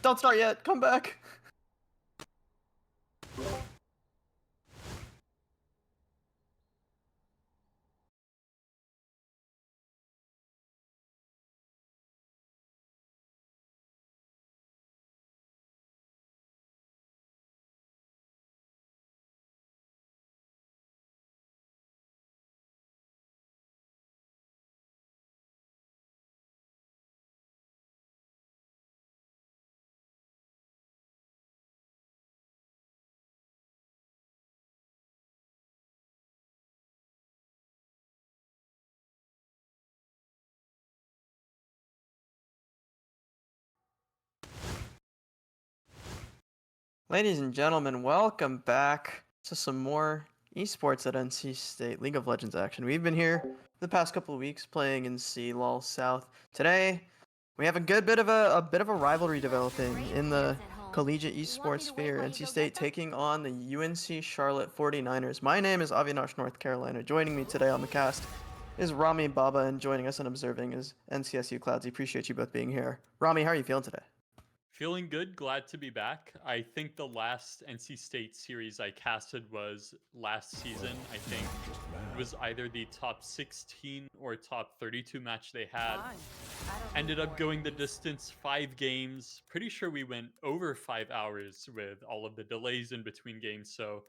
Don't start yet. Come back. Ladies and gentlemen, welcome back to some more esports at NC State League of Legends action. We've been here the past couple of weeks playing in CLOL South. Today, we have a good bit of a rivalry developing in the collegiate esports sphere. NC State taking on the UNC Charlotte 49ers. My name is Avinash, North Carolina. Joining me today on the cast is Rami Baba, and joining us and observing is NCSU Clouds. Appreciate you both being here. Rami, how are you feeling today? Feeling good, glad to be back. I think the last NC State series I casted was last season. I think it was either the top 16 or top 32 match they had. Ended up going the distance, 5 games. Pretty sure we went over 5 hours with all of the delays in between games. So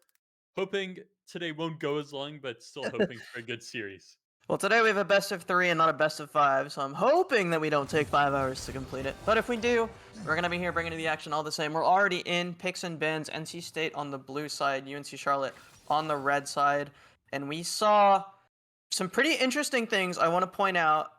hoping today won't go as long, but still hoping for a good series. Well, today we have a best of 3 and not a best of 5, so I'm hoping that we don't take 5 hours to complete it. But if we do, we're going to be here bringing you the action all the same. We're already in picks and bans. NC State on the blue side, UNC Charlotte on the red side. And we saw some pretty interesting things I want to point out.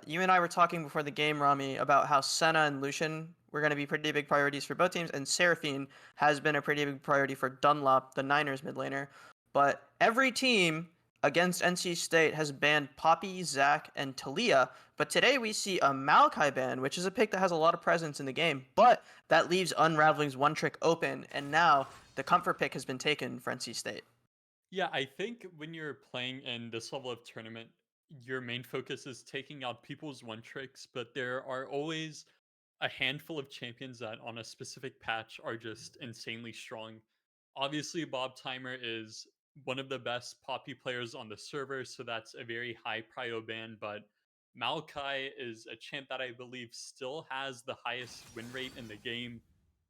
You and I were talking before the game, Rami, about how Senna and Lucian were going to be pretty big priorities for both teams, and Seraphine has been a pretty big priority for Dunlop, the Niners mid laner. But every team against NC State has banned Poppy, Zach, and Talia. But today we see a Maokai ban, which is a pick that has a lot of presence in the game, but that leaves Unraveling's one trick open, and now the comfort pick has been taken for NC State. Yeah, I think when you're playing in this level of tournament, your main focus is taking out people's one tricks, but there are always a handful of champions that on a specific patch are just insanely strong. Obviously, Bob Timer is one of the best Poppy players on the server, so that's a very high prio ban, but Maokai is a champ that I believe still has the highest win rate in the game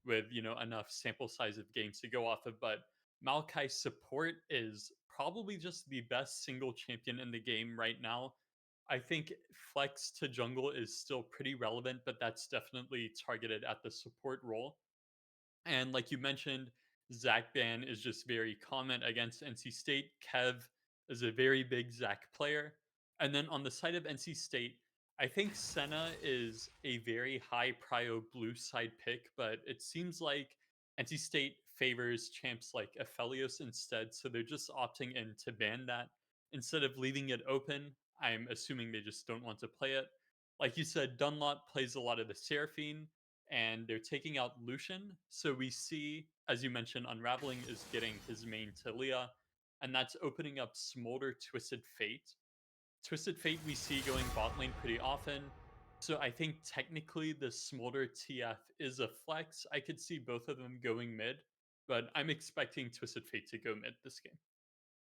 with, enough sample size of games to go off of, but Maokai's support is probably just the best single champion in the game right now. I think flex to jungle is still pretty relevant, but that's definitely targeted at the support role. And like you mentioned, Zach ban is just very common against NC State. Kev is a very big Zach player. And then on the side of NC State, I think Senna is a very high prio blue side pick, but it seems like NC State favors champs like Aphelios instead. So they're just opting in to ban that instead of leaving it open. I'm assuming they just don't want to play it. Like you said, Dunlop plays a lot of the Seraphine and they're taking out Lucian. So we see, as you mentioned, Unraveling is getting his main Talia, and that's opening up Smolder Twisted Fate. Twisted Fate we see going bot lane pretty often. So I think technically the Smolder TF is a flex. I could see both of them going mid, but I'm expecting Twisted Fate to go mid this game.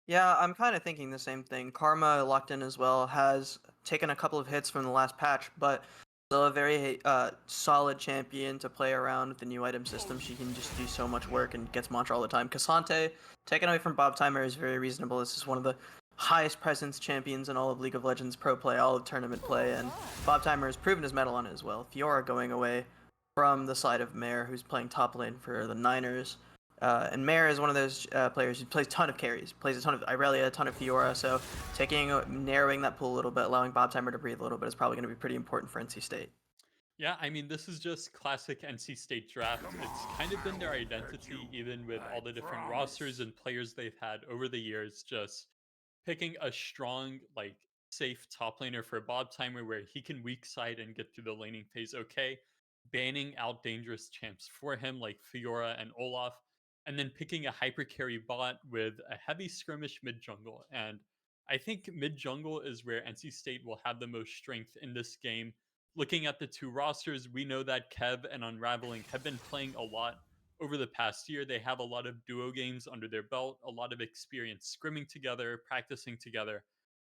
Yeah, I'm kind of thinking the same thing. Karma locked in as well has taken a couple of hits from the last patch, but still a very solid champion to play around with the new item system. She can just do so much work and gets mantra all the time. Cassante, taken away from Bob Timer, is very reasonable. This is one of the highest presence champions in all of League of Legends pro play, all of tournament play, and Bob Timer has proven his mettle on it as well. Fiora going away from the side of Mare, who's playing top lane for the Niners. And Mare is one of those players who plays a ton of carries, plays a ton of Irelia, a ton of Fiora. So narrowing that pool a little bit, allowing Bob Timer to breathe a little bit is probably going to be pretty important for NC State. Yeah, I mean, this is just classic NC State draft. It's kind of been their identity, even with all the different rosters and players they've had over the years, just picking a strong, like, safe top laner for Bob Timer where he can weak side and get through the laning phase okay, banning out dangerous champs for him like Fiora and Olaf, and then picking a hyper carry bot with a heavy skirmish mid jungle. And I think mid jungle is where NC State will have the most strength in this game. looking at the two rosters, we know that Kev and Unraveling have been playing a lot over the past year. They have a lot of duo games under their belt, a lot of experience scrimming together, practicing together.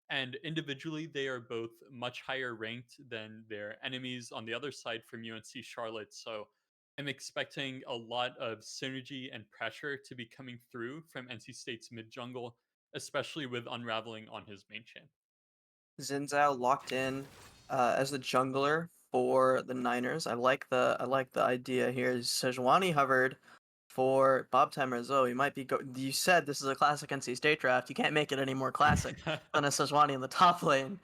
And individually, they are both much higher ranked than their enemies on the other side from UNC Charlotte. So I'm expecting a lot of synergy and pressure to be coming through from NC State's mid jungle, especially with Unraveling on his main champ. Xin Zhao locked in as the jungler for the Niners. I like the idea here. Sejuani hovered for Bob Timer as well. You might be You said this is a classic NC State draft. You can't make it any more classic than a Sejuani in the top lane.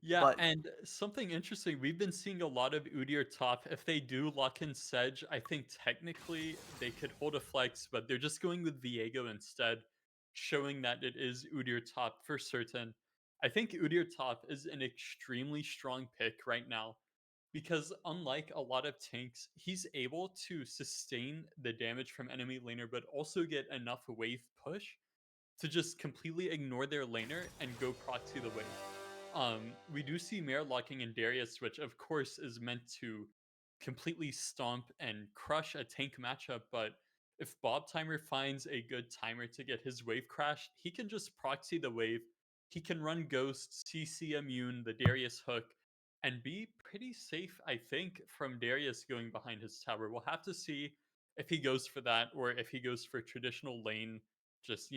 Yeah, But and something interesting, we've been seeing a lot of Udyr top. If they do lock in Sedge, I think technically they could hold a flex, but they're just going with Viego instead, showing that it is Udyr top for certain. I think Udyr top is an extremely strong pick right now because unlike a lot of tanks, he's able to sustain the damage from enemy laner, but also get enough wave push to just completely ignore their laner and go proxy the wave. We do see Mare locking in Darius, which of course is meant to completely stomp and crush a tank matchup. But if Bob Timer finds a good timer to get his wave crashed, he can just proxy the wave. He can run Ghost, CC Immune, the Darius hook, and be pretty safe, I think, from Darius going behind his tower. We'll have to see if he goes for that or if he goes for traditional lane, just,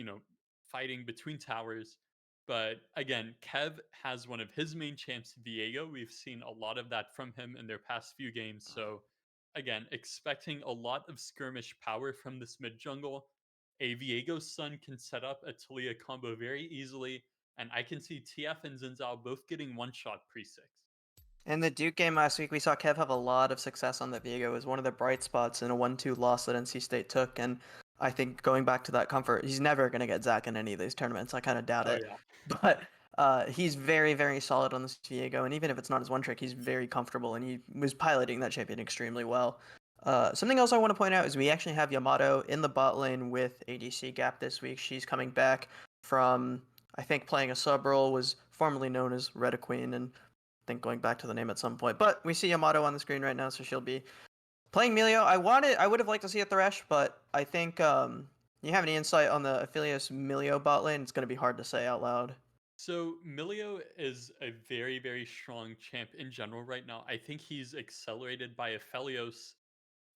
fighting between towers. But again, Kev has one of his main champs, Viego. We've seen a lot of that from him in their past few games. So, again, expecting a lot of skirmish power from this mid jungle. A Viego Sun can set up a Talia combo very easily, and I can see TF and Zinzao both getting one shot pre 6. in the Duke game last week, we saw Kev have a lot of success on that Viego. It was one of the bright spots in a 1-2 loss that NC State took. And I think going back to that comfort, he's never going to get Zach in any of these tournaments. I kind of doubt Oh, it. yeah. But he's very, very solid on this Viego. And even if it's not his one trick, he's very comfortable. And he was piloting that champion extremely well. Something else I want to point out is we actually have Yamato in the bot lane with ADC Gap this week. She's coming back from, I think, playing a sub role, was formerly known as Reda Queen, and think going back to the name at some point. But we see Yamato on the screen right now, so she'll be playing Melio. I would have liked to see a Thresh, but I think you have any insight on the Aphelios Melio bot lane? It's going to be hard to say out loud. So Milio is a very, very strong champ in general right now. I think he's accelerated by Aphelios.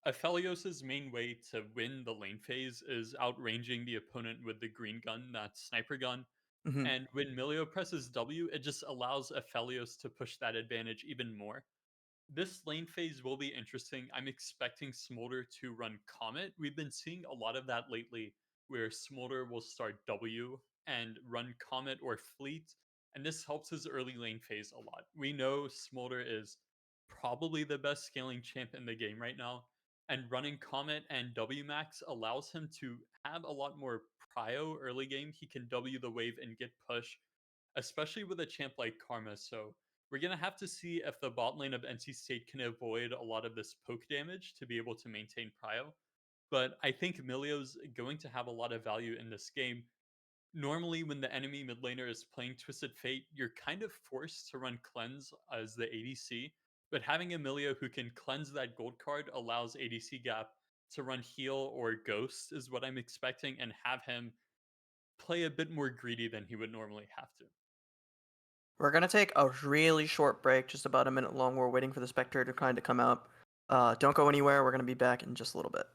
Aphelios' main way to win the lane phase is outranging the opponent with the green gun, that sniper gun. Hmm. And when Milio presses W, it just allows Aphelios to push that advantage even more. This lane phase will be interesting. I'm expecting Smolder to run Comet. We've been seeing a lot of that lately, where Smolder will start W and run Comet or Fleet, and this helps his early lane phase a lot. We know Smolder is probably the best scaling champ in the game right now, and running Comet and W Max allows him to have a lot more prio early game. He can W the wave and get push, especially with a champ like Karma. So we're going to have to see if the bot lane of NC State can avoid a lot of this poke damage to be able to maintain prio. But I think Milio's going to have a lot of value in this game. Normally, when the enemy mid laner is playing Twisted Fate, you're kind of forced to run Cleanse as the ADC. But having a Milio who can cleanse that gold card allows ADC Gap to run Heal or Ghost, is what I'm expecting, and have him play a bit more greedy than he would normally have to. We're going to take a really short break, just about a minute long. We're waiting for the Spectre to kind of come out. Don't go anywhere. We're going to be back in just a little bit.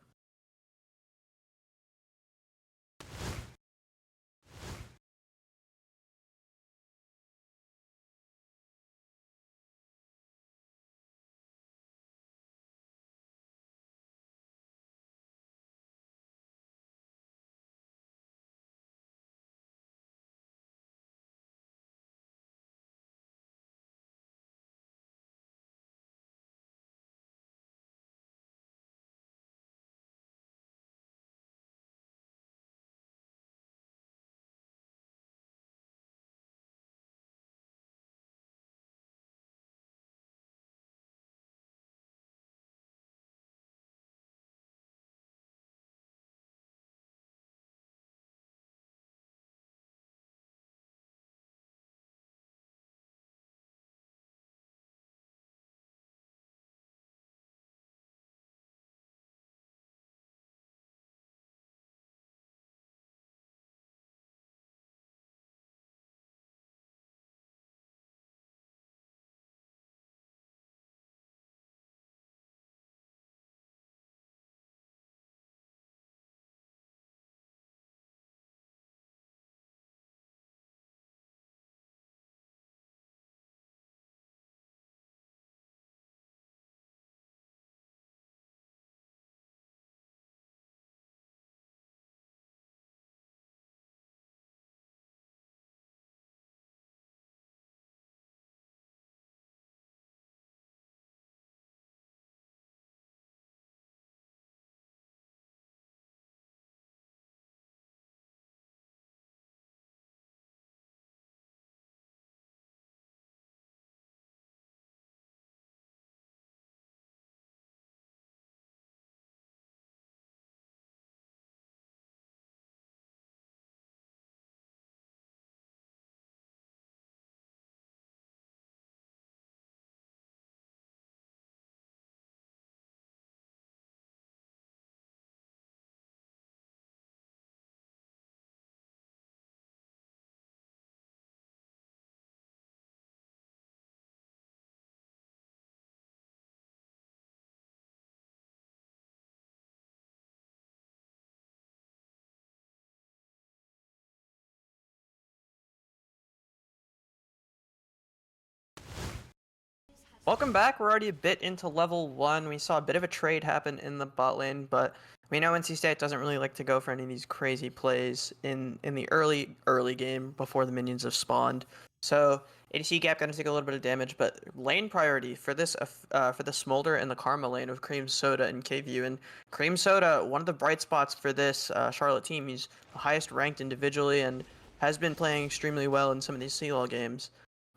Welcome back. We're already a bit into level 1. We saw a bit of a trade happen in the bot lane, but we know NC State doesn't really like to go for any of these crazy plays in the early game before the minions have spawned. So ADC Gap gonna take a little bit of damage, but lane priority for this for the Smolder and the Karma lane of Cream Soda and KVU. And Cream Soda, one of the bright spots for this Charlotte team. He's the highest ranked individually and has been playing extremely well in some of these CLOL games.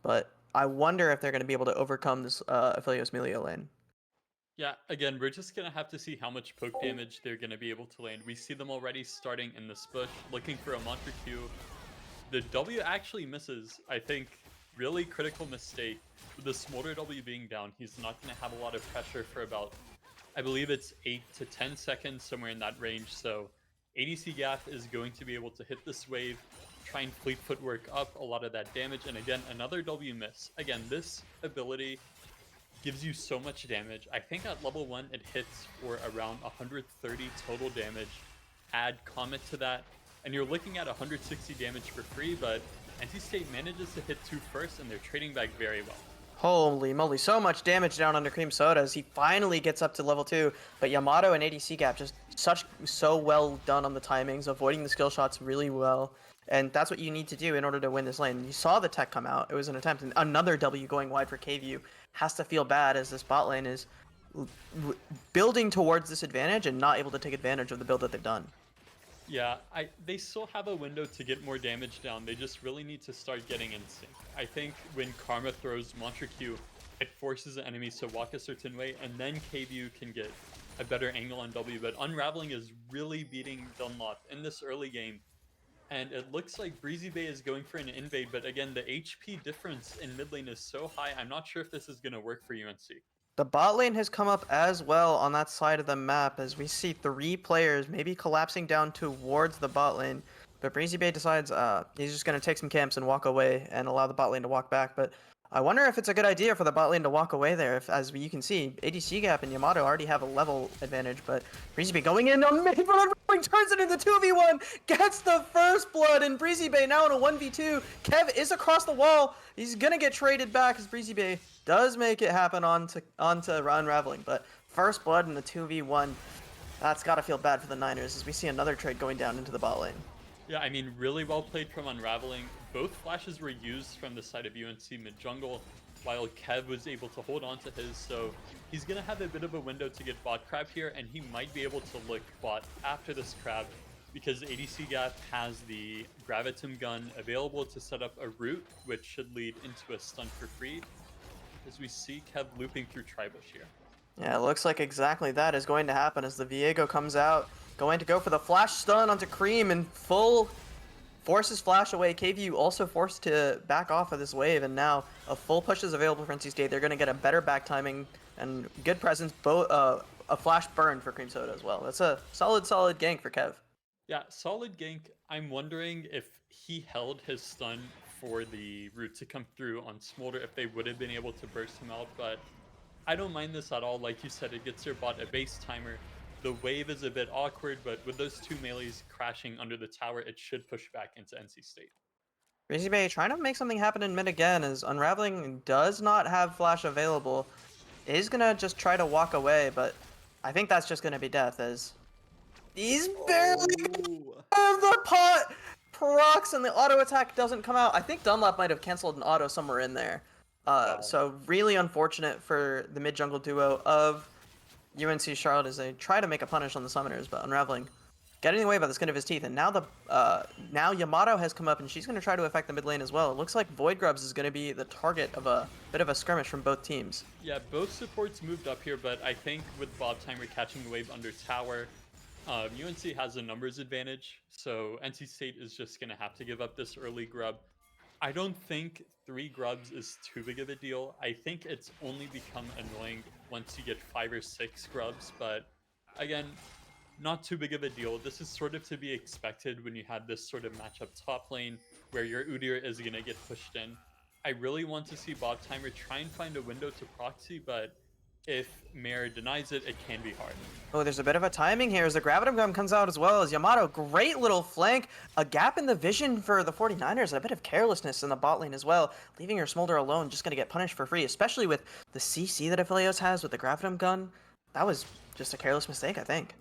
But I wonder if they're going to be able to overcome this Aphelios Melia lane. Yeah, again, we're just going to have to see how much poke damage they're going to be able to land. We see them already starting in this bush, looking for a Mantra Q. The W actually misses, I think, really critical mistake. With the Smolder W being down, he's not going to have a lot of pressure for about, I believe it's 8 to 10 seconds, somewhere in that range. So ADC Gap is going to be able to hit this wave, try and fleet footwork up a lot of that damage. And again, another W miss. Again, this ability gives you so much damage. I think at level 1 it hits for around 130 total damage. Add Comet to that, and you're looking at 160 damage for free, but NC State manages to hit 2 first, and they're trading back very well. Holy moly, so much damage down under Cream Soda as he finally gets up to level 2. But Yamato and ADC Gap just so well done on the timings, avoiding the skill shots really well. And that's what you need to do in order to win this lane. You saw the tech come out. It was an attempt. And another W going wide for KVU has to feel bad as this bot lane is building towards this advantage and not able to take advantage of the build that they've done. Yeah, they still have a window to get more damage down. They just really need to start getting in sync. I think when Karma throws Mantra Q, it forces the enemies to walk a certain way, and then KVU can get a better angle on W. But Unraveling is really beating Dunlop in this early game. And it looks like Breezy Bay is going for an invade, but again, the HP difference in mid lane is so high, I'm not sure if this is going to work for UNC. The bot lane has come up as well on that side of the map as we see 3 players maybe collapsing down towards the bot lane. But Breezy Bay decides he's just going to take some camps and walk away and allow the bot lane to walk back. But I wonder if it's a good idea for the bot lane to walk away there. If, as you can see, ADC Gap and Yamato already have a level advantage, but Breezy Bay going in on mid, but turns it into 2v1, gets the first blood, and Breezy Bay now in a 1v2. Kev is across the wall. He's going to get traded back as Breezy Bay does make it happen onto Unraveling, but first blood in the 2v1, that's got to feel bad for the Niners as we see another trade going down into the bot lane. Yeah, I mean, really well played from Unraveling. Both flashes were used from the side of UNC mid-jungle, while Kev was able to hold on to his, so he's going to have a bit of a window to get bot crab here, and he might be able to look bot after this crab, because ADC Gap has the Gravitum gun available to set up a root, which should lead into a stun for free, as we see Kev looping through Tribush here. Yeah, it looks like exactly that is going to happen as the Viego comes out, going to go for the flash stun onto Cream and full forces flash away. KVU also forced to back off of this wave, and now a full push is available for NC State. They're going to get a better back timing and good presence, a flash burn for Cream Soda as well. That's a solid gank for Kev. Yeah, solid gank. I'm wondering if he held his stun for the root to come through on Smolder, if they would have been able to burst him out, but I don't mind this at all. Like you said, it gets your bot a base timer. The wave is a bit awkward, but with those 2 melees crashing under the tower, it should push back into NC State. Breezy Bay trying to make something happen in mid again as Unraveling does not have flash available. Is going to just try to walk away, but I think that's just going to be death as he's barely the pot procs and the auto attack doesn't come out. I think Dunlop might have canceled an auto somewhere in there. So really unfortunate for the mid jungle duo of UNC Charlotte as they try to make a punish on the summoners, but Unraveling getting away by the skin of his teeth. And now now Yamato has come up and she's going to try to affect the mid lane as well. It looks like Void Grubs is going to be the target of a bit of a skirmish from both teams. Yeah, both supports moved up here, but I think with Bob Timer catching the wave under tower, UNC has a numbers advantage, so NC State is just going to have to give up this early grub. I don't think 3 grubs is too big of a deal. I think it's only become annoying once you get 5 or 6 grubs, but again, not too big of a deal. This is sort of to be expected when you have this sort of matchup top lane where your Udyr is going to get pushed in. I really want to see Bob Timer try and find a window to proxy, but if Mare denies it, it can be hard. Oh, there's a bit of a timing here as the Gravitum Gun comes out as well as Yamato. Great little flank. A gap in the vision for the 49ers. And a bit of carelessness in the bot lane as well. Leaving your Smolder alone, just going to get punished for free. Especially with the CC that Aphelios has with the Gravitum Gun. That was just a careless mistake, I think.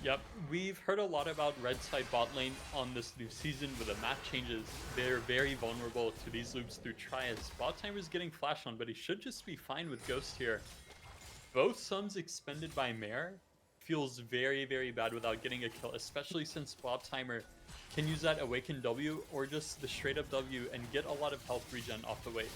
Yep, we've heard a lot about red side bot lane on this new season with the map changes. They're very vulnerable to these loops through Trias. Bot Timer's getting flash on, but he should just be fine with Ghost here. Both sums expended by Mare feels very, very bad without getting a kill, especially since Bob Timer can use that Awaken W or just the straight up W and get a lot of health regen off the wave.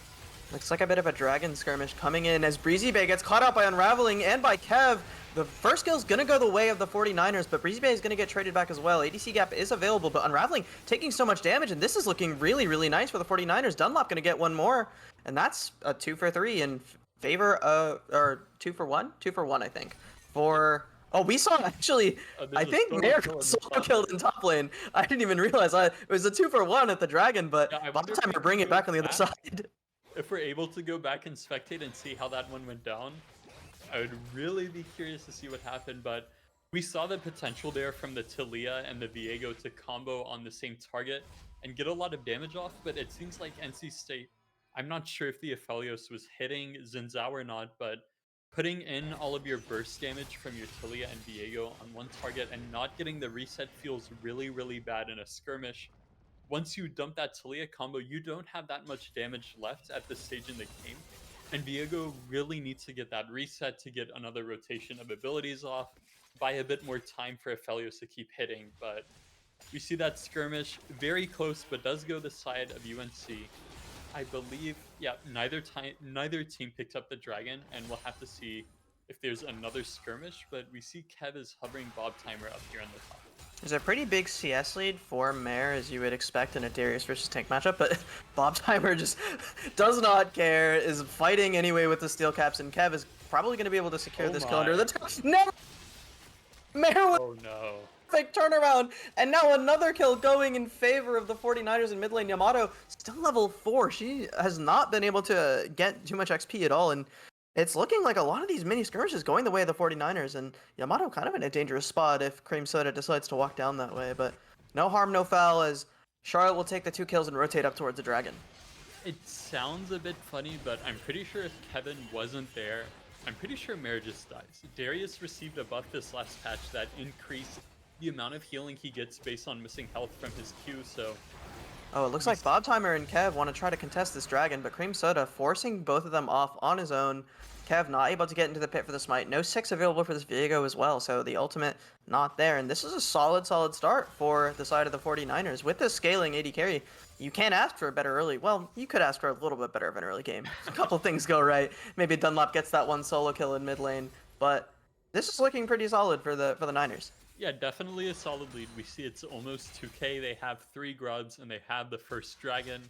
Looks like a bit of a dragon skirmish coming in as Breezy Bay gets caught out by Unraveling and by Kev. The first kill is going to go the way of the 49ers, but Breezy Bay is going to get traded back as well. ADC gap is available, but Unraveling taking so much damage, and this is looking really, really nice for the 49ers. Dunlop going to get one more, and that's a 2 for 3 in favor of, or 2 for 1? 2 for 1, I think. For, oh, we saw actually, I think Mare got solo killed in top lane. I didn't even realize it was a 2 for 1 at the Dragon, but Yeah, by the time we're bringing it back on the other side. If we're able to go back and spectate and see how that one went down, I would really be curious to see what happened, but we saw the potential there from the Talia and the Viego to combo on the same target and get a lot of damage off, but it seems like NC State, I'm not sure if the Aphelios was hitting Xin Zhao or not, but putting in all of your burst damage from your Talia and Viego on one target and not getting the reset feels really, really bad in a skirmish. Once you dump that Talia combo, you don't have that much damage left at this stage in the game. And Viego really needs to get that reset to get another rotation of abilities off, buy a bit more time for Aphelios to keep hitting. But we see that skirmish very close, but does go the side of UNC. I believe, yeah, neither team picked up the Dragon, and we'll have to see if there's another skirmish, but we see Kev is hovering Bob Timer up here on the top. There's a pretty big CS lead for Mare, as you would expect in a Darius versus Tank matchup, but Bob Timer just does not care, is fighting anyway with the steel caps, and Kev is probably going to be able to secure this kill under the top. Never! Mare with oh no. perfect turnaround, and now another kill going in favor of the 49ers in mid lane. Yamato still level 4. She has not been able to get too much XP at all, and it's looking like a lot of these mini skirmishes going the way of the 49ers, and Yamato kind of in a dangerous spot if Cream Soda decides to walk down that way, but no harm, no foul, as Charlotte will take the 2 kills and rotate up towards the Dragon. It sounds a bit funny, but I'm pretty sure if Kevin wasn't there, I'm pretty sure Mare just dies. Darius received a buff this last patch that increased the amount of healing he gets based on missing health from his Q, so... Oh, it looks like Bob Timer and Kev want to try to contest this Dragon, but Cream Soda forcing both of them off on his own. Kev not able to get into the pit for the smite. No 6 available for this Viego as well, so the ultimate not there. And this is a solid start for the side of the 49ers. With this scaling AD carry, you can't ask for a better early... Well, you could ask for a little bit better of an early game. A couple things go right. Maybe Dunlop gets that one solo kill in mid lane, but this is looking pretty solid for the Niners. Yeah, definitely a solid lead. We see it's almost 2k. They have 3 grubs, and they have the first Dragon.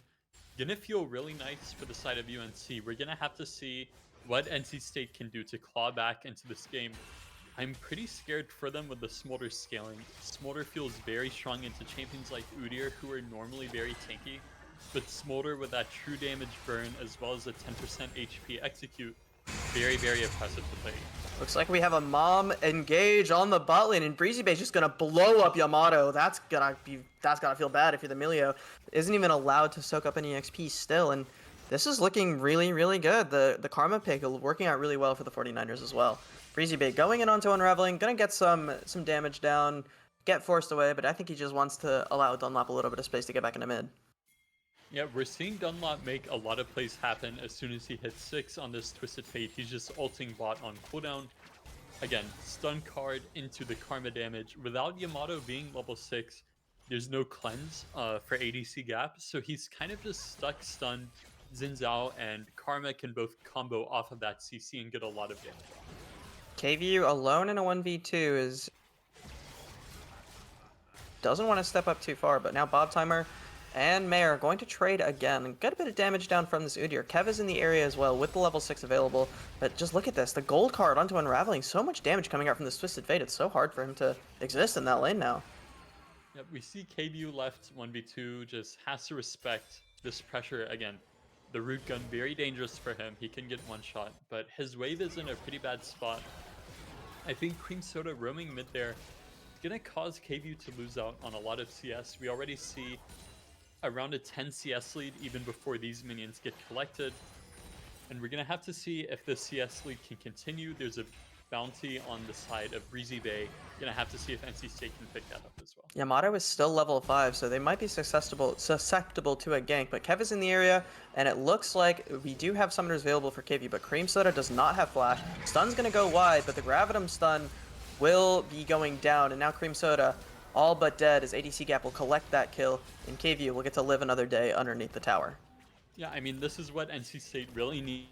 Gonna feel really nice for the side of UNC. We're gonna have to see what NC State can do to claw back into this game. I'm pretty scared for them with the Smolder scaling. Smolder feels very strong into champions like Udyr, who are normally very tanky, but Smolder with that true damage burn as well as a 10% HP execute, very, very impressive to play. Looks like we have a Mom engage on the bot lane, and Breezy Bay's just gonna blow up Yamato. That's gotta feel bad if you're the Milio. Isn't even allowed to soak up any XP still, and this is looking really, really good. The Karma pick working out really well for the 49ers as well. Breezy Bay going in onto Unraveling, gonna get some damage down, get forced away, but I think he just wants to allow Dunlop a little bit of space to get back into mid. Yeah, we're seeing Dunlop make a lot of plays happen as soon as he hits 6 on this Twisted Fate. He's just ulting bot on cooldown. Again, stun card into the Karma damage. Without Yamato being level 6, there's no cleanse for ADC gap, so he's kind of just stuck stunned. Xin Zhao and Karma can both combo off of that CC and get a lot of damage. KVU alone in a 1v2 doesn't want to step up too far, but now Bob Timer and Mare are going to trade again. Got a bit of damage down from this Udyr. Kev is in the area as well with the level 6 available, but just look at this. The gold card onto Unraveling. So much damage coming out from this Twisted Fate. It's so hard for him to exist in that lane now. Yep, we see KVU left 1v2, just has to respect this pressure again. The root gun, very dangerous for him. He can get one shot, but his wave is in a pretty bad spot. I think Cream Soda roaming mid there is going to cause KVU to lose out on a lot of CS. We already see around a 10 CS lead even before these minions get collected. And we're going to have to see if the CS lead can continue. There's a bounty on the side of Breezy Bay. Gonna have to see if NC State can pick that up as well. Yamato is still level 5, so they might be susceptible to a gank, but Kev is in the area, and it looks like we do have summoners available for KV, but Cream Soda does not have flash. Stun's gonna go wide, but the Gravitum stun will be going down, and now Cream Soda, all but dead, as ADC Gap will collect that kill, and KV will get to live another day underneath the tower. Yeah, I mean, this is what NC State really needed.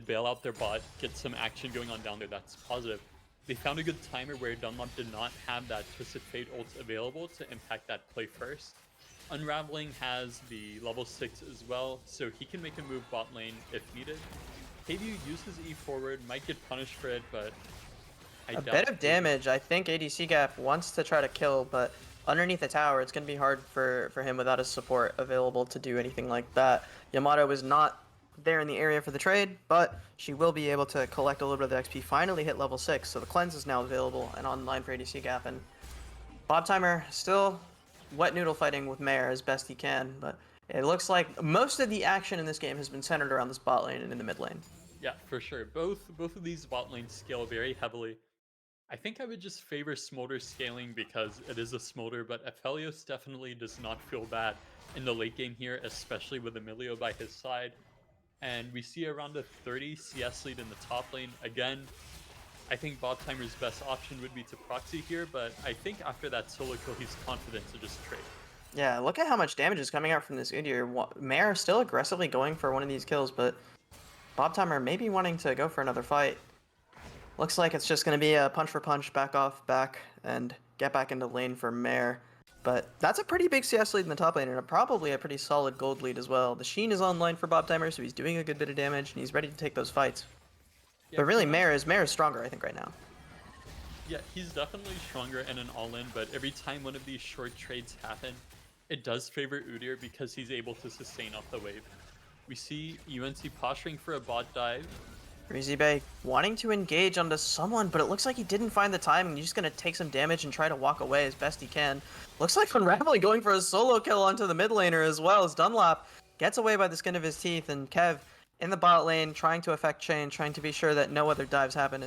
Bail out their bot, get some action going on down there. That's positive. They found a good timer where Dunlop did not have that Twisted Fate ult available to impact that play first. Unraveling has the level 6 as well, so he can make a move bot lane if needed. KVU uses E forward, might get punished for it, but a bit of damage. I think ADC Gap wants to try to kill, but underneath the tower, it's going to be hard for him without his support available to do anything like that. Yamato is not there in the area for the trade, but she will be able to collect a little bit of the XP, finally hit level 6, so the cleanse is now available and online for ADC Gap, and Bob Timer still wet noodle fighting with Mare as best he can, but it looks like most of the action in this game has been centered around this bot lane and in the mid lane. Yeah, for sure. Both of these bot lanes scale very heavily. I think I would just favor Smolder scaling because it is a Smolder, but Aphelios definitely does not feel bad in the late game here, especially with Emilio by his side. And we see around a 30 CS lead in the top lane. Again, I think Bob Timer's best option would be to proxy here, but I think after that solo kill, he's confident to just trade. Yeah, look at how much damage is coming out from this Udyr. Mare still aggressively going for one of these kills, but Bob Timer may be wanting to go for another fight. Looks like it's just going to be a punch for punch, back off, back, and get back into lane for Mare. But that's a pretty big CS lead in the top lane, and probably a pretty solid gold lead as well. The Sheen is online for Bob Timer, so he's doing a good bit of damage, and he's ready to take those fights. Yeah, but really, Mare is stronger, I think, right now. Yeah, he's definitely stronger in an all-in, but every time one of these short trades happen, it does favor Udyr because he's able to sustain off the wave. We see UNC posturing for a bot dive. Breezy Bay wanting to engage onto someone, but it looks like he didn't find the time, and he's just going to take some damage and try to walk away as best he can. Looks like Unraveling going for a solo kill onto the mid laner as well, as Dunlop gets away by the skin of his teeth, and Kev in the bot lane trying to affect chain, trying to be sure that no other dives happen.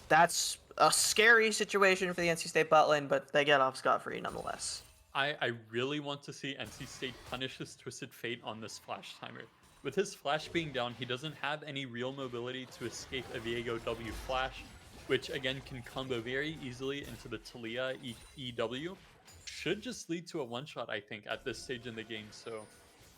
That's a scary situation for the NC State bot lane, but they get off scot-free nonetheless. I really want to see NC State punish his Twisted Fate on this flash timer. With his flash being down, he doesn't have any real mobility to escape a Viego W flash, which again can combo very easily into the Talia EW. Should just lead to a one-shot, I think, at this stage in the game, so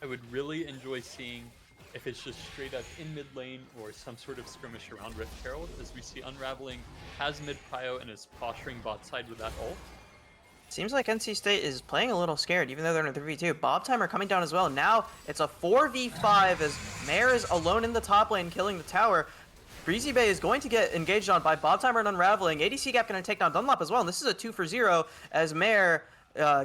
I would really enjoy seeing if it's just straight up in mid lane or some sort of skirmish around Rift Herald, as we see Unraveling has mid prio and is posturing bot side with that ult. Seems like NC State is playing a little scared, even though they're in a 3v2. Bob Timer coming down as well. Now it's a 4v5 as Mare is alone in the top lane, killing the tower. Breezy Bay is going to get engaged on by Bob Timer and Unraveling. ADC Gap going to take down Dunlop as well, and this is a 2-for-0 as Mare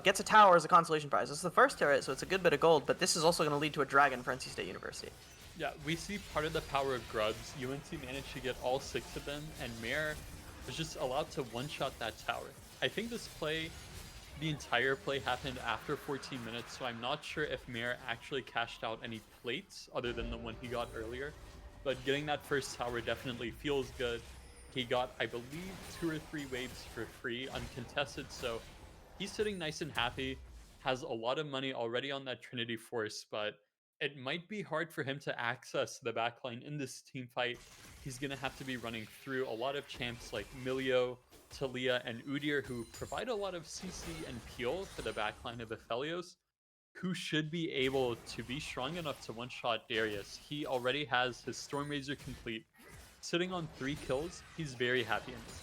gets a tower as a consolation prize. This is the first turret, so it's a good bit of gold, but this is also going to lead to a dragon for NC State University. Yeah, we see part of the power of grubs. UNC managed to get all 6 of them, and Mare was just allowed to one-shot that tower. I think this play, the entire play happened after 14 minutes, so I'm not sure if Mare actually cashed out any plates other than the one he got earlier. But getting that first tower definitely feels good. He got, I believe, 2 or 3 waves for free, uncontested, so he's sitting nice and happy, has a lot of money already on that Trinity Force, but it might be hard for him to access the backline in this team fight. He's going to have to be running through a lot of champs like Milio, Talia, and Udyr, who provide a lot of CC and peel for the backline of Aphelios, who should be able to be strong enough to one-shot Darius. He already has his Storm Razor complete. Sitting on 3 kills, he's very happy in this.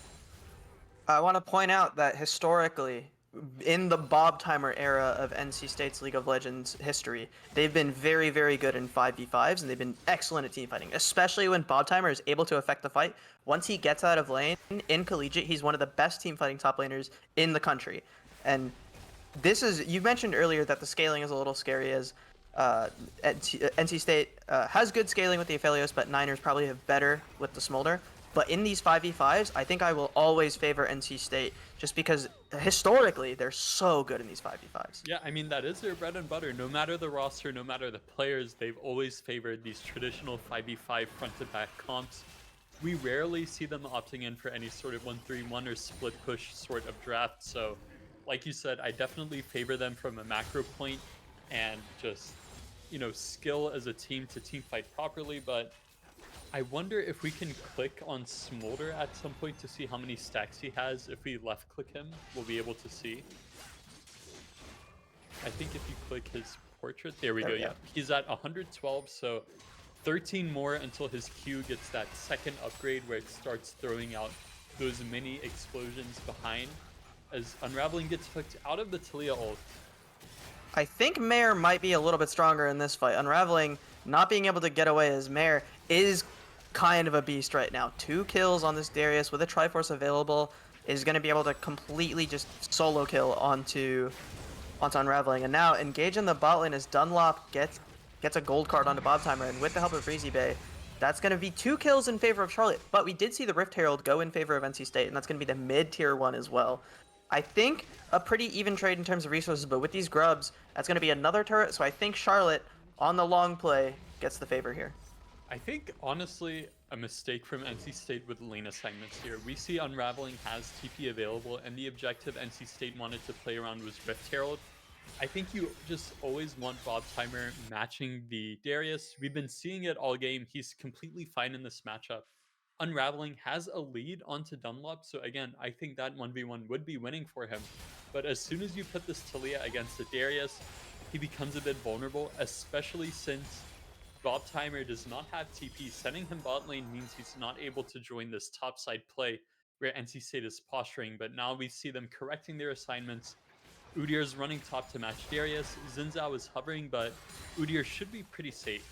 I want to point out that historically, in the Bob Timer era of NC State's League of Legends history, they've been very, very good in 5v5s, and they've been excellent at teamfighting, especially when Bob Timer is able to affect the fight. Once he gets out of lane, in Collegiate, he's one of the best teamfighting top laners in the country. And this is, you mentioned earlier that the scaling is a little scary, as NC State has good scaling with the Aphelios, but Niners probably have better with the Smolder. But in these 5v5s, I think I will always favor NC State just because historically they're so good in these 5v5s. Yeah, I mean, that is their bread and butter. No matter the roster, no matter the players, they've always favored these traditional 5v5 front-to-back comps. We rarely see them opting in for any sort of 1-3-1 or split push sort of draft. So, like you said, I definitely favor them from a macro point and just, skill as a team to team fight properly. But I wonder if we can click on Smolder at some point to see how many stacks he has. If we left click him, we'll be able to see. I think if you click his portrait, there we go. Yeah, he's at 112, so 13 more until his Q gets that second upgrade where it starts throwing out those mini explosions behind as Unraveling gets hooked out of the Talia ult. I think Mare might be a little bit stronger in this fight. Unraveling not being able to get away as Mare is kind of a beast right now. 2 kills on this Darius with a Triforce available is going to be able to completely just solo kill onto Unraveling. And now engage in the bot lane as Dunlop gets a gold card onto Bob Timer, and with the help of Breezy Bay, that's going to be 2 kills in favor of Charlotte. But we did see the Rift Herald go in favor of NC State, and that's going to be the mid-tier one as well. I think a pretty even trade in terms of resources, but with these grubs, that's going to be another turret, so I think Charlotte, on the long play, gets the favor here. I think, honestly, a mistake from NC State with lane assignments here. We see Unraveling has TP available, and the objective NC State wanted to play around was Rift Herald. I think you just always want Bob Timer matching the Darius. We've been seeing it all game. He's completely fine in this matchup. Unraveling has a lead onto Dunlop, so again, I think that 1v1 would be winning for him. But as soon as you put this Talia against the Darius, he becomes a bit vulnerable, especially since Bob Timer does not have TP. Sending him bot lane means he's not able to join this topside play where NC State is posturing, but now we see them correcting their assignments. Udyr is running top to match Darius. Xin Zhao is hovering, but Udyr should be pretty safe.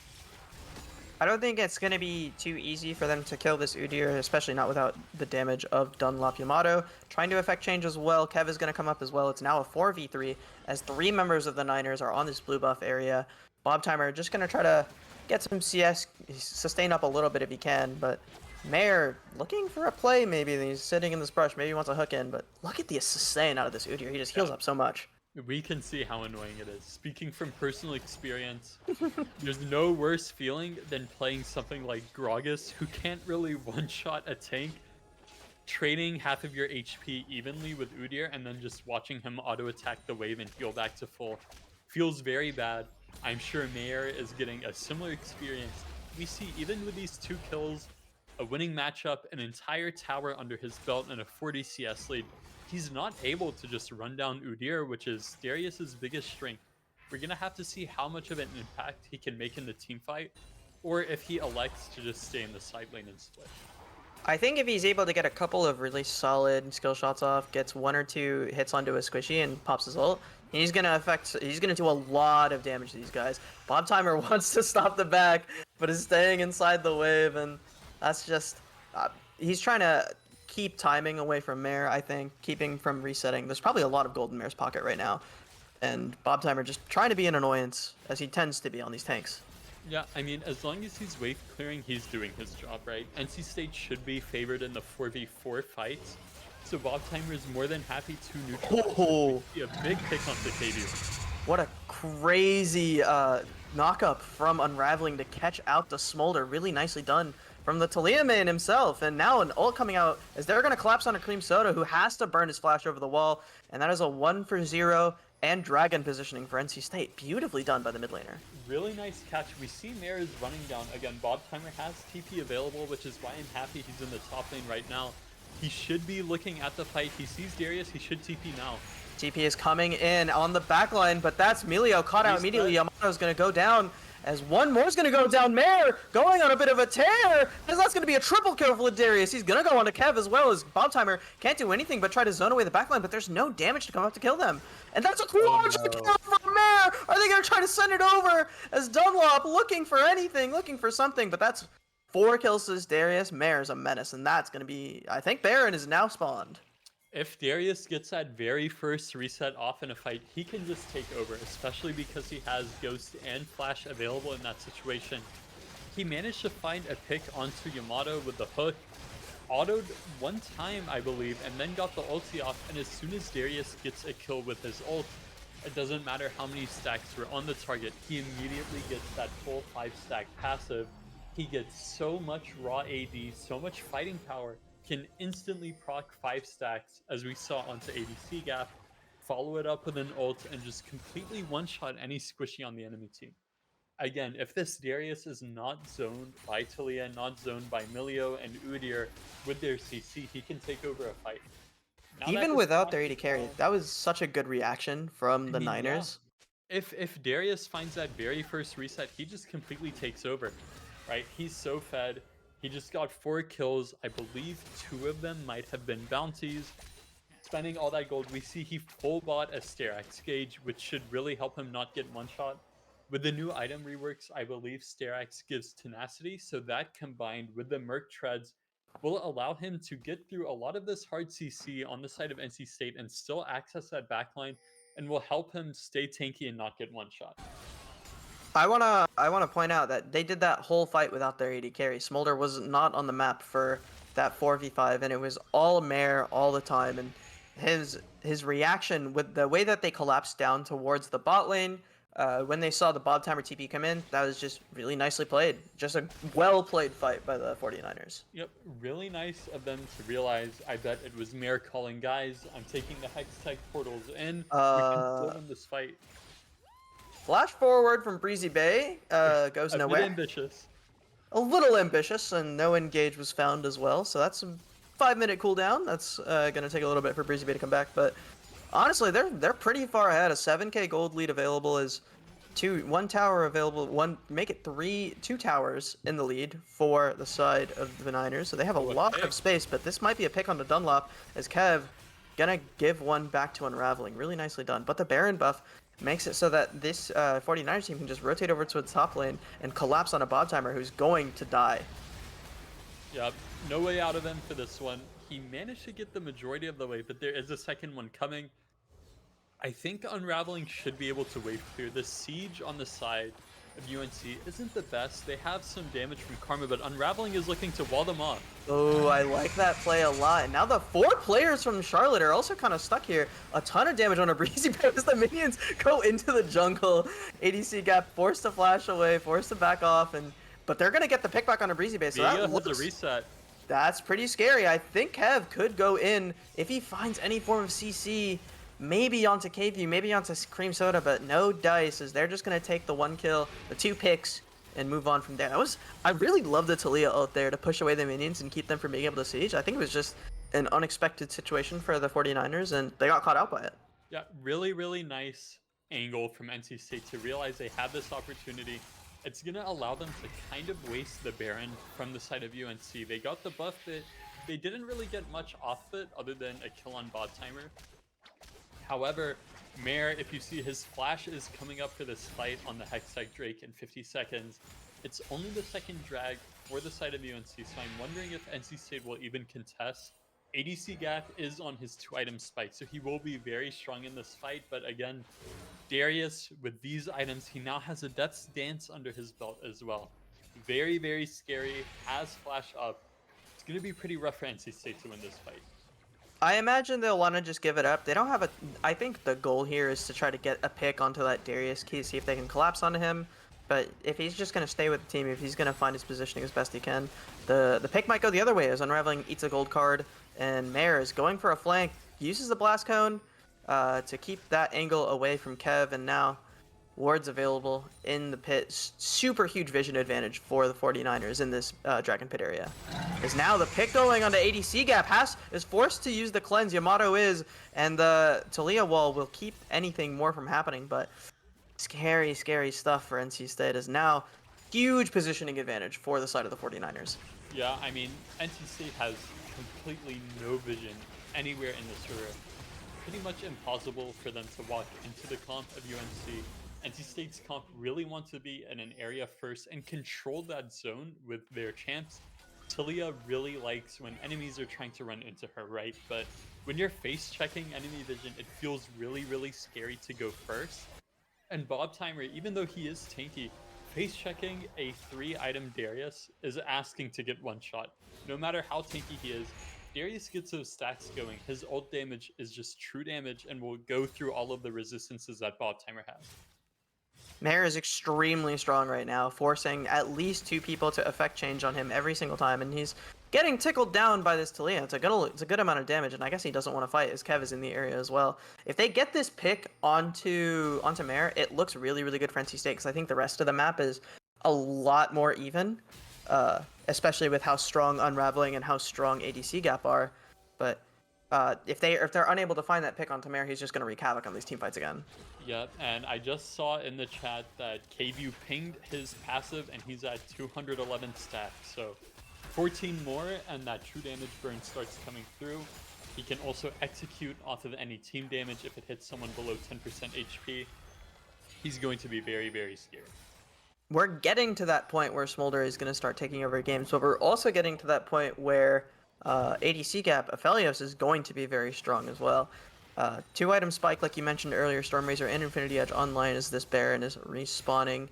I don't think it's going to be too easy for them to kill this Udyr, especially not without the damage of Dunlop Yamato. Trying to affect change as well. Kev is going to come up as well. It's now a 4v3 as 3 members of the Niners are on this blue buff area. Bob Timer just going to try to get some CS, sustain up a little bit if he can, but Mare looking for a play maybe. He's sitting in this brush. Maybe he wants a hook in, but look at the sustain out of this Udyr. He just heals up so much. We can see how annoying it is. Speaking from personal experience, there's no worse feeling than playing something like Gragas, who can't really one-shot a tank, trading half of your HP evenly with Udyr, and then just watching him auto-attack the wave and heal back to full. Feels very bad. I'm sure Mare is getting a similar experience. We see, even with these 2 kills, a winning matchup, an entire tower under his belt, and a 40 CS lead, he's not able to just run down Udyr, which is Darius's biggest strength. We're going to have to see how much of an impact he can make in the team fight, or if he elects to just stay in the side lane and split. I think if he's able to get a couple of really solid skill shots off, gets 1 or 2 hits onto a squishy and pops his ult, he's gonna do a lot of damage to these guys. Bob Timer wants to stop the back, but is staying inside the wave, and that's just he's trying to keep timing away from Mare, I think, keeping from resetting. There's probably a lot of gold in Mare's pocket right now, and Bob Timer just trying to be an annoyance, as he tends to be on these tanks. Yeah, I mean, as long as he's wave clearing, he's doing his job, right? NC State should be favored in the 4v4 fights, so Bob Timer is more than happy to neutralize. A big pick onto KD. What a crazy knock-up from Unraveling to catch out the Smolder. Really nicely done from the Talia man himself. And now an ult coming out as they're going to collapse on a Cream Soda, who has to burn his flash over the wall. And that is a 1-for-0 and Dragon positioning for NC State. Beautifully done by the mid laner. Really nice catch. We see Mare is running down. Again, Bob Timer has TP available, which is why I'm happy he's in the top lane right now. He should be looking at the fight. He sees Darius. He should TP now. TP is coming in on the backline, but that's Melio caught out immediately. Yamato's going to go down as one more is going to go down. Mare going on a bit of a tear, as that's going to be a triple kill for Darius. He's going to go on to Kev as well, as Bob Timer can't do anything but try to zone away the backline, but there's no damage to come up to kill them. And that's a quadra kill from Mare! Are they going to try to send it over as Dunlop looking for anything, looking for something, but that's 4 kills to Darius. Mare's a menace, and that's going to be, I think Baron is now spawned. If Darius gets that very first reset off in a fight, he can just take over, especially because he has Ghost and Flash available in that situation. He managed to find a pick onto Yamato with the hook, autoed one time, I believe, and then got the ulti off. And as soon as Darius gets a kill with his ult, it doesn't matter how many stacks were on the target, he immediately gets that full 5-stack passive. He gets so much raw AD, so much fighting power, can instantly proc 5 stacks, as we saw onto ADC Gap, follow it up with an ult, and just completely one-shot any squishy on the enemy team. Again, if this Darius is not zoned by Talia, not zoned by Milio and Udyr with their CC, he can take over a fight. Now that Even his without flash their is 80 carry, down, that was such a good reaction from I the mean, yeah. Niners. If Darius finds that very first reset, he just completely takes over, right? He's so fed. He just got 4 kills. I believe 2 of them might have been bounties. Spending all that gold, we see he full bought a Sterax gauge, which should really help him not get one shot. With the new item reworks, I believe Sterax gives tenacity, so that combined with the Merc treads will allow him to get through a lot of this hard CC on the side of NC State and still access that backline, and will help him stay tanky and not get one shot. I wanna point out that they did that whole fight without their AD carry. Smolder was not on the map for that 4v5, and it was all Mare all the time. And his reaction with the way that they collapsed down towards the bot lane, when they saw the Bob Timer TP come in, that was just really nicely played. Just a well played fight by the 49ers. Yep, really nice of them to realize. I bet it was Mare calling, guys, I'm taking the Hex Tech portals in. We can still Uh, win this fight. Flash forward from Breezy Bay goes A bit nowhere. ambitious. A little ambitious, and no engage was found as well. So that's a 5-minute cooldown. That's gonna take a little bit for Breezy Bay to come back, but honestly, they're pretty far ahead. A 7k gold lead available is one tower available. Make it 2 towers in the lead for the side of the Niners. So they have a Oh, a lot pick. of space, but this might be a pick on the Dunlop as Kev gonna give one back to Unraveling. Really nicely done. But the Baron buff makes it so that this 49ers team can just rotate over to the top lane and collapse on a Bob Timer who's going to die. Yep, no way out of him for this one. He managed to get the majority of the way, but there is a second one coming. I think Unraveling should be able to wave clear. The siege on the side of UNC isn't the best. They have some damage from Karma, but Unraveling is looking to wall them off. Oh, I like that play a lot. And now the 4 players from Charlotte are also kind of stuck here. A ton of damage on a Breezy Bay as the minions go into the jungle. ADC Gap forced to flash away, forced to back off, but they're gonna get the pick back on a Breezy Bay. So Vega that has a looks, reset. that's pretty scary. I think Kev could go in if he finds any form of CC. Maybe onto KView, maybe onto Cream Soda, but no dice, as they're just gonna take the 1 kill, the 2 picks, and move on from there. I really love the Talia ult there to push away the minions and keep them from being able to siege. I think it was just an unexpected situation for the 49ers, and they got caught out by it. Yeah, really, really nice angle from NC State to realize they have this opportunity. It's going to allow them to kind of waste the Baron from the side of UNC. They got the buff that they didn't really get much off it other than a kill on Bot Timer. However, Mare, if you see his flash is coming up for this fight on the Hextech Drake in 50 seconds. It's only the second drag for the side of UNC, so I'm wondering if NC State will even contest. ADC Gap is on his 2-item spike, so he will be very strong in this fight, but again, Darius, with these items, he now has a Death's Dance under his belt as well. Very, very scary, has flash up. It's going to be pretty rough for NC State to win this fight. I imagine they'll want to just give it up. They don't have a... I think the goal here is to try to get a pick onto that Darius key, see if they can collapse onto him. But if he's just going to stay with the team, if he's going to find his positioning as best he can, the pick might go the other way as Unraveling eats a gold card, and Mare is going for a flank, uses the Blast Cone to keep that angle away from Kev, and now wards available in the pit. Super huge vision advantage for the 49ers in this Dragon Pit area. Is now the pick going onto ADC Gap. Is forced to use the cleanse. Yamato is, and the Talia wall will keep anything more from happening, but scary, scary stuff for NC State is now huge positioning advantage for the side of the 49ers. Yeah, I mean, NC State has completely no vision anywhere in this area. Pretty much impossible for them to walk into the comp of UNC. NC State's comp really wants to be in an area first and control that zone with their champs. Talia really likes when enemies are trying to run into her, right? But when you're face checking enemy vision, it feels really, really scary to go first. And Bob Timer, even though he is tanky, face checking a 3-item Darius is asking to get one shot. No matter how tanky he is, Darius gets those stacks going. His ult damage is just true damage and will go through all of the resistances that Bob Timer has. Mare is extremely strong right now, forcing at least 2 people to effect change on him every single time, and he's getting tickled down by this Talia. It's a good amount of damage, and I guess he doesn't want to fight as Kev is in the area as well. If they get this pick onto Mare, it looks really, really good for NC State, because I think the rest of the map is a lot more even, especially with how strong Unraveling and how strong ADC Gap are. But if they're unable to find that pick onto Mare, he's just going to wreak havoc on these teamfights again. Yep, and I just saw in the chat that KView pinged his passive and he's at 211 stacks. So 14 more and that true damage burn starts coming through. He can also execute off of any team damage if it hits someone below 10% HP. He's going to be very, very scary. We're getting to that point where Smolder is going to start taking over games, but we're also getting to that point where ADC Gap, Aphelios, is going to be very strong as well. 2-item spike, like you mentioned earlier, Stormrazor and Infinity Edge online as this Baron is respawning.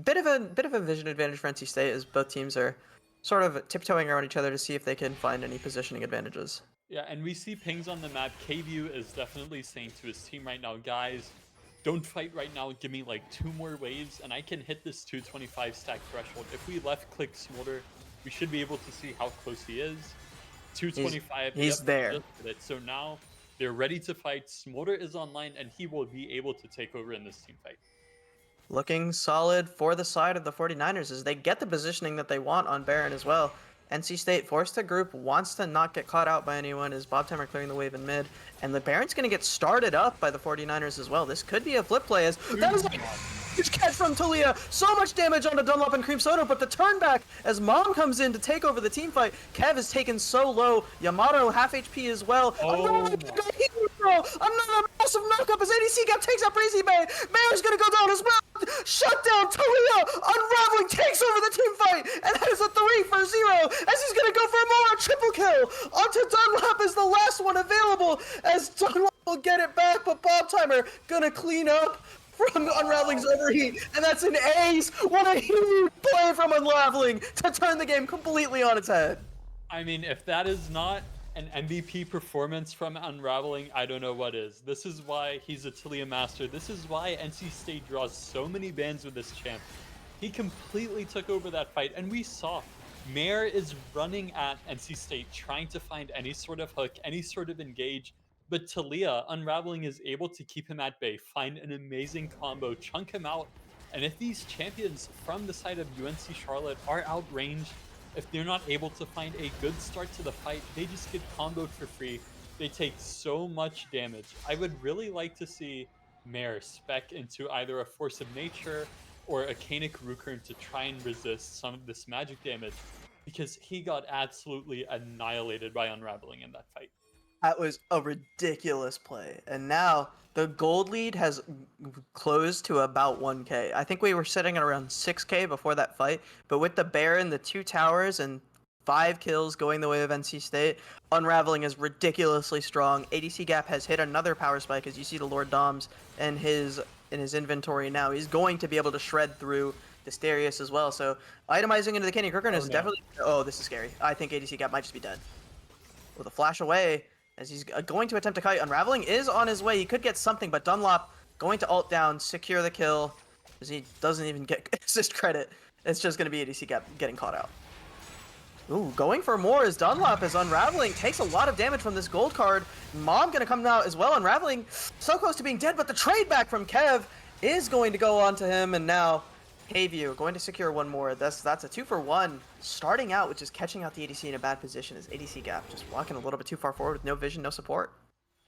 Bit of a vision advantage for NC State as both teams are sort of tiptoeing around each other to see if they can find any positioning advantages. Yeah, and we see pings on the map. KView is definitely saying to his team right now, guys, don't fight right now. Give me like 2 more waves and I can hit this 225 stack threshold. If we left click Smolder, we should be able to see how close he is. 225. He's there. So now they're ready to fight. Smolder is online and he will be able to take over in this team fight. Looking solid for the side of the 49ers as they get the positioning that they want on Baron as well. NC State forced to group, wants to not get caught out by anyone as Bob Timer clearing the wave in mid. And the Baron's going to get started up by the 49ers as well. This could be a flip play as that was like huge catch from Talia. So much damage onto Dunlop and Cream Soda, but the turn back as Mom comes in to take over the team fight. Kev is taken so low. Yamato half HP as well. Another massive knockup as ADC Gap takes out Breezy Bay. Mayor's gonna go down as well. Shut down Talia. Unraveling takes over the team fight, and that is a 3-for-0 as he's gonna go for a triple kill. Onto Dunlop is the last one available as Dunlop will get it back, but Bob Timer gonna clean up from Unraveling's overheat, and that's an ace. What a huge play from Unraveling to turn the game completely on its head. I mean, if that is not an MVP performance from Unraveling, I don't know what is. This is why he's a Talia master. This is why NC State draws so many bans with this champ. He completely took over that fight, and we saw Mare is running at NC State, trying to find any sort of hook, any sort of engage. But Talia, Unraveling is able to keep him at bay, find an amazing combo, chunk him out. And if these champions from the side of UNC Charlotte are outranged, if they're not able to find a good start to the fight, they just get comboed for free. They take so much damage. I would really like to see Mare spec into either a Force of Nature or a Canic Rukern to try and resist some of this magic damage, because he got absolutely annihilated by Unraveling in that fight. That was a ridiculous play. And now the gold lead has closed to about 1K. I think we were sitting at around 6K before that fight. But with the Baron, the 2 towers, and 5 kills going the way of NC State, Unraveling is ridiculously strong. ADC Gap has hit another power spike as you see the Lord Doms in his inventory now. He's going to be able to shred through the Darius as well. So itemizing into the Kenny Kirkern is definitely... Oh, this is scary. I think ADC Gap might just be dead. With a flash away, as he's going to attempt to kite. Unraveling is on his way. He could get something, but Dunlop going to ult down, secure the kill, as he doesn't even get assist credit. It's just going to be ADC Gap getting caught out. Ooh, going for more as Dunlop as Unraveling takes a lot of damage from this gold card. Mom going to come out as well. Unraveling so close to being dead, but the trade back from Kev is going to go on to him, and now KView going to secure one more. That's a 2-for-1 starting out, which is catching out the ADC in a bad position as ADC Gap just walking a little bit too far forward with no vision, no support.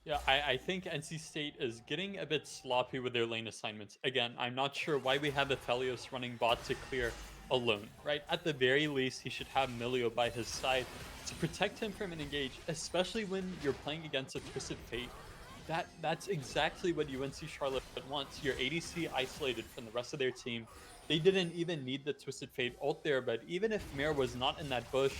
Yeah, I think NC State is getting a bit sloppy with their lane assignments. Again, I'm not sure why we have Aphelios running bot to clear alone, right? At the very least, he should have Milio by his side to protect him from an engage, especially when you're playing against a Twisted Fate That's exactly what UNC Charlotte wants. Your ADC isolated from the rest of their team. They didn't even need the Twisted Fate ult there, but even if Mare was not in that bush,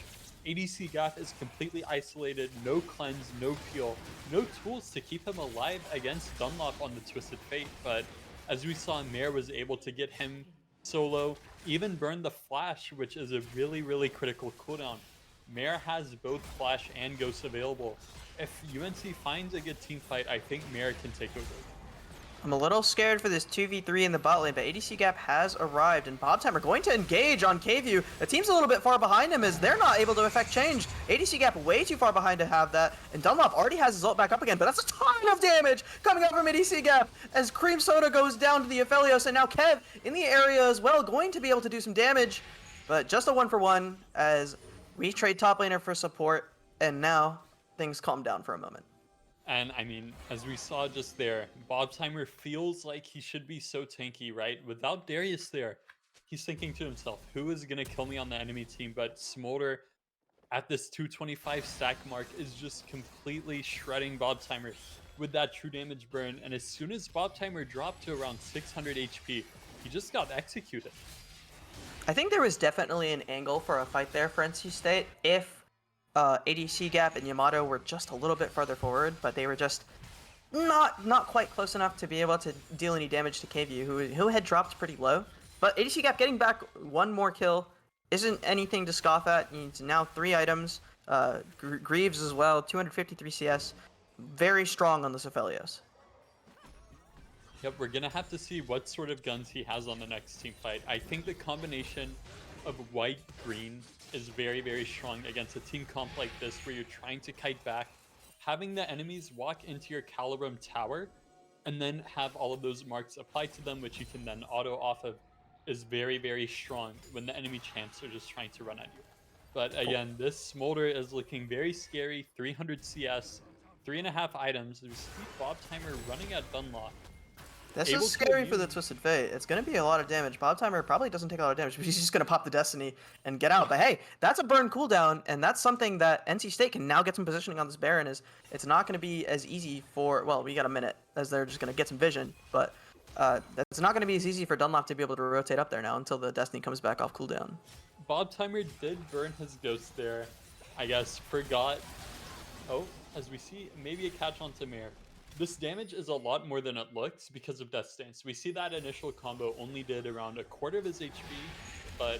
ADC Gap is completely isolated, no cleanse, no peel, no tools to keep him alive against Dunlop on the Twisted Fate. But as we saw, Mare was able to get him solo, even burn the flash, which is a really, really critical cooldown. Mare has both flash and ghost available. If UNC finds a good team fight, I think Mare can take over. I'm a little scared for this 2v3 in the bot lane, but ADC Gap has arrived, and Bobtimer going to engage on KView. The team's a little bit far behind him as they're not able to affect change. ADC Gap way too far behind to have that, and Dunlop already has his ult back up again, but that's a ton of damage coming up from ADC Gap as Cream Soda goes down to the Aphelios, and now Kev in the area as well, going to be able to do some damage, but just a 1-for-1 as we trade top laner for support, and now things calm down for a moment. And I mean, as we saw just there, Bobtimer feels like he should be so tanky, right? Without Darius there, he's thinking to himself, who is going to kill me on the enemy team? But Smolder at this 225 stack mark is just completely shredding Bobtimer with that true damage burn. And as soon as Bobtimer dropped to around 600 HP, he just got executed. I think there was definitely an angle for a fight there for NC State if ADC Gap and Yamato were just a little bit further forward, but they were just not quite close enough to be able to deal any damage to KView, who had dropped pretty low. But ADC Gap getting back one more kill isn't anything to scoff at. He's now 3 items, Greaves as well, 253 CS, very strong on the Aphelios. Yep, we're going to have to see what sort of guns he has on the next team fight. I think the combination of white-green is very, very strong against a team comp like this where you're trying to kite back. Having the enemies walk into your Calirum tower and then have all of those marks applied to them, which you can then auto off of, is very, very strong when the enemy champs are just trying to run at you. But again, this Smolder is looking very scary. 300 CS, 3.5 items. We see Bobtimer running at Dunlop. This is scary for the Twisted Fate. It's going to be a lot of damage. Bobtimer probably doesn't take a lot of damage, but he's just going to pop the Destiny and get out. But hey, that's a burn cooldown, and that's something that NC State can now get some positioning on this Baron. Is it's not going to be as easy for, well, we got a minute, as they're just going to get some vision. But that's not going to be as easy for Dunlop to be able to rotate up there now until the Destiny comes back off cooldown. Bobtimer did burn his ghost there. I guess forgot. Oh, as we see, maybe a catch on Tamir. This damage is a lot more than it looks because of Death Stance. We see that initial combo only did around a quarter of his HP, but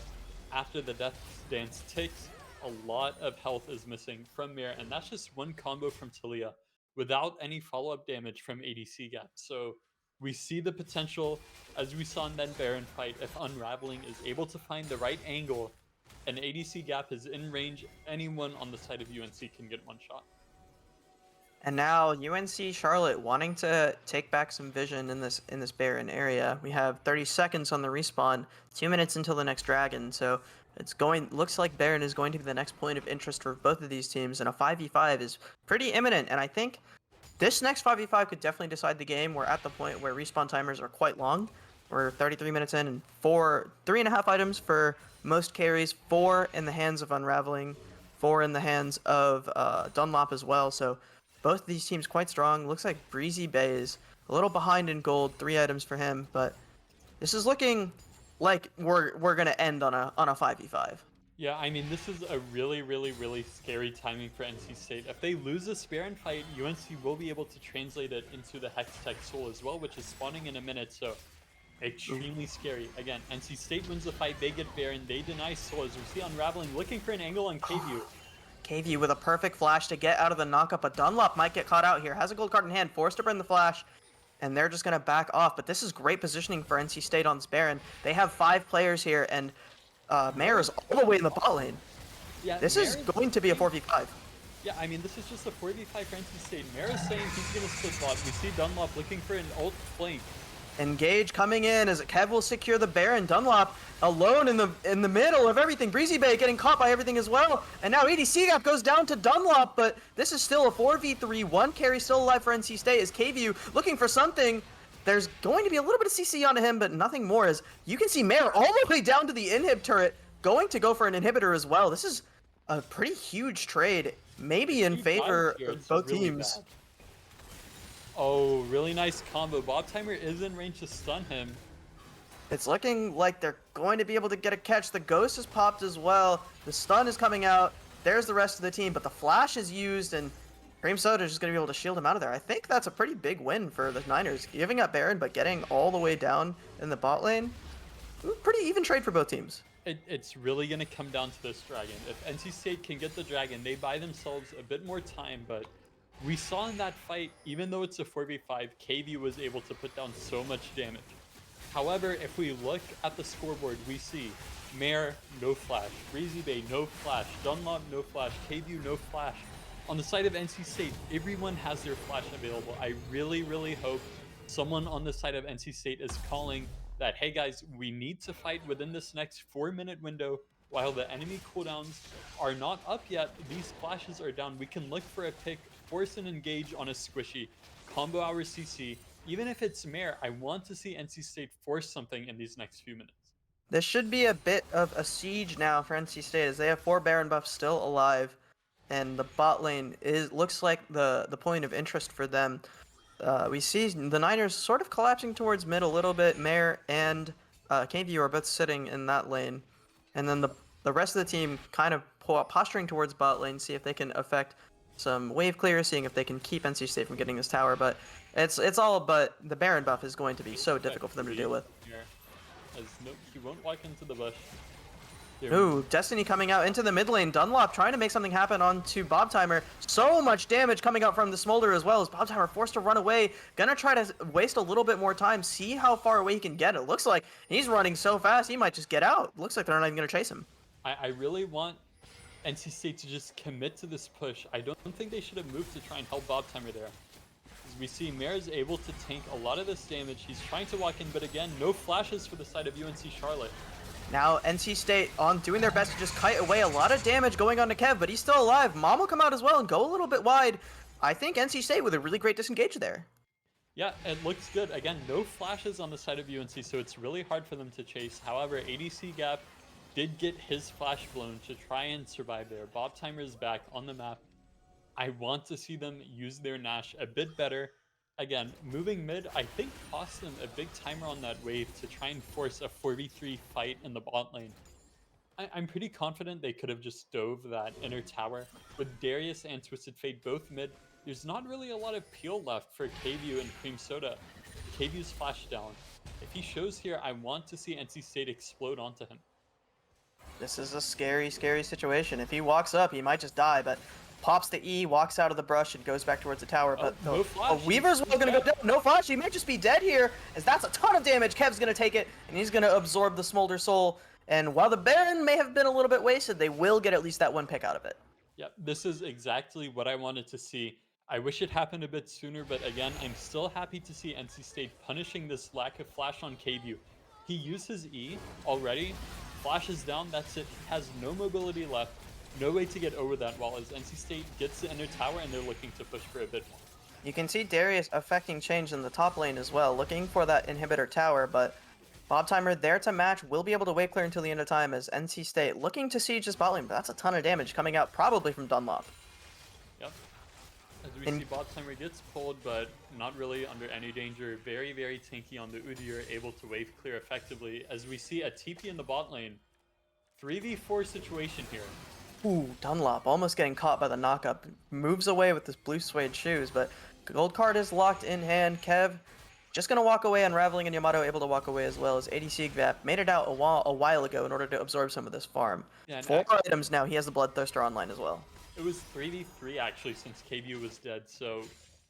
after the Death Stance ticks, a lot of health is missing from Mir, and that's just one combo from Talia without any follow-up damage from ADC Gap. So we see the potential, as we saw in that Baron fight, if Unraveling is able to find the right angle and ADC Gap is in range, anyone on the side of UNC can get one shot. And now UNC Charlotte wanting to take back some vision in this Baron area. We have 30 seconds on the respawn, 2 minutes until the next dragon. So looks like Baron is going to be the next point of interest for both of these teams, and a 5v5 is pretty imminent. And I think this next 5v5 could definitely decide the game. We're at the point where respawn timers are quite long. We're 33 minutes in, and 3.5 items for most carries, 4 in the hands of Unraveling, 4 in the hands of Dunlop as well. So both of these teams quite strong. Looks like Breezy Bay is a little behind in gold, 3 items for him, but this is looking like we're gonna end on a 5v5. Yeah, I mean, this is a really, really, really scary timing for NC State. If they lose this Baron fight, UNC will be able to translate it into the Hextech Soul as well, which is spawning in a minute, so extremely scary. Again, NC State wins the fight, they get Baron, they deny Soul, as we see Unraveling looking for an angle on KView. KView with a perfect flash to get out of the knockup, but Dunlop might get caught out here. Has a gold card in hand, forced to burn the flash, and they're just going to back off. But this is great positioning for NC State on this Baron. They have 5 players here, and Mare is all the way in the bot lane. Yeah, this is going to be a 4v5. Yeah, I mean, this is just a 4v5 for NC State. Mare is saying he's going to split bot. We see Dunlop looking for an ult flank. Engage coming in as Kev will secure the Baron. Dunlop alone in the middle of everything. Breezy Bay getting caught by everything as well. And now ADC Gap goes down to Dunlop, but this is still a 4v3. 1 carry still alive for NC State as KView looking for something. There's going to be a little bit of CC onto him, but nothing more, as you can see Mare all the way down to the inhib turret, going to go for an inhibitor as well. This is a pretty huge trade, maybe in favor of both teams. Oh, really nice combo. Bob Timer is in range to stun him. It's looking like they're going to be able to get a catch. The ghost is popped as well. The stun is coming out. There's the rest of the team, but the flash is used, and Cream Soda is just going to be able to shield him out of there. I think that's a pretty big win for the Niners, giving up Baron, but getting all the way down in the bot lane. Pretty even trade for both teams. It's really going to come down to this dragon. If NC State can get the dragon, they buy themselves a bit more time, but we saw in that fight, even though it's a 4v5, KV was able to put down so much damage. However, if we look at the scoreboard, we see Mare, no flash, Breezy Bay, no flash, Dunlop, no flash, KVU, no flash. On the side of NC State, everyone has their flash available. I really hope someone on the side of NC State is calling that, hey guys, we need to fight within this next 4-minute window while the enemy cooldowns are not up yet. These flashes are down. We can look for a pick, force and engage on a squishy, combo our CC. Even if it's Mare, I want to see NC State force something in these next few minutes. This should be a bit of a siege now for NC State, as they have 4 Baron buffs still alive, and the bot lane looks like the point of interest for them. We see the Niners sort of collapsing towards mid a little bit. Mare and KVU are both sitting in that lane, and then the rest of the team kind of posturing towards bot lane, see if they can affect some wave clear, seeing if they can keep NC State from getting this tower. But it's all but the Baron buff is going to be so difficult for them to deal with. As no, he won't walk into the bush. Ooh, Destiny coming out into the mid lane. Dunlop trying to make something happen onto Bob Timer. So much damage coming out from the Smolder as well, as Bob Timer forced to run away. Gonna try to waste a little bit more time, see how far away he can get. It looks like he's running so fast, he might just get out. Looks like they're not even gonna chase him. I really want NC State to just commit to this push. I don't think they should have moved to try and help Bob Timer there. As we see, Mare is able to tank a lot of this damage. He's trying to walk in, but again, no flashes for the side of UNC Charlotte. Now, NC State on doing their best to just kite away a lot of damage going on to Kev, but he's still alive. Mom will come out as well and go a little bit wide. I think NC State with a really great disengage there. Yeah, it looks good. Again, no flashes on the side of UNC, so it's really hard for them to chase. However, ADC Gap did get his flash blown to try and survive there. Bob Timer is back on the map. I want to see them use their Nash a bit better. Again, moving mid, I think cost them a big timer on that wave to try and force a 4v3 fight in the bot lane. I'm pretty confident they could have just dove that inner tower. With Darius and Twisted Fate both mid, there's not really a lot of peel left for KVU and Cream Soda. KVU's flash down. If he shows here, I want to see NC State explode onto him. This is a scary situation. If he walks up, he might just die, but pops the E, walks out of the brush, and goes back towards the tower. But no flash. Weaver's well gonna go down. No flash. He may just be dead here, as that's a ton of damage. Kev's gonna take it, and he's gonna absorb the Smolder Soul. And while the Baron may have been a little bit wasted, they will get at least that one pick out of it. Yep, this is exactly what I wanted to see. I wish it happened a bit sooner, but again, I'm still happy to see NC State punishing this lack of flash on KVU. He used his E already, flashes down, that's it. He has no mobility left, no way to get over that wall as NC State gets the inner tower and they're looking to push for a bit more. You can see Darius affecting change in the top lane as well, looking for that inhibitor tower, but Bob Timer there to match, will be able to wave clear until the end of time as NC State looking to siege this bot lane, but that's a ton of damage coming out probably from Dunlop. Yep. As we see, Bob Timer gets pulled, but not really under any danger. Very tanky on the Udyr, able to wave clear effectively. As we see a TP in the bot lane. 3v4 situation here. Ooh, Dunlop almost getting caught by the knockup. Moves away with his blue suede shoes, but gold card is locked in hand. Kev just gonna walk away, Unraveling, and Yamato able to walk away as well as ADC Gvap made it out a while ago in order to absorb some of this farm. Yeah, 4 items now, he has the Bloodthirster online as well. It was 3v3 actually since KVU was dead, so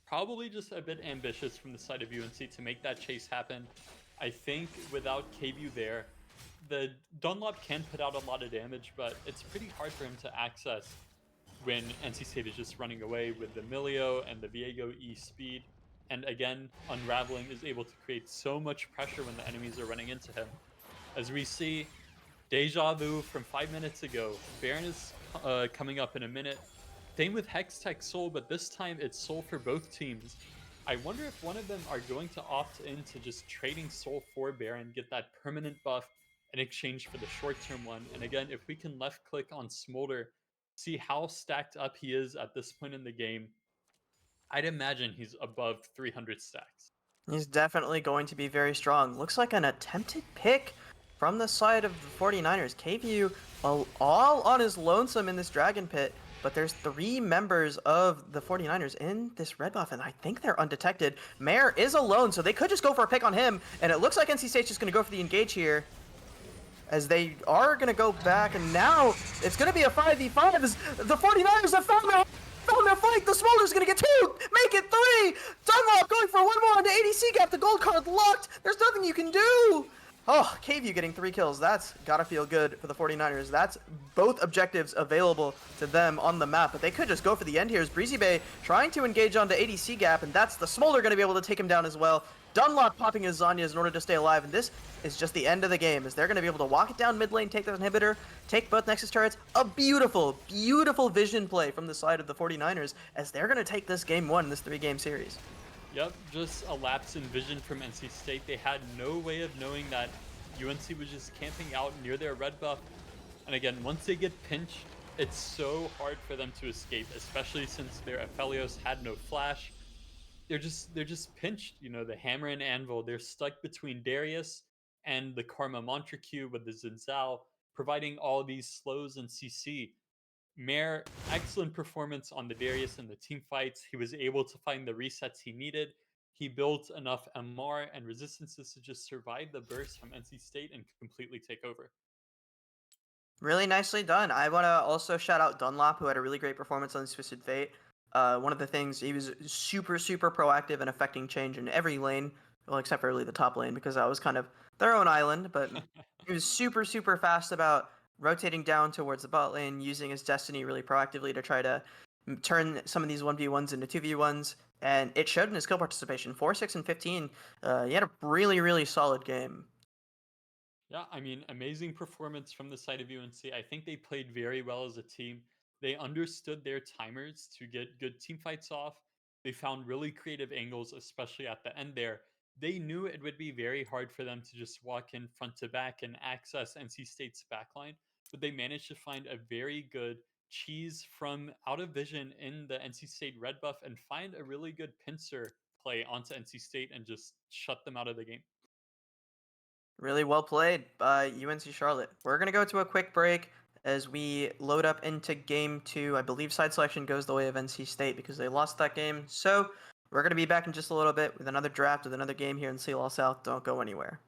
probably just a bit ambitious from the side of UNC to make that chase happen. I think without KVU there, the Dunlop can put out a lot of damage, but it's pretty hard for him to access when NC State is just running away with the Milio and the Viego E speed. And again, Unraveling is able to create so much pressure when the enemies are running into him. As we see, Deja Vu from 5 minutes ago. Baron is coming up in a minute. Same with Hextech Soul, but this time it's Soul for both teams. I wonder if one of them are going to opt into just trading Soul for Baron, get that permanent buff in exchange for the short-term one. And again, if we can left-click on Smolder, see how stacked up he is at this point in the game, I'd imagine he's above 300 stacks. He's definitely going to be very strong. Looks like an attempted pick from the side of the 49ers. KVU all on his lonesome in this Dragon Pit, but there's 3 members of the 49ers in this red buff, and I think they're undetected. Mayor is alone, so they could just go for a pick on him, and it looks like NC State's just going to go for the engage here, as they are going to go back, and now it's going to be a 5v5 as the 49ers have found their flank. The Smolder's going to get 2, make it 3. Dunlop going for 1 more on the ADC gap. The gold card locked. There's nothing you can do. Oh, KVU getting 3 kills. That's got to feel good for the 49ers. That's both objectives available to them on the map, but they could just go for the end here as Breezy Bay trying to engage onto ADC gap, and that's the Smolder going to be able to take him down as well. Dunlop popping his Zanyas in order to stay alive, and this is just the end of the game, as they're going to be able to walk it down mid lane, take the inhibitor, take both Nexus turrets. A beautiful, beautiful vision play from the side of the 49ers, as they're going to take this game 1 in this 3-game series. Yep, just a lapse in vision from NC State. They had no way of knowing that UNC was just camping out near their red buff. And again, once they get pinched, it's so hard for them to escape, especially since their Aphelios had no flash. They're just pinched, you know, the hammer and anvil. They're stuck between Darius and the Karma Mantra Q with the Zinzao, providing all these slows and CC. Mare, excellent performance on the Darius and the team fights. He was able to find the resets he needed. He built enough MR and resistances to just survive the burst from NC State and completely take over. Really nicely done. I want to also shout out Dunlop, who had a really great performance on Twisted Fate. One of the things, he was super, super proactive in affecting change in every lane, well, except for really the top lane, because that was kind of their own island, but he was super, super fast about rotating down towards the bot lane, using his destiny really proactively to try to turn some of these 1v1s into 2v1s, and it showed in his kill participation. 4, 6, and 15. He had a really, really solid game. Yeah, I mean, amazing performance from the side of UNC. I think they played very well as a team. They understood their timers to get good team fights off. They found really creative angles, especially at the end there. They knew it would be very hard for them to just walk in front to back and access NC State's backline, but they managed to find a very good cheese from out of vision in the NC State red buff and find a really good pincer play onto NC State and just shut them out of the game. Really well played by UNC Charlotte. We're going to go to a quick break as we load up into game 2. I believe side selection goes the way of NC State because they lost that game. So we're going to be back in just a little bit with another draft, with another game here in CLOL South. Don't go anywhere.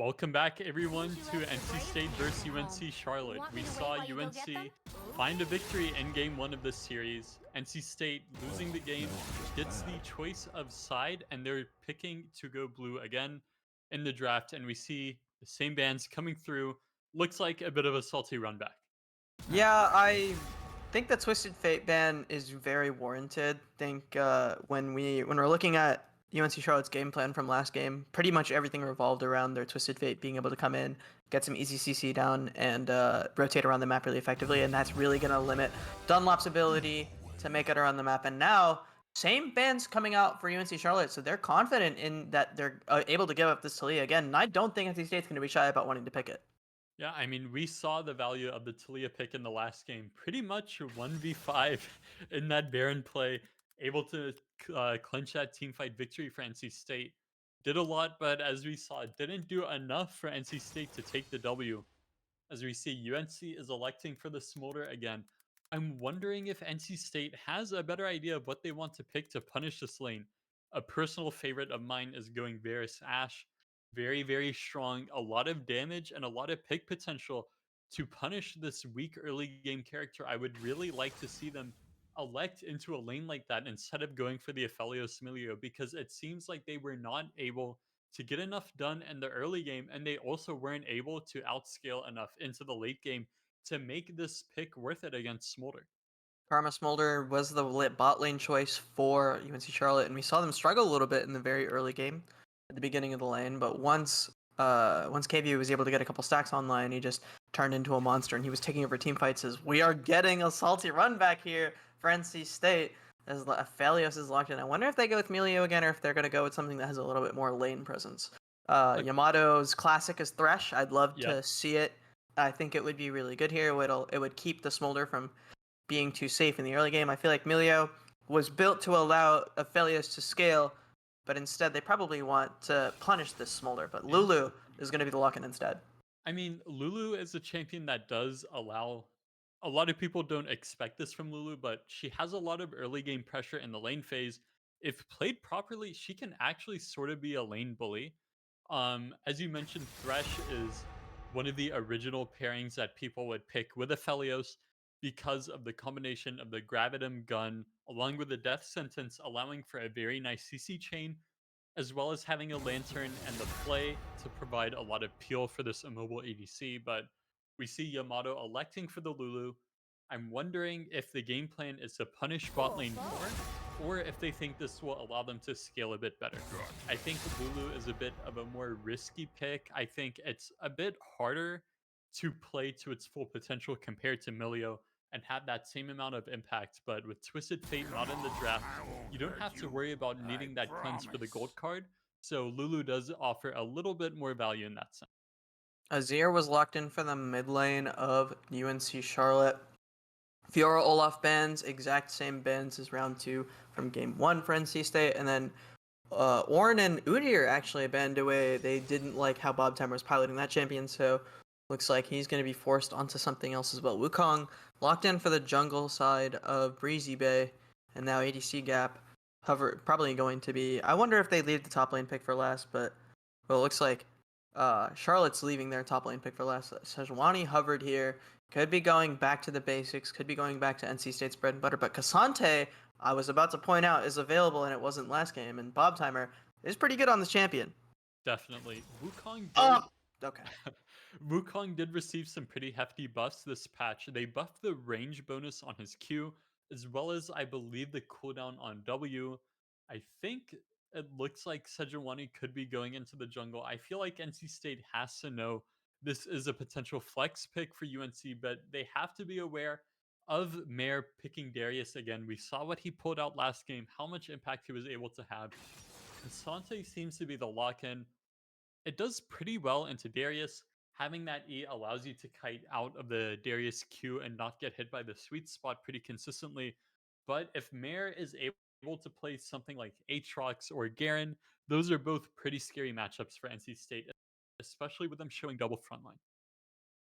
Welcome back, everyone, to NC State versus UNC Charlotte. We saw UNC find a victory in game one of this series. NC State losing the game gets the choice of side, and they're picking to go blue again in the draft. And we see the same bands coming through. Looks like a bit of a salty run back. Yeah, I think the Twisted Fate ban is very warranted. Think when we're looking at UNC Charlotte's game plan from last game, pretty much everything revolved around their Twisted Fate being able to come in, get some easy CC down, and rotate around the map really effectively, and that's really gonna limit Dunlop's ability to make it around the map. And now, same bans coming out for UNC Charlotte, so they're confident in that they're able to give up this Talia again. And I don't think NC State's gonna be shy about wanting to pick it. Yeah, I mean, we saw the value of the Talia pick in the last game. Pretty much 1v5 in that Baron play, able to clinch that team fight victory for NC State. Did a lot, but as we saw, didn't do enough for NC State to take the W. As we see, UNC is electing for the Smolder again. I'm wondering if NC State has a better idea of what they want to pick to punish this lane. A personal favorite of mine is going Varus Ashe. Very, very strong. A lot of damage and a lot of pick potential to punish this weak early game character. I would really like to see them elect into a lane like that instead of going for the Aphelios Milio, because it seems like they were not able to get enough done in the early game, and they also weren't able to outscale enough into the late game to make this pick worth it against Smolder. Karma Smolder was the lit bot lane choice for UNC Charlotte, and we saw them struggle a little bit in the very early game at the beginning of the lane. But once KVU was able to get a couple stacks online, he just turned into a monster, and he was taking over team fights. As we are getting a salty run back here for NC State, as Aphelios is locked in. I wonder if they go with Melio again, or if they're going to go with something that has a little bit more lane presence. Yamato's classic is Thresh. I'd love Yeah. to see it. I think it would be really good here. It would keep the Smolder from being too safe in the early game. I feel like Milio was built to allow Aphelios to scale, but instead they probably want to punish this Smolder. But Lulu is going to be the lock-in instead. I mean, Lulu is a champion that does allow. A lot of people don't expect this from Lulu, but she has a lot of early game pressure in the lane phase. If played properly, she can actually sort of be a lane bully. As you mentioned, Thresh is one of the original pairings that people would pick with Aphelios because of the combination of the Gravitum gun along with the death sentence, allowing for a very nice CC chain, as well as having a lantern and the play to provide a lot of peel for this immobile ADC. But we see Yamato electing for the Lulu. I'm wondering if the game plan is to punish bot lane more, or if they think this will allow them to scale a bit better. I think Lulu is a bit of a more risky pick. I think it's a bit harder to play to its full potential compared to Milio and have that same amount of impact. But with Twisted Fate not in the draft, you don't have to worry about needing that cleanse for the gold card. So Lulu does offer a little bit more value in that sense. Azir was locked in for the mid lane of UNC Charlotte. Fiora Olaf bans, exact same bans as round 2 from game 1 for NC State, and then Ornn and Udyr actually banned away. They didn't like how Bob Timer was piloting that champion, so looks like he's going to be forced onto something else as well. Wukong locked in for the jungle side of Breezy Bay, and now ADC gap probably going to be. I wonder if they leave the top lane pick for last, but well, it looks like Charlotte's leaving their top lane pick for last. Sejuani hovered here. Could be going back to the basics. Could be going back to NC State's bread and butter. But Cassante, I was about to point out, is available, and it wasn't last game. And Bob Timer is pretty good on this champion. Definitely. Wukong did. Oh, okay. Wukong did receive some pretty hefty buffs this patch. They buffed the range bonus on his Q, as well as I believe the cooldown on W. I think it looks like Sejuani could be going into the jungle. I feel like NC State has to know this is a potential flex pick for UNC, but they have to be aware of Mare picking Darius again. We saw what he pulled out last game, how much impact he was able to have. Cassante seems to be the lock-in. It does pretty well into Darius. Having that E allows you to kite out of the Darius Q and not get hit by the sweet spot pretty consistently. But if Mare is able to play something like Aatrox or Garen, those are both pretty scary matchups for NC State, especially with them showing double frontline.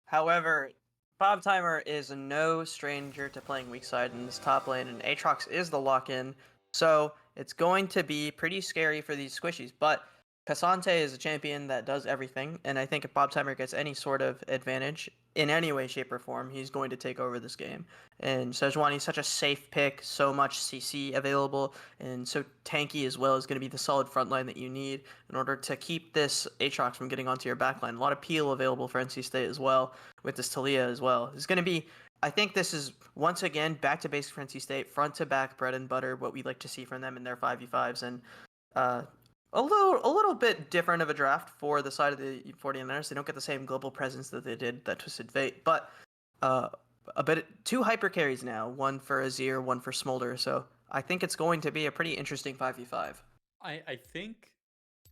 However, Bob Timer is no stranger to playing weak side in this top lane, and Aatrox is the lock-in. So it's going to be pretty scary for these squishies. But Cassante is a champion that does everything, and I think if Bob Timer gets any sort of advantage in any way, shape, or form, he's going to take over this game. And Sejuani's such a safe pick, so much CC available, and so tanky as well, is going to be the solid front line that you need in order to keep this Aatrox from getting onto your backline. A lot of peel available for NC State as well, with this Talia as well. It's going to be, I think this is, once again, back to basic for NC State, front to back bread and butter, what we like to see from them in their 5v5s, and uh, a little bit different of a draft for the side of the 49ers. They don't get the same global presence that they did that Twisted Fate, but uh, a bit two hyper carries now, one for Azir, one for Smolder. So I think it's going to be a pretty interesting 5v5. I think,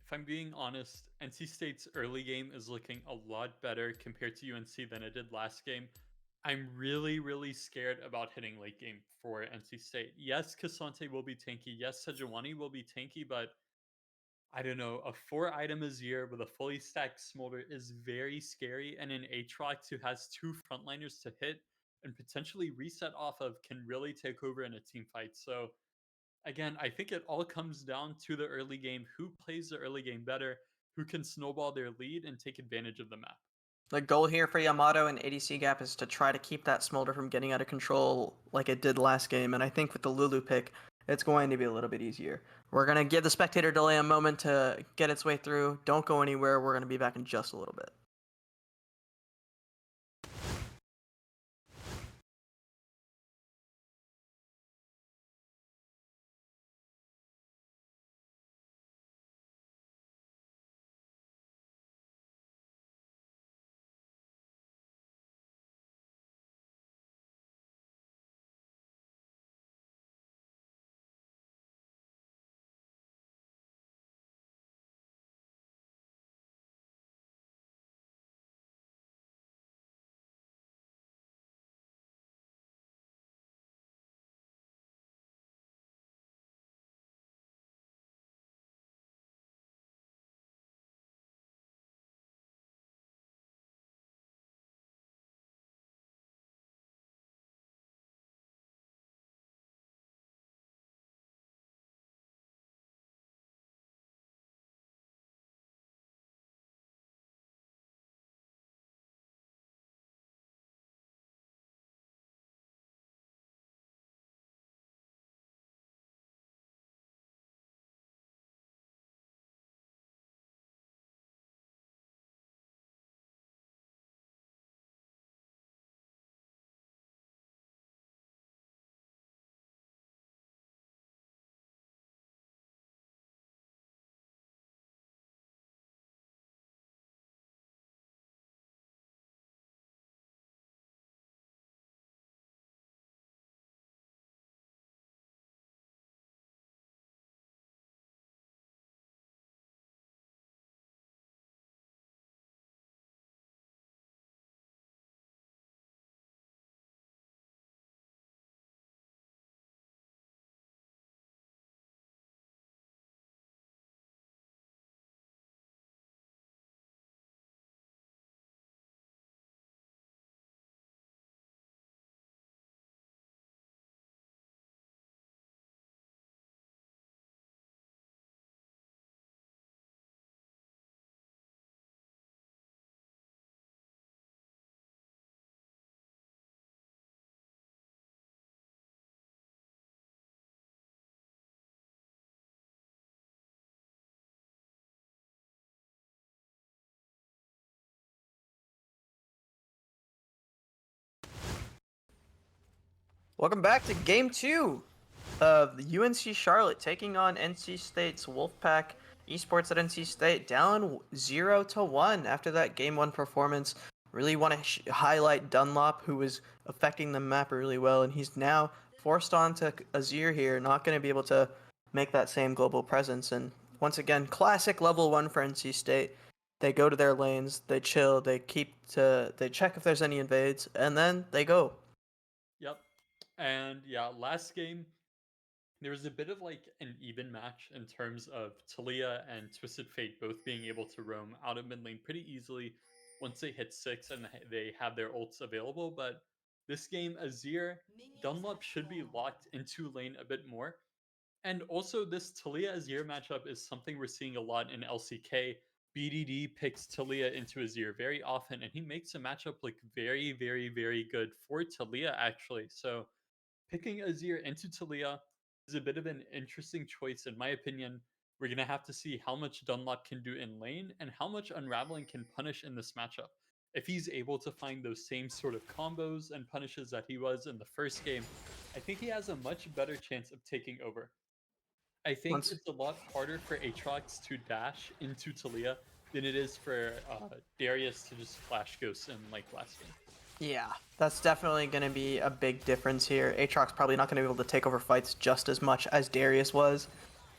if I'm being honest, NC State's early game is looking a lot better compared to UNC than it did last game. I'm really, really scared about hitting late game for NC State. Yes, Cassante will be tanky. Yes, Sejuani will be tanky, but I don't know. A 4-item Azir with a fully stacked Smolder is very scary, and an Aatrox who has two frontliners to hit and potentially reset off of can really take over in a team fight. So again, I think it all comes down to the early game. Who plays the early game better? Who can snowball their lead and take advantage of the map? The goal here for Yamato and ADC Gap is to try to keep that Smolder from getting out of control like it did last game, and I think with the Lulu pick, it's going to be a little bit easier. We're going to give the spectator delay a moment to get its way through. Don't go anywhere. We're going to be back in just a little bit. Welcome back to Game 2 of the UNC Charlotte taking on NC State's Wolfpack Esports at NC State, down 0-1 after that Game 1 performance. Really want to highlight Dunlop, who was affecting the map really well, and he's now forced onto Azir here, not going to be able to make that same global presence. And once again, classic level 1 for NC State. They go to their lanes, they chill, they check if there's any invades, and then they go. Yep. And yeah, last game, there was a bit of like an even match in terms of Talia and Twisted Fate both being able to roam out of mid lane pretty easily once they hit 6 and they have their ults available. But this game, Azir, Dunlop should be locked into lane a bit more. And also, this Talia Azir matchup is something we're seeing a lot in LCK. BDD picks Talia into Azir very often, and he makes a matchup look very, very, very good for Talia, actually. So, picking Azir into Talia is a bit of an interesting choice, in my opinion. We're going to have to see how much Dunlop can do in lane and how much Unraveling can punish in this matchup. If he's able to find those same sort of combos and punishes that he was in the first game, I think he has a much better chance of taking over. I think Once it's a lot harder for Aatrox to dash into Talia than it is for Darius to just flash ghost in like last game. Yeah, that's definitely going to be a big difference here. Aatrox probably not going to be able to take over fights just as much as Darius was.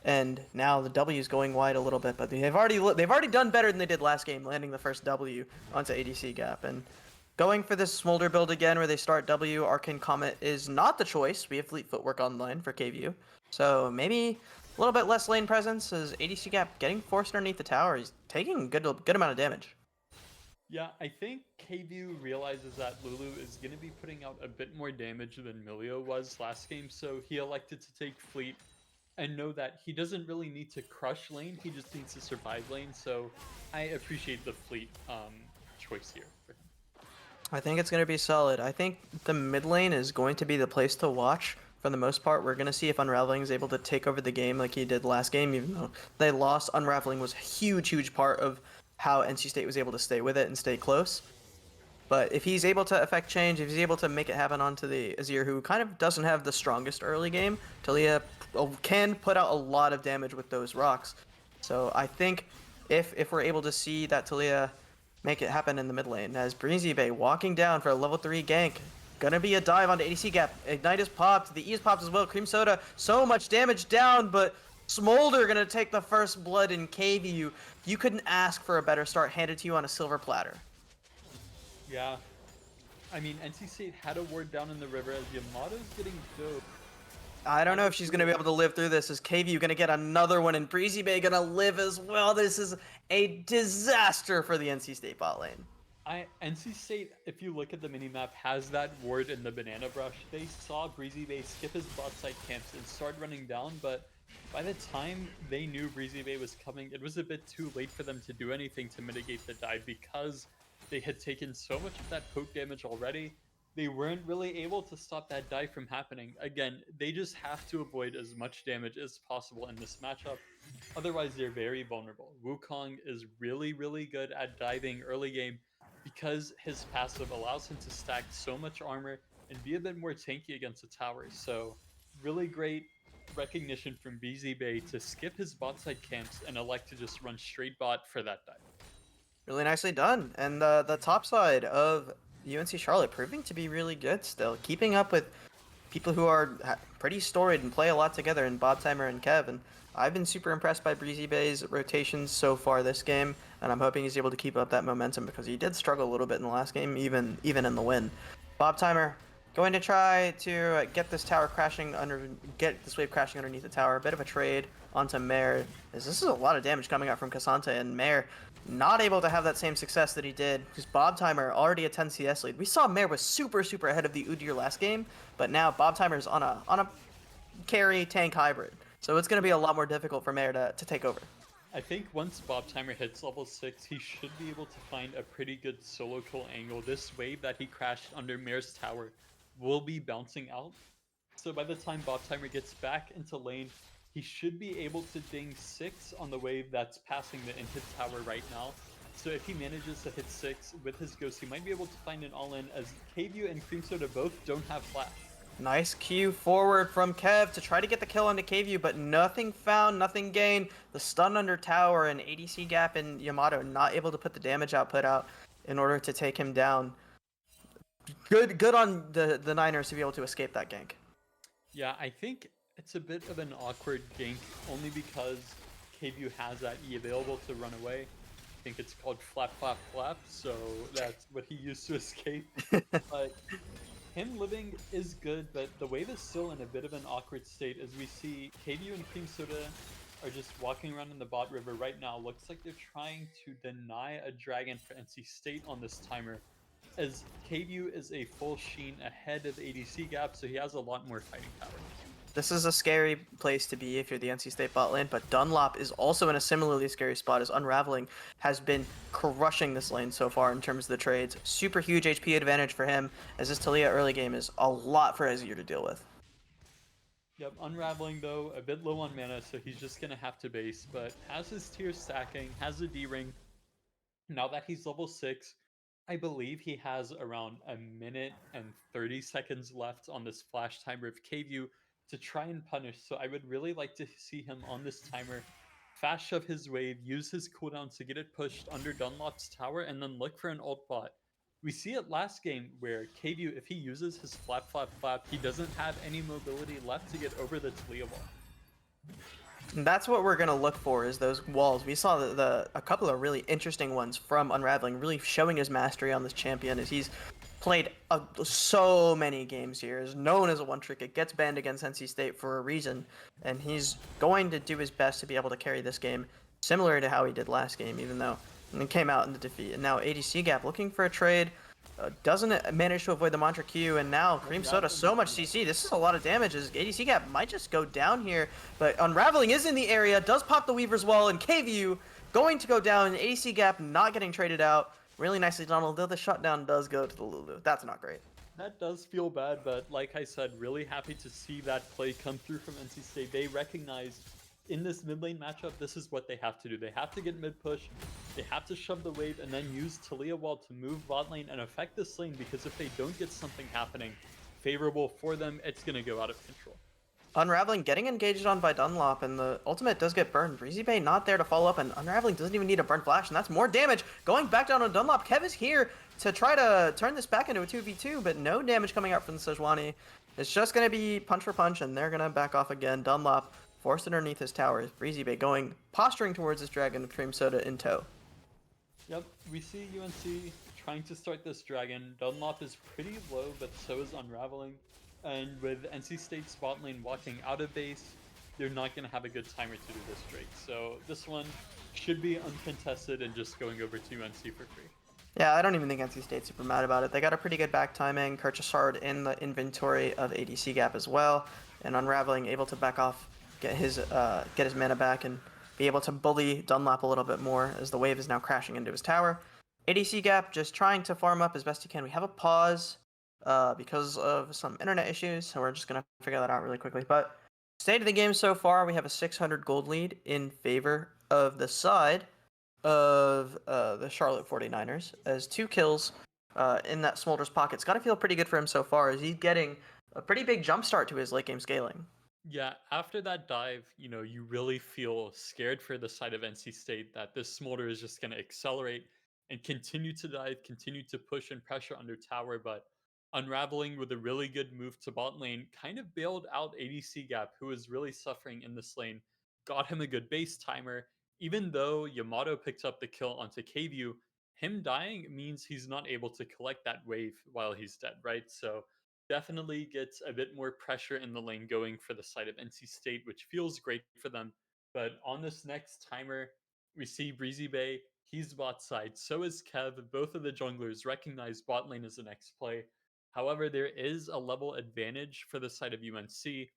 And now the W is going wide a little bit, but they've already done better than they did last game, landing the first W onto ADC gap. And going for this Smolder build again, where they start W, Arcane Comet is not the choice. We have Fleet Footwork online for KVU, so maybe a little bit less lane presence as ADC gap getting forced underneath the tower. He's taking a good amount of damage. Yeah, I think KVU realizes that Lulu is going to be putting out a bit more damage than Milio was last game, so he elected to take Fleet and know that he doesn't really need to crush lane, he just needs to survive lane, so I appreciate the Fleet choice here for him. I think it's going to be solid. I think the mid lane is going to be the place to watch for the most part. We're going to see if Unraveling is able to take over the game like he did last game, even though they lost. Unraveling was a huge part of how NC State was able to stay with it and stay close. But if he's able to affect change, if he's able to make it happen onto the Azir, who kind of doesn't have the strongest early game, Talia can put out a lot of damage with those rocks. So I think if we're able to see that Talia make it happen in the mid lane, as Breezy Bay walking down for a level 3 gank, gonna be a dive onto ADC gap. Ignite is popped, the E is popped as well. Cream Soda, so much damage down, but Smolder gonna take the first blood in KVU. You couldn't ask for a better start handed to you on a silver platter. Yeah, I mean, NC State had a ward down in the river as Yamato's getting dope. I don't know if she's going to be able to live through this. Is KVU going to get another one, and Breezy Bay going to live as well? This is a disaster for the NC State bot lane. NC State, if you look at the minimap, has that ward in the banana brush. They saw Breezy Bay skip his bot side camps and start running down, but by the time they knew Breezy Bay was coming, it was a bit too late for them to do anything to mitigate the dive because they had taken so much of that poke damage already. They weren't really able to stop that dive from happening. Again, they just have to avoid as much damage as possible in this matchup. Otherwise, they're very vulnerable. Wukong is really, really good at diving early game because his passive allows him to stack so much armor and be a bit more tanky against the towers. So, really great recognition from BZ Bay to skip his bot side camps and elect to just run straight bot for that dive. Really nicely done. And the top side of UNC Charlotte proving to be really good still, keeping up with people who are pretty storied and play a lot together in Bob Timer and Kev. And I've been super impressed by Breezy Bay's rotations so far this game, and I'm hoping he's able to keep up that momentum because he did struggle a little bit in the last game, even in the win. Bob Timer going to try to get this wave crashing underneath the tower. A bit of a trade onto Mare. This is a lot of damage coming out from Cassante, and Mare not able to have that same success that he did because Bob Timer already a 10 CS lead. We saw Mare was super ahead of the Udyr last game, but now Bob Timer's on a carry tank hybrid. So it's going to be a lot more difficult for Mare to take over. I think once Bob Timer hits level 6, he should be able to find a pretty good solo kill angle. This wave that he crashed under Mare's tower will be bouncing out. So by the time Bob Timer gets back into lane, he should be able to ding 6 on the wave that's passing the in-hit tower right now. So if he manages to hit 6 with his ghost, he might be able to find an all-in as KVU and Cream Soda both don't have flash. Nice Q forward from Kev to try to get the kill onto KVU, but nothing found, nothing gained. The stun under tower and ADC gap in Yamato not able to put the damage output out in order to take him down. Good on the Niners to be able to escape that gank. Yeah, I think it's a bit of an awkward gank only because KVU has that E available to run away. I think it's called flap, so that's what he used to escape. But him living is good, but the wave is still in a bit of an awkward state as we see KVU and Cream Soda are just walking around in the bot river right now. Looks like they're trying to deny a dragon for NC State on this timer, as KVU is a full sheen ahead of ADC gap, so he has a lot more fighting power. This is a scary place to be if you're the NC State bot lane, but Dunlop is also in a similarly scary spot as Unraveling has been crushing this lane so far in terms of the trades. Super huge HP advantage for him, as this Talia early game is a lot for Azir to deal with. Yep, Unraveling though, a bit low on mana, so he's just gonna have to base, but has his tier stacking, has a D-ring. Now that he's level 6, I believe he has around a minute and 30 seconds left on this flash timer of KVU to try and punish. So I would really like to see him on this timer fast shove his wave, use his cooldown to get it pushed under Dunlop's tower, and then look for an ult bot. We see it last game where KVU, if he uses his flap flap flap, he doesn't have any mobility left to get over the Talia wall. And that's what we're gonna look for, is those walls. We saw a couple of really interesting ones from Unraveling, really showing his mastery on this champion as he's played so many games here, is known as a one trick. It gets banned against NC State for a reason, and he's going to do his best to be able to carry this game similar to how he did last game, even though and came out in the defeat. And now ADC Gap looking for a trade. Doesn't manage to avoid the Mantra Q, and now Cream Soda so much CC. This is a lot of damage as ADC Gap might just go down here, but Unraveling is in the area, does pop the Weaver's Wall, and KVU going to go down, and ADC Gap not getting traded out. Really nicely done, although the shutdown does go to the Lulu. That's not great. That does feel bad, but like I said, really happy to see that play come through from NC State. They recognized in this mid lane matchup, this is what they have to do. They have to get mid push, they have to shove the wave, and then use Talia Wall to move bot lane and affect this lane, because if they don't get something happening favorable for them, it's going to go out of control. Unraveling getting engaged on by Dunlop, and the ultimate does get burned. Breezy Bay not there to follow up, and Unraveling doesn't even need a burn flash, and that's more damage going back down on Dunlop. Kev is here to try to turn this back into a 2v2, but no damage coming out from the Sejuani. It's just going to be punch for punch, and they're going to back off again. Dunlop forced underneath his towers. Breezy Bay posturing towards his dragon with Cream Soda in tow. Yep, we see UNC trying to start this dragon. Dunlop is pretty low, but so is Unraveling. And with NC State spot lane walking out of base, they're not going to have a good timer to do this Drake. So this one should be uncontested and just going over to UNC for free. Yeah, I don't even think NC State's super mad about it. They got a pretty good back timing. Kirchhard in the inventory of ADC Gap as well, and Unraveling able to back off, get his mana back, and be able to bully Dunlop a little bit more as the wave is now crashing into his tower. ADC Gap just trying to farm up as best he can. We have a pause because of some internet issues, so we're just gonna figure that out really quickly. But state of the game so far, we have a 600 gold lead in favor of the side of the Charlotte 49ers, as 2 kills in that Smolder's pocket. It's gotta feel pretty good for him so far, as he's getting a pretty big jump start to his late game scaling. Yeah, after that dive, you really feel scared for the side of NC State that this Smolder is just going to accelerate and continue to dive, continue to push and pressure under tower. But Unraveling with a really good move to bot lane kind of bailed out ADC Gap, who was really suffering in this lane, got him a good base timer. Even though Yamato picked up the kill onto KVU, him dying means he's not able to collect that wave while he's dead, right? So definitely gets a bit more pressure in the lane going for the side of NC State, which feels great for them. But on this next timer, we see Breezy Bay. He's bot side. So is Kev. Both of the junglers recognize bot lane as the next play. However, there is a level advantage for the side of UNC,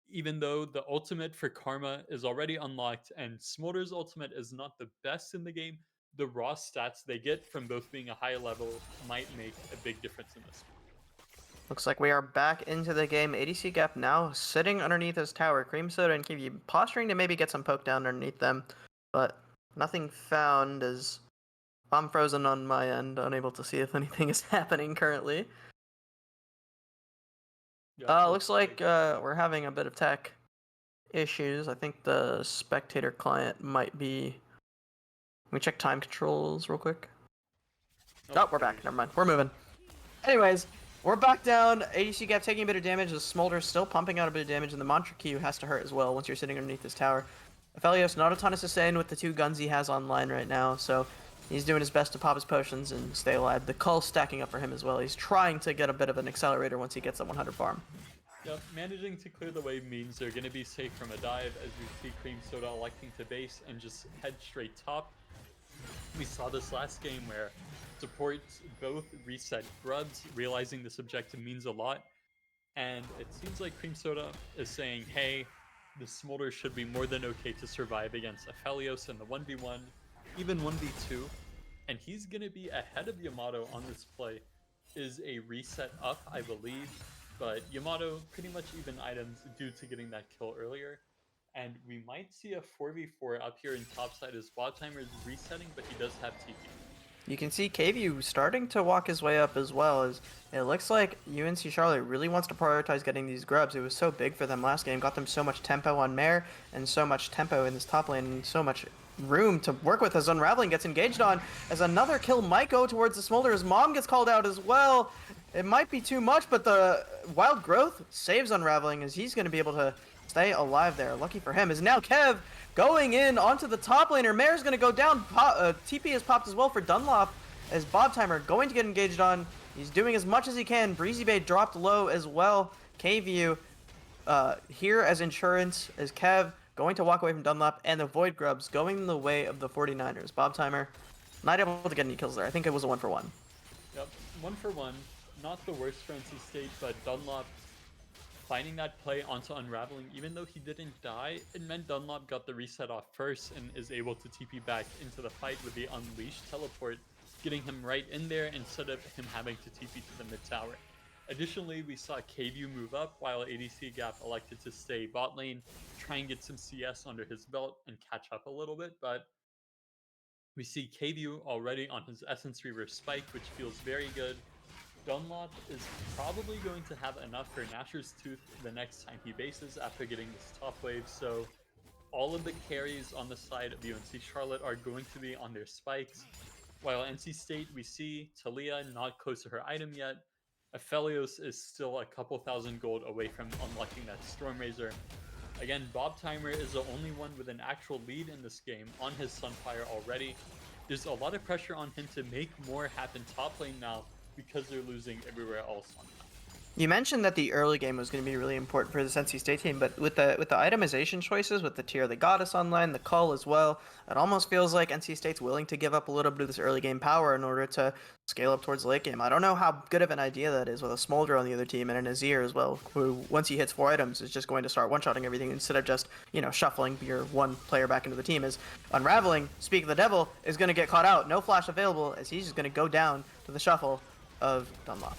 even though the ultimate for Karma is already unlocked and Smolder's ultimate is not the best in the game. The raw stats they get from both being a high level might make a big difference in this. Looks like we are back into the game. ADC Gap now sitting underneath his tower. Cream Soda and KV posturing to maybe get some poke down underneath them, but nothing found, as I'm frozen on my end, unable to see if anything is happening currently. Looks like we're having a bit of tech issues. I think the spectator client might be... Let me check time controls real quick. Oh, we're back. Never mind. We're moving. Anyways, we're back down. ADC Gap taking a bit of damage. The Smolder still pumping out a bit of damage, and the Mantra Q has to hurt as well once you're sitting underneath this tower. Aphelios, not a ton of sustain with the 2 guns he has online right now, so he's doing his best to pop his potions and stay alive. The Cull stacking up for him as well. He's trying to get a bit of an accelerator once he gets that 100 farm. Yep, managing to clear the wave means they're going to be safe from a dive, as we see Cream Soda electing to base and just head straight top. We saw this last game where support both reset grubs, realizing this objective means a lot, And it seems like Cream Soda is saying, hey, the Smolder should be more than okay to survive against Aphelios in the 1v1, even 1v2. And he's going to be ahead of Yamato on this play. Is a reset up, I believe, but Yamato pretty much even items due to getting that kill earlier. And we might see a 4v4 up here in topside as Bobtimer is resetting, but he does have TP. You can see KVU starting to walk his way up as well. As it looks like UNC Charlotte really wants to prioritize getting these grubs. It was so big for them last game, got them so much tempo on Mare and so much tempo in this top lane and so much room to work with as Unraveling gets engaged on. As another kill might go towards the Smolder, his mom gets called out as well. It might be too much, but the Wild Growth saves Unraveling as he's going to be able to stay alive there. Lucky for him is now Kev going in onto the top laner. Mare's going to go down. TP is popped as well for Dunlop as Bobtimer going to get engaged on. He's doing as much as he can. Breezy Bay dropped low as well. KVU here as insurance as Kev going to walk away from Dunlop and the Void Grubs going the way of the 49ers. Bobtimer not able to get any kills there. I think it was a 1-for-1. Yep, 1-for-1. Not the worst for NC State, but Dunlop finding that play onto Unraveling, even though he didn't die, it meant Dunlop got the reset off first and is able to TP back into the fight with the Unleashed teleport, getting him right in there instead of him having to TP to the mid tower. Additionally, we saw KVU move up while ADC Gap elected to stay bot lane, try and get some CS under his belt and catch up a little bit, but we see KVU already on his Essence Reaver spike, which feels very good. Dunlop is probably going to have enough for Nashor's Tooth the next time he bases after getting this top wave, so all of the carries on the side of UNC Charlotte are going to be on their spikes. While NC State, we see Talia not close to her item yet. Aphelios is still a couple thousand gold away from unlocking that Storm Razor. Again, Bobtimer is the only one with an actual lead in this game on his Sunfire already. There's a lot of pressure on him to make more happen top lane now because they're losing everywhere else on that. You mentioned that the early game was going to be really important for the NC State team, but with the itemization choices, with the tier they got us online, the call as well, it almost feels like NC State's willing to give up a little bit of this early game power in order to scale up towards the late game. I don't know how good of an idea that is with a Smolder on the other team and an Azir as well, who once he hits 4 items is just going to start one-shotting everything instead of just, you know, shuffling your one player back into the team. As Unraveling, Speak of the Devil, is going to get caught out. No flash available as he's just going to go down to the shuffle of Dunlop.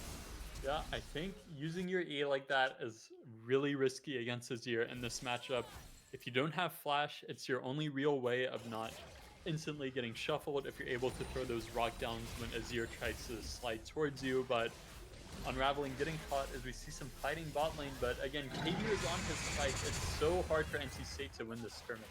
Yeah, I think using your E like that is really risky against Azir in this matchup. If you don't have flash, it's your only real way of not instantly getting shuffled if you're able to throw those rock downs when Azir tries to slide towards you, but Unraveling getting caught as we see some fighting bot lane, but again, KVU is on his spike. It's so hard for NC State to win this skirmish.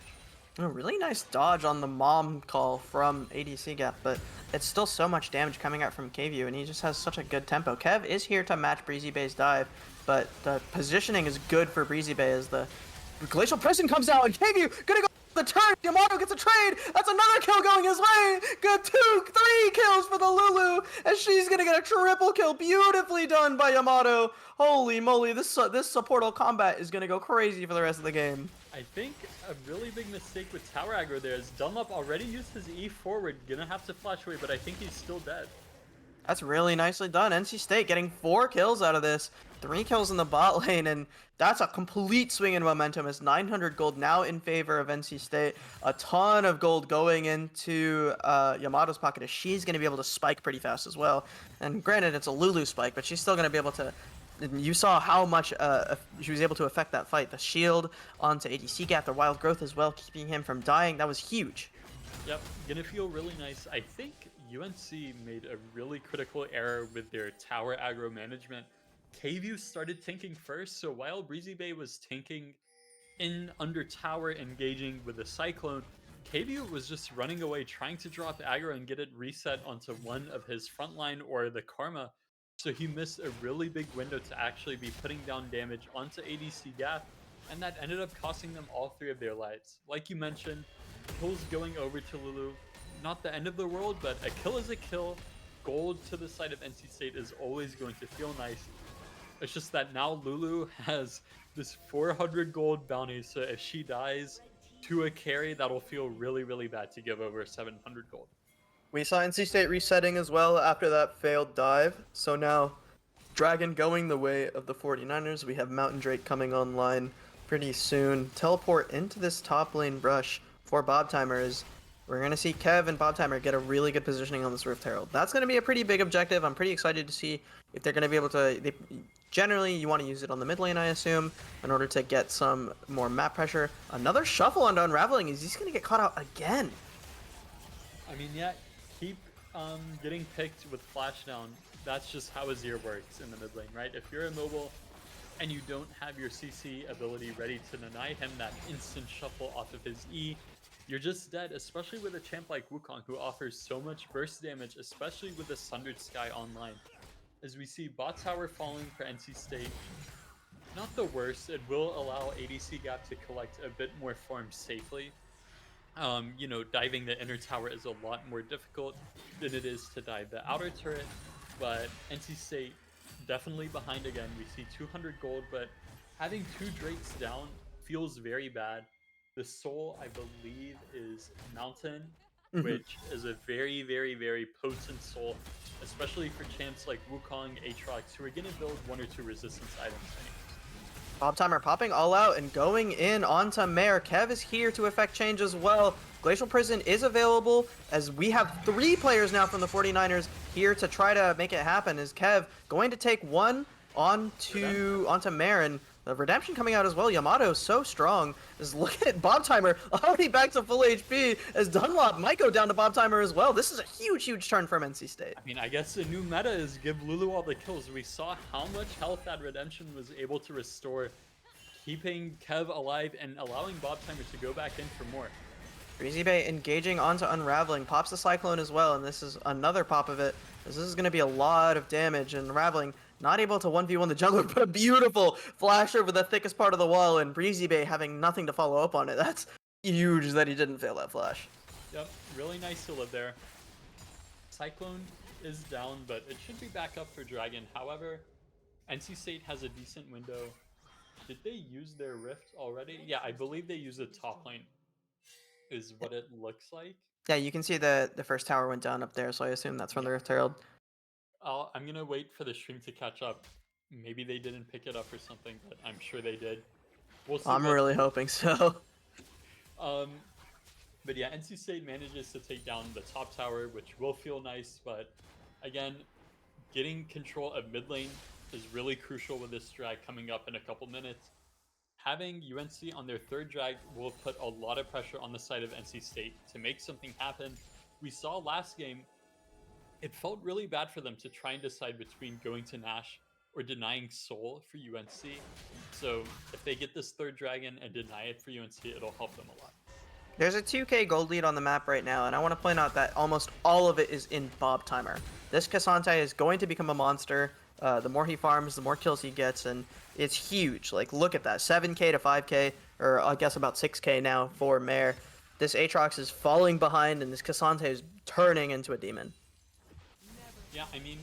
A really nice dodge on the mom call from ADC Gap, but it's still so much damage coming out from KVU, and he just has such a good tempo. Kev is here to match Breezy Bay's dive, but the positioning is good for Breezy Bay as the Glacial Prison comes out, and KVU gonna go the turn. Yamato gets a trade. That's another kill going his way. Good 3 kills for the Lulu, and she's gonna get a triple kill. Beautifully done by Yamato. Holy moly, this supportal combat is gonna go crazy for the rest of the game. I think a really big mistake with tower aggro there is Dunlop already used his E forward, gonna have to flash away, but I think he's still dead. That's really nicely done. NC State getting 4 kills out of this. 3 kills in the bot lane, and that's a complete swing in momentum. It's 900 gold now in favor of NC State. A ton of gold going into Yamato's pocket as she's going to be able to spike pretty fast as well. And granted, it's a Lulu spike, but she's still going to be able to... You saw how much she was able to affect that fight. The shield onto ADC Gap, the Wild Growth as well, keeping him from dying. That was huge. Yep, gonna feel really nice. I think UNC made a really critical error with their tower aggro management. KVU started tanking first, so while Breezy Bay was tanking in under tower, engaging with the Cyclone, KVU was just running away, trying to drop aggro and get it reset onto one of his frontline or the Karma. So he missed a really big window to actually be putting down damage onto ADC Gap, and that ended up costing them all 3 of their lives. Like you mentioned, kills going over to Lulu, not the end of the world, but a kill is a kill. Gold to the side of NC State is always going to feel nice. It's just that now Lulu has this 400 gold bounty, so if she dies to a carry, that'll feel really, really bad to give over 700 gold. We saw NC State resetting as well after that failed dive, so now Dragon going the way of the 49ers. We have Mountain Drake coming online pretty soon. Teleport into this top lane brush for Bob Timer is we're going to see Kev and Bob Timer get a really good positioning on this Rift Herald. That's going to be a pretty big objective. I'm pretty excited to see if they're going to be able to... Generally, you want to use it on the mid lane, I assume, in order to get some more map pressure. Another shuffle onto Unraveling is he's going to get caught out again. I mean, yeah, keep getting picked with flash down. That's just how Azir works in the mid lane, right? If you're immobile and you don't have your CC ability ready to deny him that instant shuffle off of his E, you're just dead, especially with a champ like Wukong who offers so much burst damage, especially with the Sundered Sky online. As we see bot tower falling for NC State, not the worst. It will allow ADC Gap to collect a bit more farm safely. You know, diving the inner tower is a lot more difficult than it is to dive the outer turret, but NC State definitely behind again. We see 200 gold, but having 2 Drakes down feels very bad. The soul, I believe, is Mountain, which is a very, very, very potent soul, especially for champs like Wukong, Aatrox, who are going to build 1 or 2 resistance items anyways. Bob Timer popping all out and going in onto Mare. Kev is here to effect change as well. Glacial Prison is available as we have 3 players now from the 49ers here to try to make it happen. Is Kev going to take one onto Mare, and the Redemption coming out as well. Yamato so strong. Just look at Bob Timer already back to full HP as Dunlop might go down to Bob Timer as well. This is a huge, huge turn from NC State. I mean, I guess the new meta is give Lulu all the kills. We saw how much health that Redemption was able to restore, keeping Kev alive and allowing Bob Timer to go back in for more. Breezy Bay engaging onto Unraveling, pops the Cyclone as well, and this is another pop of it. This is going to be a lot of damage, and Unraveling not able to 1v1 the jungler, but a beautiful flash over the thickest part of the wall, and Breezy Bay having nothing to follow up on it. That's huge that he didn't fail that flash. Yep, really nice to live there. Cyclone is down, but it should be back up for Dragon. However, NC State has a decent window. Did they use their Rift already? Yeah, I believe they used the top lane, is what it looks like. Yeah, you can see the first tower went down up there, so I assume that's from the Rift Herald. I'm gonna wait for the stream to catch up. Maybe they didn't pick it up or something, but I'm sure they did. We'll see. I'm really hoping so. But yeah, NC State manages to take down the top tower, which will feel nice, but again, getting control of mid lane is really crucial with this drag coming up in a couple minutes. Having UNC on their 3rd drag will put a lot of pressure on the side of NC State to make something happen. We saw last game, it felt really bad for them to try and decide between going to Nash or denying Soul for UNC. So if they get this 3rd dragon and deny it for UNC, it'll help them a lot. There's a 2k gold lead on the map right now, and I want to point out that almost all of it is in Bob Timer. This Cassante is going to become a monster. The more he farms, the more kills he gets, and it's huge. Like, look at that. 7k to 5k, or I guess about 6k now for Mare. This Aatrox is falling behind, and this Cassante is turning into a demon. Yeah, I mean,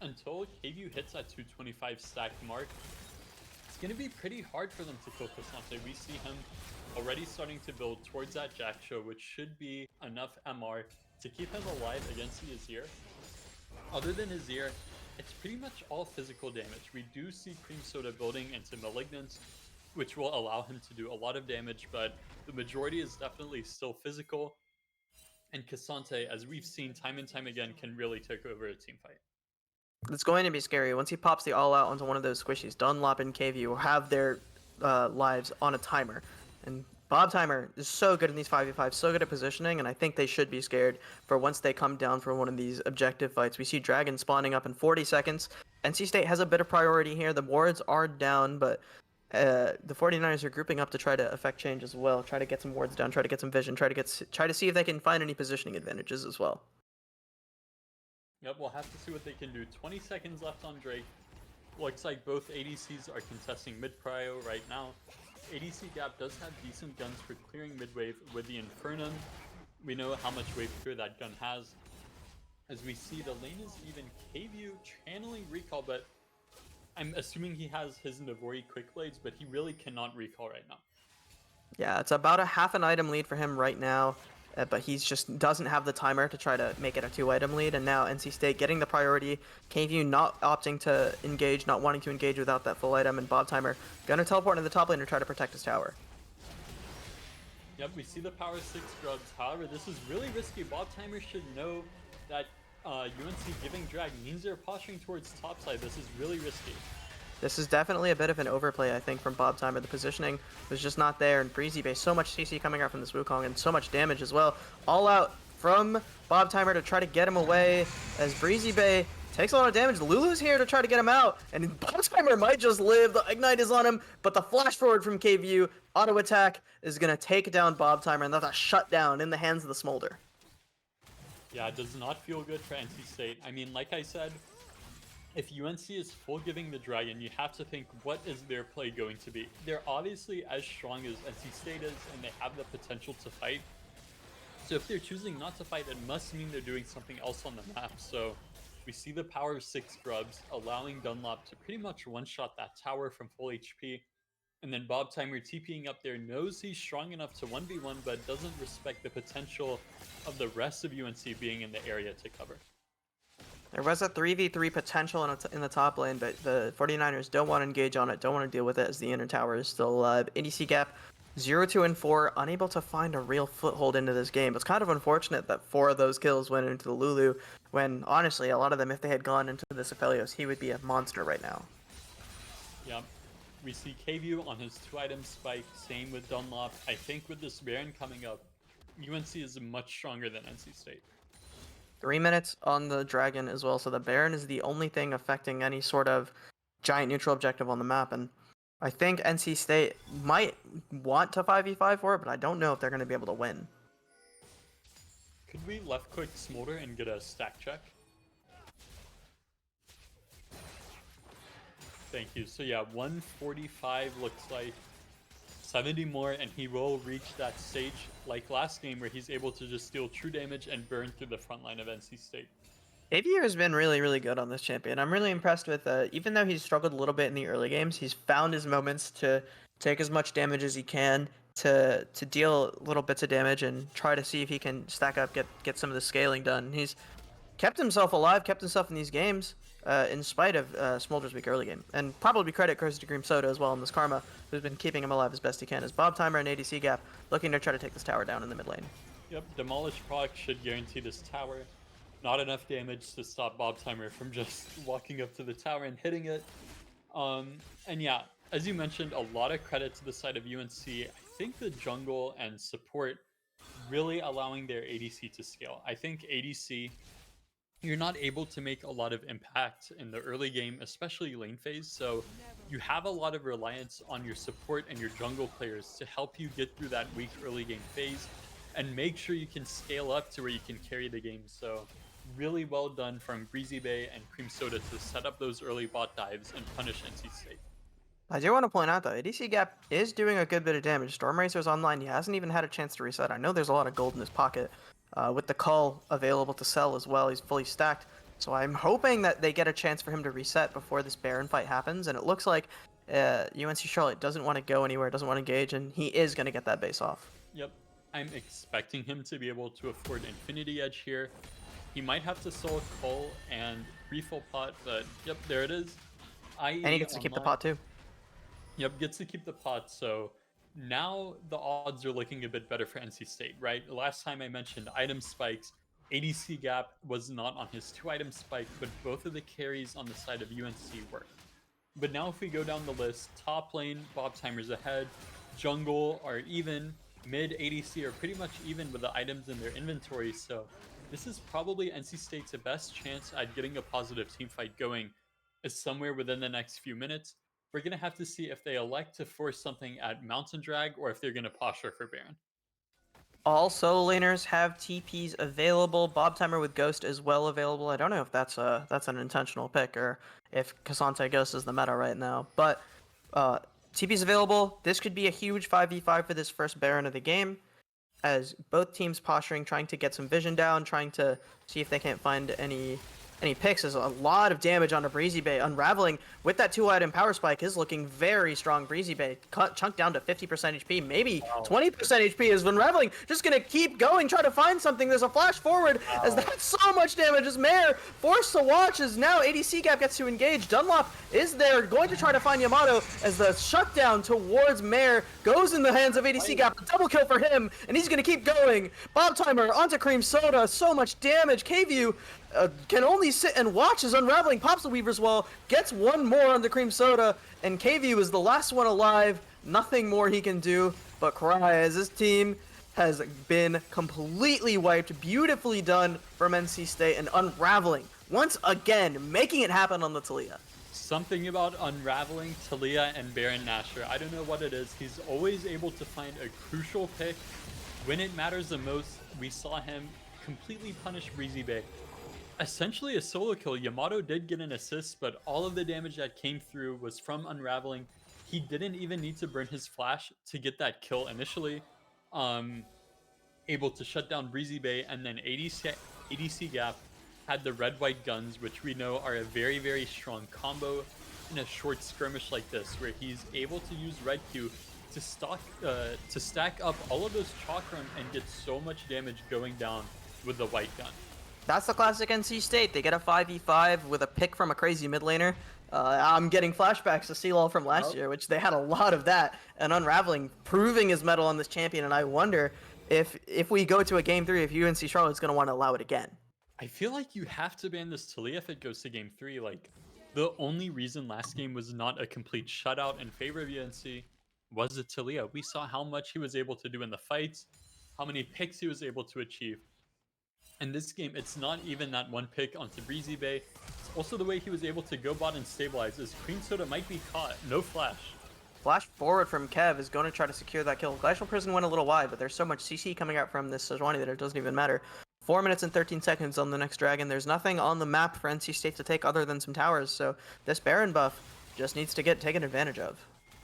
until KVU hits that 225 stack mark, it's going to be pretty hard for them to kill Cassante. We see him already starting to build towards that Jack Show, which should be enough MR to keep him alive against the Azir. Other than Azir, it's pretty much all physical damage. We do see Cream Soda building into Malignance, which will allow him to do a lot of damage, but the majority is definitely still physical. And Cassante, as we've seen time and time again, can really take over a team fight. It's going to be scary. Once he pops the all-out onto one of those squishies, Dunlop and KV will have their lives on a timer. And Bob Timer is so good in these 5v5, so good at positioning, and I think they should be scared for once they come down for one of these objective fights. We see Dragon spawning up in 40 seconds. NC State has a bit of priority here. The wards are down, but the 49ers are grouping up to try to affect change as well. Try to get some wards down, try to get some vision, try to see if they can find any positioning advantages as well. Yep, we'll have to see what they can do. 20 seconds left on Drake. Looks like both ADCs are contesting mid-prio right now. ADC Gap does have decent guns for clearing mid-wave with the Infernum. We know how much wave clear that gun has. As we see, the lane is even. KVU channeling Recall, but I'm assuming he has his Navori Quick Blades, but he really cannot recall right now. Yeah, it's about a half an item lead for him right now. but he's just doesn't have the timer to try to make it a 2-item lead. And now NC State getting the priority. KVU not opting to engage, not wanting to engage without that full item, and Bob Timer gonna teleport into the top lane to try to protect his tower. Yep, we see the power 6 grubs. However, this is really risky. Bob Timer should know that UNC giving drag means they're posturing towards topside. This is really risky. This is definitely a bit of an overplay, I think, from Bob Timer. The positioning was just not there, and Breezy Bay, so much CC coming out from this Wukong, and so much damage as well. All out from Bob Timer to try to get him away, as Breezy Bay takes a lot of damage. Lulu's here to try to get him out, and Bob Timer might just live. The Ignite is on him, but the flash forward from KVU, auto attack, is going to take down Bob Timer, and that's a shutdown in the hands of the Smolder. Yeah, it does not feel good for NC State. I mean, like I said, if UNC is full giving the dragon, you have to think, what is their play going to be? They're obviously as strong as NC State is, and they have the potential to fight. So if they're choosing not to fight, it must mean they're doing something else on the map. So we see the power 6 grubs, allowing Dunlop to pretty much one-shot that tower from full HP. And then Bob Timer TPing up there, knows he's strong enough to 1v1, but doesn't respect the potential of the rest of UNC being in the area to cover. There was a 3v3 potential in the top lane, but the 49ers don't want to engage on it, don't want to deal with it as the inner tower is still alive. ADC gap 0, 2, and 4, unable to find a real foothold into this game. It's kind of unfortunate that 4 of those kills went into the Lulu, when honestly, a lot of them, if they had gone into this Aphelios, he would be a monster right now. Yeah. We see KVU on his 2-item spike, same with Dunlop. I think with this Baron coming up, UNC is much stronger than NC State. 3 minutes on the Dragon as well, so the Baron is the only thing affecting any sort of giant neutral objective on the map, and I think NC State might want to 5v5 for it, but I don't know if they're going to be able to win. Could we left click Smolder and get a stack check? Thank you. So yeah, 145 looks like 70 more, and he will reach that stage like last game where he's able to just deal true damage and burn through the front line of NC State. Xavier has been really, really good on this champion. I'm really impressed with, even though he's struggled a little bit in the early games, he's found his moments to take as much damage as he can, to deal little bits of damage and try to see if he can stack up, get some of the scaling done. He's kept himself alive, kept himself in these games, in spite of Smolder's weak early game. And probably credit goes to Grim Soda as well in this Karma, who's been keeping him alive as best he can, as Bob Timer and ADC Gap looking to try to take this tower down in the mid lane. Yep, Demolish proc should guarantee this tower. Not enough damage to stop Bob Timer from just walking up to the tower and hitting it. And yeah, as you mentioned, a lot of credit to the side of UNC. I think the jungle and support really allowing their ADC to scale. I think ADC, you're not able to make a lot of impact in the early game, especially lane phase, so you have a lot of reliance on your support and your jungle players to help you get through that weak early game phase and make sure you can scale up to where you can carry the game. So really well done from Breezy Bay and Cream Soda to set up those early bot dives and punish NC State. I do want to point out, though, ADC Gap is doing a good bit of damage. Storm Racer's online. He hasn't even had a chance to reset. I know there's a lot of gold in his pocket. With the CLOL available to sell as well, he's fully stacked. So I'm hoping that they get a chance for him to reset before this Baron fight happens. And it looks like UNC Charlotte doesn't want to go anywhere, doesn't want to engage, and he is going to get that base off. Yep, I'm expecting him to be able to afford Infinity Edge here. He might have to sell Cole and refill pot, but yep, there it is. And he gets to keep the pot too. Yep, gets to keep the pot, so now the odds are looking a bit better for NC State, right? Last time I mentioned item spikes, ADC Gap was not on his 2-item spike, but both of the carries on the side of UNC worked. But now if we go down the list, top lane, Bob Timer's ahead, jungle are even, mid ADC are pretty much even with the items in their inventory, so this is probably NC State's best chance at getting a positive team fight going is somewhere within the next few minutes. We're going to have to see if they elect to force something at Mountain Drag or if they're going to posture for Baron. All solo laners have TPs available. Bob Timer with Ghost is well available. I don't know if that's an intentional pick or if Cassante Ghost is the meta right now. But TP's available. This could be a huge 5v5 for this first Baron of the game, as both teams posturing, trying to get some vision down, trying to see if they can't find any and he picks is a lot of damage onto Breezy Bay. Unraveling with that 2-item power spike is looking very strong. Breezy Bay chunked down to 50% HP, maybe 20% HP as Unraveling just gonna keep going, try to find something. There's a flash forward as that's so much damage as Mare forced to watch as now ADC Gap gets to engage. Dunlop is there going to try to find Yamato as the shutdown towards Mare goes in the hands of ADC Gap. A double kill for him, and he's gonna keep going. Bob Timer onto Cream Soda, so much damage. KVU can only sit and watch as Unraveling pops the Weaver's Wall, gets one more on the Cream Soda, and KVU is the last one alive. Nothing more he can do but cry as his team has been completely wiped. Beautifully done from NC State, and Unraveling once again making it happen on the Talia. Something about Unraveling, Talia, and Baron Nashor. I don't know what it is. He's always able to find a crucial pick when it matters the most. We saw him completely punish Breezy Bay. Essentially a solo kill. Yamato did get an assist, but all of the damage that came through was from Unraveling. He didn't even need to burn his flash to get that kill initially. Able to shut down Breezy Bay, and then ADC Gap had the red-white guns, which we know are a very, very strong combo in a short skirmish like this, where he's able to use Red Q to stack up all of those chakram and get so much damage going down with the white gun. That's the classic NC State. They get a 5v5 with a pick from a crazy mid laner. I'm getting flashbacks to CLOL from last year, which they had a lot of that. And Unraveling proving his mettle on this champion, and I wonder if we go to a game 3, if UNC Charlotte's going to want to allow it again. I feel like you have to ban this Talia if it goes to game 3. Like, the only reason last game was not a complete shutout in favor of UNC was the Talia. We saw how much he was able to do in the fights, how many picks he was able to achieve. In this game, it's not even that one pick onto Breezy Bay. It's also the way he was able to go bot and stabilize, as Cream Soda might be caught. No flash. Flash forward from Kev is going to try to secure that kill. Glacial Prison went a little wide, but there's so much CC coming out from this Sejuani that it doesn't even matter. 4 minutes and 13 seconds on the next dragon. There's nothing on the map for NC State to take other than some towers, so this Baron buff just needs to get taken advantage of.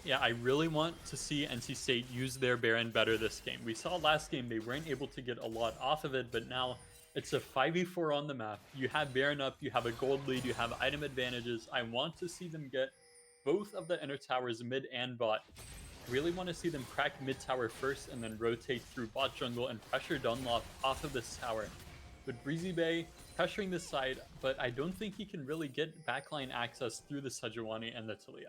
Yeah, I really want to see NC State use their Baron better this game. We saw last game they weren't able to get a lot off of it, but now it's a 5v4 on the map. You have Baron up, you have a gold lead, you have item advantages. I want to see them get both of the inner towers, mid and bot. Really want to see them crack mid tower first and then rotate through bot jungle and pressure Dunlop off of this tower. With Breezy Bay pressuring this side, but I don't think he can really get backline access through the Sejuani and the Talia.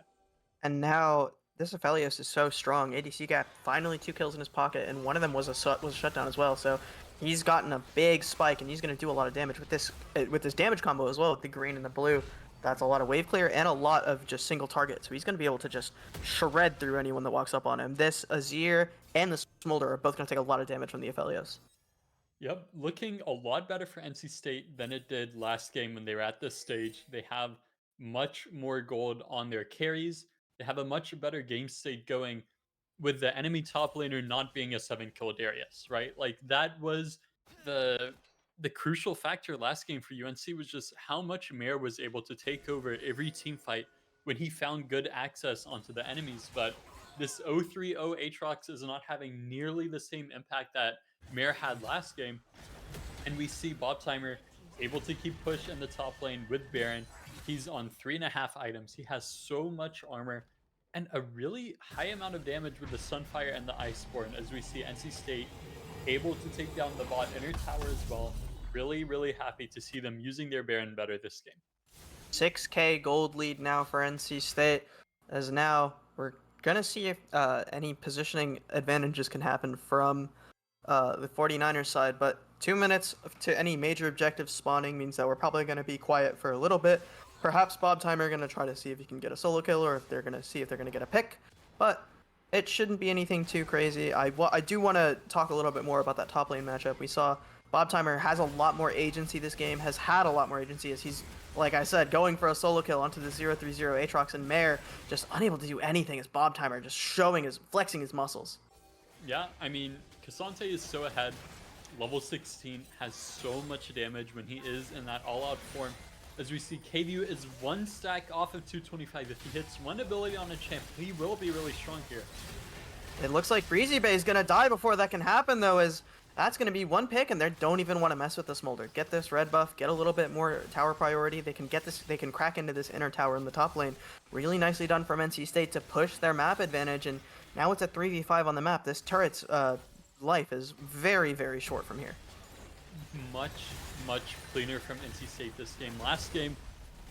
And now this Aphelios is so strong. ADC Gap finally 2 kills in his pocket, and one of them was a shutdown as well. So he's gotten a big spike, and he's going to do a lot of damage with this damage combo as well, with the green and the blue. That's a lot of wave clear and a lot of just single target. So he's going to be able to just shred through anyone that walks up on him. This Azir and the Smolder are both going to take a lot of damage from the Aphelios. Yep, looking a lot better for NC State than it did last game when they were at this stage. They have much more gold on their carries. They have a much better game state going with the enemy top laner not being a 7-kill Darius, right? Like, that was the crucial factor last game for UNC, was just how much Mare was able to take over every team fight when he found good access onto the enemies. But this 0-3-0 Aatrox is not having nearly the same impact that Mare had last game. And we see Bob Timer able to keep push in the top lane with Baron. He's on 3.5 items. He has so much armor and a really high amount of damage with the Sunfire and the Iceborne, as we see NC State able to take down the bot inner tower as well. Really, really happy to see them using their Baron better this game. 6k gold lead now for NC State, as now we're going to see if any positioning advantages can happen from the 49ers side, but 2 minutes to any major objective spawning means that we're probably going to be quiet for a little bit. Perhaps Bob Timer going to try to see if he can get a solo kill, or if they're going to see if they're going to get a pick, but it shouldn't be anything too crazy. I do want to talk a little bit more about that top lane matchup. We saw Bob Timer has a lot more agency this game, has had a lot more agency, as he's, like I said, going for a solo kill onto the 0-3-0 Aatrox, and Mare just unable to do anything as Bob Timer just flexing his muscles. Yeah, I mean, Cassante is so ahead. Level 16 has so much damage when he is in that all-out form. As we see, KVU is 1 stack off of 225. If he hits one ability on a champ, he will be really strong here. It looks like Breezy Bay is going to die before that can happen, though, as That's going to be one pick, and they don't even want to mess with the Smolder. Get this red buff, get a little bit more tower priority. They can get this, they can crack into this inner tower in the top lane. Really nicely done from NC State to push their map advantage, and now it's a 3v5 on the map. This turret's life is very, very short from here. Much cleaner from NC State this game. Last game,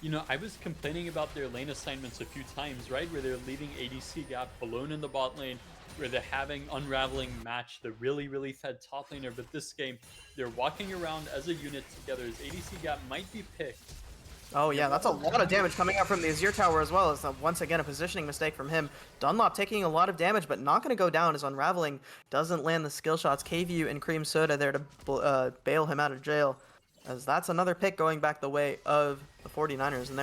you know, I was complaining about their lane assignments a few times, right? Where they're leaving ADC Gap alone in the bot lane, where they're having Unraveling match the really fed top laner. But this game, they're walking around as a unit together as ADC Gap might be picked. Oh yeah, that's a lot of damage coming out from the Azir Tower as well. It's once again a positioning mistake from him. Dunlop taking a lot of damage, but not going to go down as Unraveling doesn't land the skill shots. KVU and Cream Soda there to bail him out of jail. As that's another pick going back the way of the 49ers, and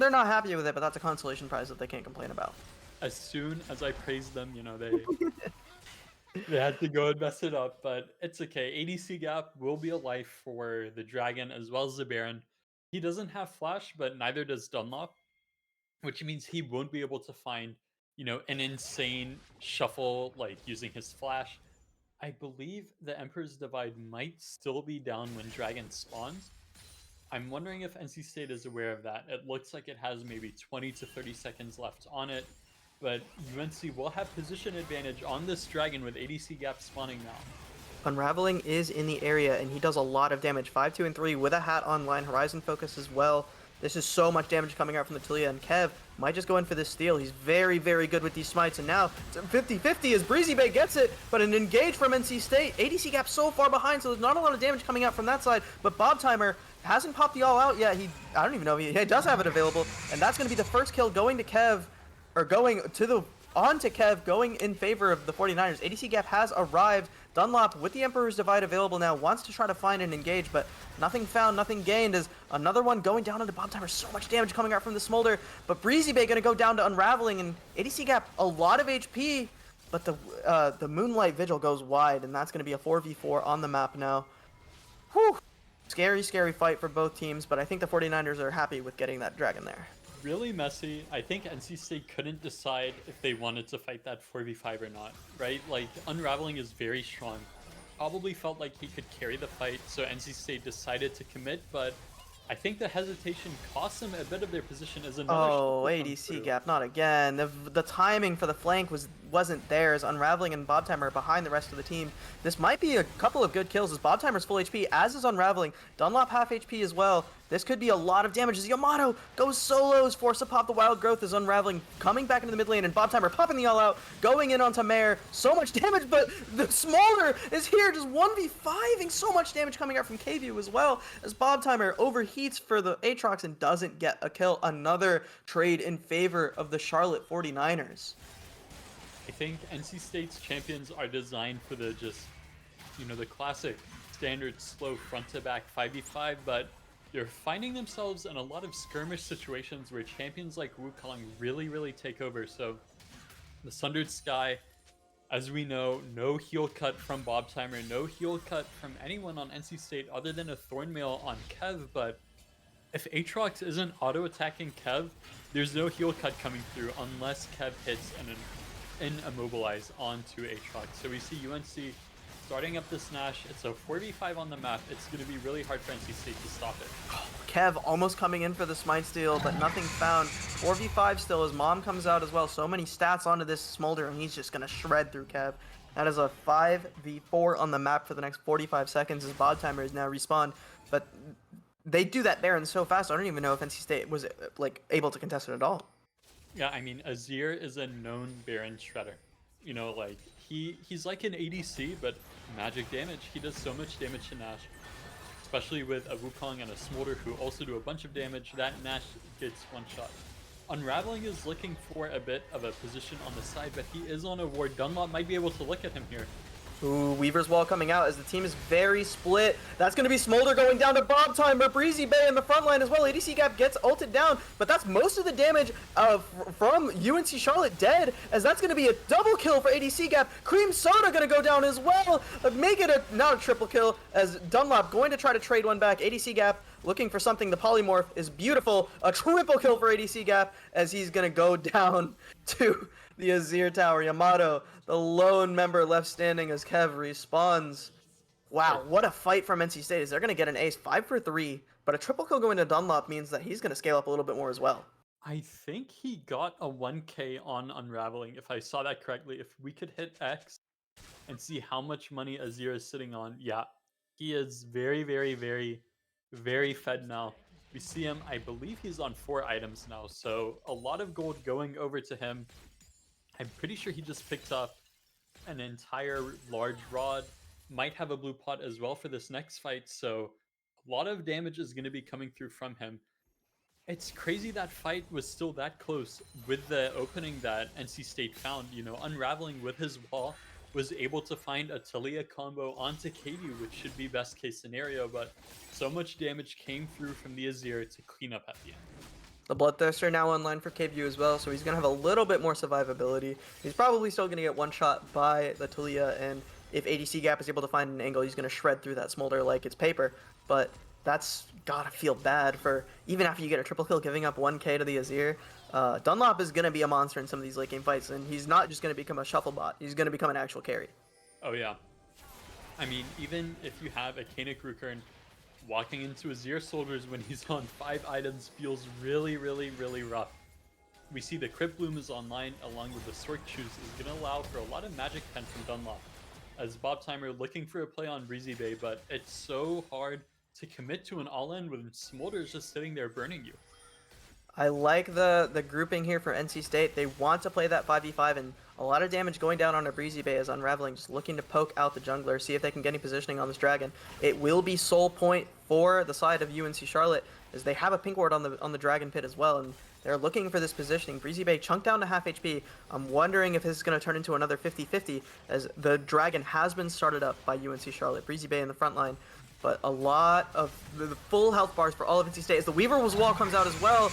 they're not happy with it, but that's a consolation prize that they can't complain about. As soon as I praised them, you know, they had to go and mess it up, but it's okay. ADC Gap will be a life for the Dragon as well as the Baron. He doesn't have Flash, but neither does Dunlop, which means he won't be able to find, you know, an insane shuffle like using his Flash. I believe the Emperor's Divide might still be down when Dragon spawns. I'm wondering if NC State is aware of that. It looks like it has maybe 20 to 30 seconds left on it, but UNC will have position advantage on this Dragon with ADC Gap spawning now. Unraveling is in the area, and he does a lot of damage. 5, 2, and 3 with a hat online, Horizon Focus as well. This is so much damage coming out from the Talia, and Kev might just go in for this steal. He's very good with these smites, and now it's 50-50 as Breezy Bay gets it, but an engage from NC State. ADC Gap so far behind, so there's not a lot of damage coming out from that side, but Bob Timer hasn't popped the all out yet. I don't even know if he does have it available, and that's going to be the first kill going to Kev, or going to the onto Kev, going in favor of the 49ers. ADC Gap has arrived. Dunlop, with the Emperor's Divide available now, wants to try to find and engage, but nothing found, nothing gained, as another one going down into Bomb Timer. So much damage coming out from the Smolder, but Breezy Bay going to go down to Unraveling, and ADC Gap, a lot of HP, but the Moonlight Vigil goes wide, and that's going to be a 4v4 on the map now. Whew! Scary fight for both teams, but I think the 49ers are happy with getting that Dragon there. Really messy. I think NC State couldn't decide if they wanted to fight that 4v5 or not, right? Like, Unraveling is very strong. Probably felt like he could carry the fight, so NC State decided to commit, but I think the hesitation cost them a bit of their position as another. Oh, ADC Gap, not again. The timing for the flank wasn't there, as Unraveling and Bob Timer are behind the rest of the team. This might be a couple of good kills, as Bob Timer's full HP, as is Unraveling. Dunlop half HP as well. This could be a lot of damage as Yamato goes solos, forced to pop the Wild Growth as Unraveling coming back into the mid lane, and Bob Timer popping the all out, going in onto Mare. So much damage, but the Smolder is here just 1v5ing. So much damage coming out from KVU as well, as Bob Timer overheats for the Aatrox and doesn't get a kill. Another trade in favor of the Charlotte 49ers. I think NC State's champions are designed for the just, you know, the classic standard slow front to back 5v5, but they're finding themselves in a lot of skirmish situations where champions like Wukong really take over. So the Sundered Sky, as we know, no heal cut from Bob Timer, no heal cut from anyone on NC State other than a Thornmail on Kev, but if Aatrox isn't auto-attacking Kev, there's no heal cut coming through unless Kev hits an immobilize onto Aatrox. So we see UNC starting up this Nash. It's a 4v5 on the map. It's going to be really hard for NC State to stop it. Kev almost coming in for the smite steal, but nothing found. 4v5 still as Mom comes out as well. So many stats onto this Smolder, and he's just going to shred through Kev. That is a 5v4 on the map for the next 45 seconds as Bob Timer is now respawned. But they do that Baron so fast, I don't even know if NC State was like able to contest it at all. Yeah, I mean, Azir is a known Baron shredder. You know, like, he's like an ADC, but magic damage. He does so much damage to Nash, especially with a Wukong and a Smolder who also do a bunch of damage. That Nash gets one shot. Unraveling is looking for a bit of a position on the side, but he is on a ward. Dunlop might be able to look at him here. Ooh, Weaver's Wall coming out as the team is very split. That's going to be Smolder going down to Bob Timer. Breezy Bay in the front line as well. ADC Gap gets ulted down, but that's most of the damage from UNC Charlotte dead, as that's going to be a double kill for ADC Gap. Cream Soda going to go down as well. Make it not a triple kill, as Dunlop going to try to trade one back. ADC Gap looking for something. The polymorph is beautiful. A triple kill for ADC Gap, as he's going to go down to the Azir Tower. Yamato, the lone member left standing as Kev respawns. Wow, what a fight from NC State. Is they're going to get an ace 5 for 3, but a triple kill going to Dunlop means that he's going to scale up a little bit more as well. I think he got a 1K on Unraveling, if I saw that correctly. If we could hit X and see how much money Azir is sitting on, yeah, he is very, very, very, very fed now. We see him, I believe he's on 4 items now, so a lot of gold going over to him. I'm pretty sure he just picked up an entire large rod, might have a blue pot as well for this next fight, so a lot of damage is going to be coming through from him. It's crazy that fight was still that close with the opening that NC State found. You know, Unraveling with his wall was able to find a Talia combo onto KD, which should be best case scenario, but so much damage came through from the Azir to clean up at the end. The Bloodthirster now online for KVU as well, so he's going to have a little bit more survivability. He's probably still going to get one shot by the Talia, and if ADC Gap is able to find an angle, he's going to shred through that Smolder like it's paper. But that's gotta feel bad for, even after you get a triple kill, giving up 1k to the Azir. Dunlop is going to be a monster in some of these late game fights, and he's not just going to become a shuffle bot, he's going to become an actual carry. Oh yeah. I mean, even if you have a Kanik Rukern, walking into Azir soldiers when he's on 5 items feels really, really, really rough. We see the Crypt Bloom is online along with the Sork Choose is going to allow for a lot of magic pen from Dunlop. As Bob Timer looking for a play on Breezy Bay, but it's so hard to commit to an all-in when Smolder's just sitting there burning you. I like the grouping here for NC State. They want to play that 5v5, and a lot of damage going down on a Breezy Bay as Unraveling, just looking to poke out the jungler, see if they can get any positioning on this dragon. It will be soul point for the side of UNC Charlotte, as they have a pink ward on the dragon pit as well, and they're looking for this positioning. Breezy Bay chunked down to half HP. I'm wondering if this is going to turn into another 50-50, as the dragon has been started up by UNC Charlotte. Breezy Bay in the front line, but a lot of the full health bars for all of NC State as the Weaver's Wall comes out as well.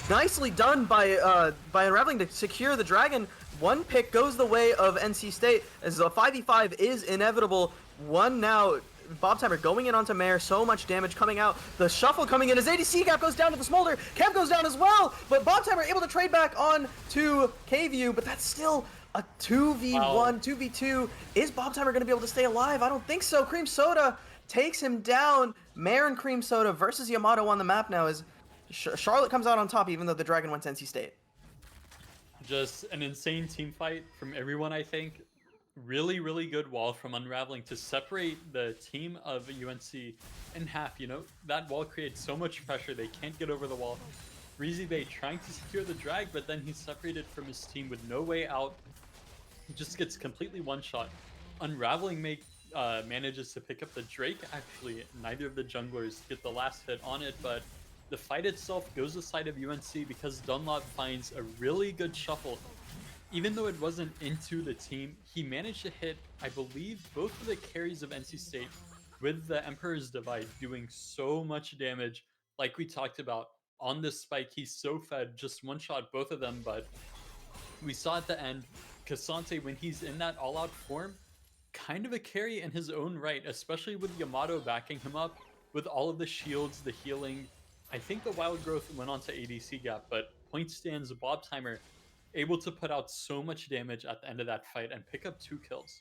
Nicely done by Unraveling to secure the dragon. One pick goes the way of NC State as the 5v5 is inevitable. One now. Bob Timer going in onto Mare, so much damage coming out. The shuffle coming in as ADC Gap goes down to the Smolder. Camp goes down as well, but Bob Timer able to trade back on to KVU, but that's still a 2v1, wow. 2v2. Is Bob Timer going to be able to stay alive? I don't think so. Cream Soda takes him down. Mare and Cream Soda versus Yamato on the map now as Charlotte comes out on top, even though the dragon went to NC State. Just an insane team fight from everyone, I think. Really, really good wall from Unraveling to separate the team of UNC in half. You know, that wall creates so much pressure. They can't get over the wall. Breezy Bay trying to secure the drag, but then he's separated from his team with no way out. He just gets completely one-shot. Unraveling manages to pick up the Drake, actually. Neither of the junglers get the last hit on it, but the fight itself goes the side of UNC because Dunlop finds a really good shuffle. Even though it wasn't into the team, he managed to hit, I believe, both of the carries of NC State with the Emperor's Divide, doing so much damage. Like we talked about, on this spike, he's so fed, just one-shot both of them, but we saw at the end, Cassante, when he's in that all-out form, kind of a carry in his own right, especially with Yamato backing him up, with all of the shields, the healing. I think the Wild Growth went on to ADC Gap, but point stands Bob Timer, able to put out so much damage at the end of that fight and pick up 2 kills.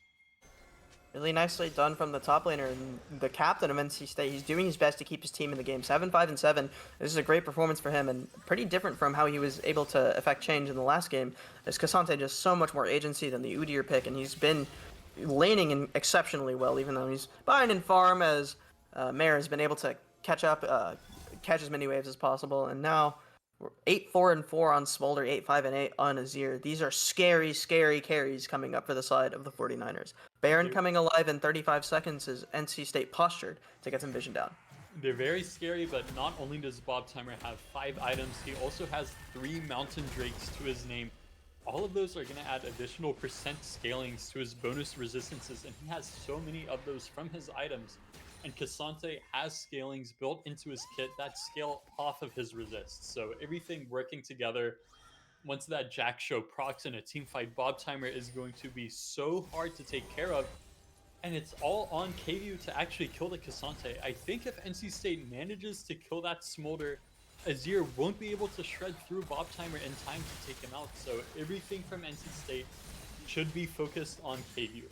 Really nicely done from the top laner and the captain of NC State. He's doing his best to keep his team in the game. 7-5-7. This is a great performance for him and pretty different from how he was able to affect change in the last game. As Cassante just so much more agency than the Udyr pick, and he's been laning in exceptionally well, even though he's behind in farm, as Mare has been able to catch up, catch as many waves as possible, and now we're 8-4-4 on Smolder, 8-5-8 on Azir. These are scary, scary carries coming up for the side of the 49ers. Baron coming alive in 35 seconds as NC State postured to get some vision down. They're very scary, but not only does Bob Timer have 5 items, he also has 3 Mountain Drakes to his name. All of those are going to add additional percent scalings to his bonus resistances, and he has so many of those from his items. And Cassante has scalings built into his kit that scale off of his resists. So everything working together. Once that Jack Show procs in a team fight, Bob Timer is going to be so hard to take care of. And it's all on KVU to actually kill the Cassante. I think if NC State manages to kill that Smolder, Azir won't be able to shred through Bob Timer in time to take him out. So everything from NC State should be focused on KVU.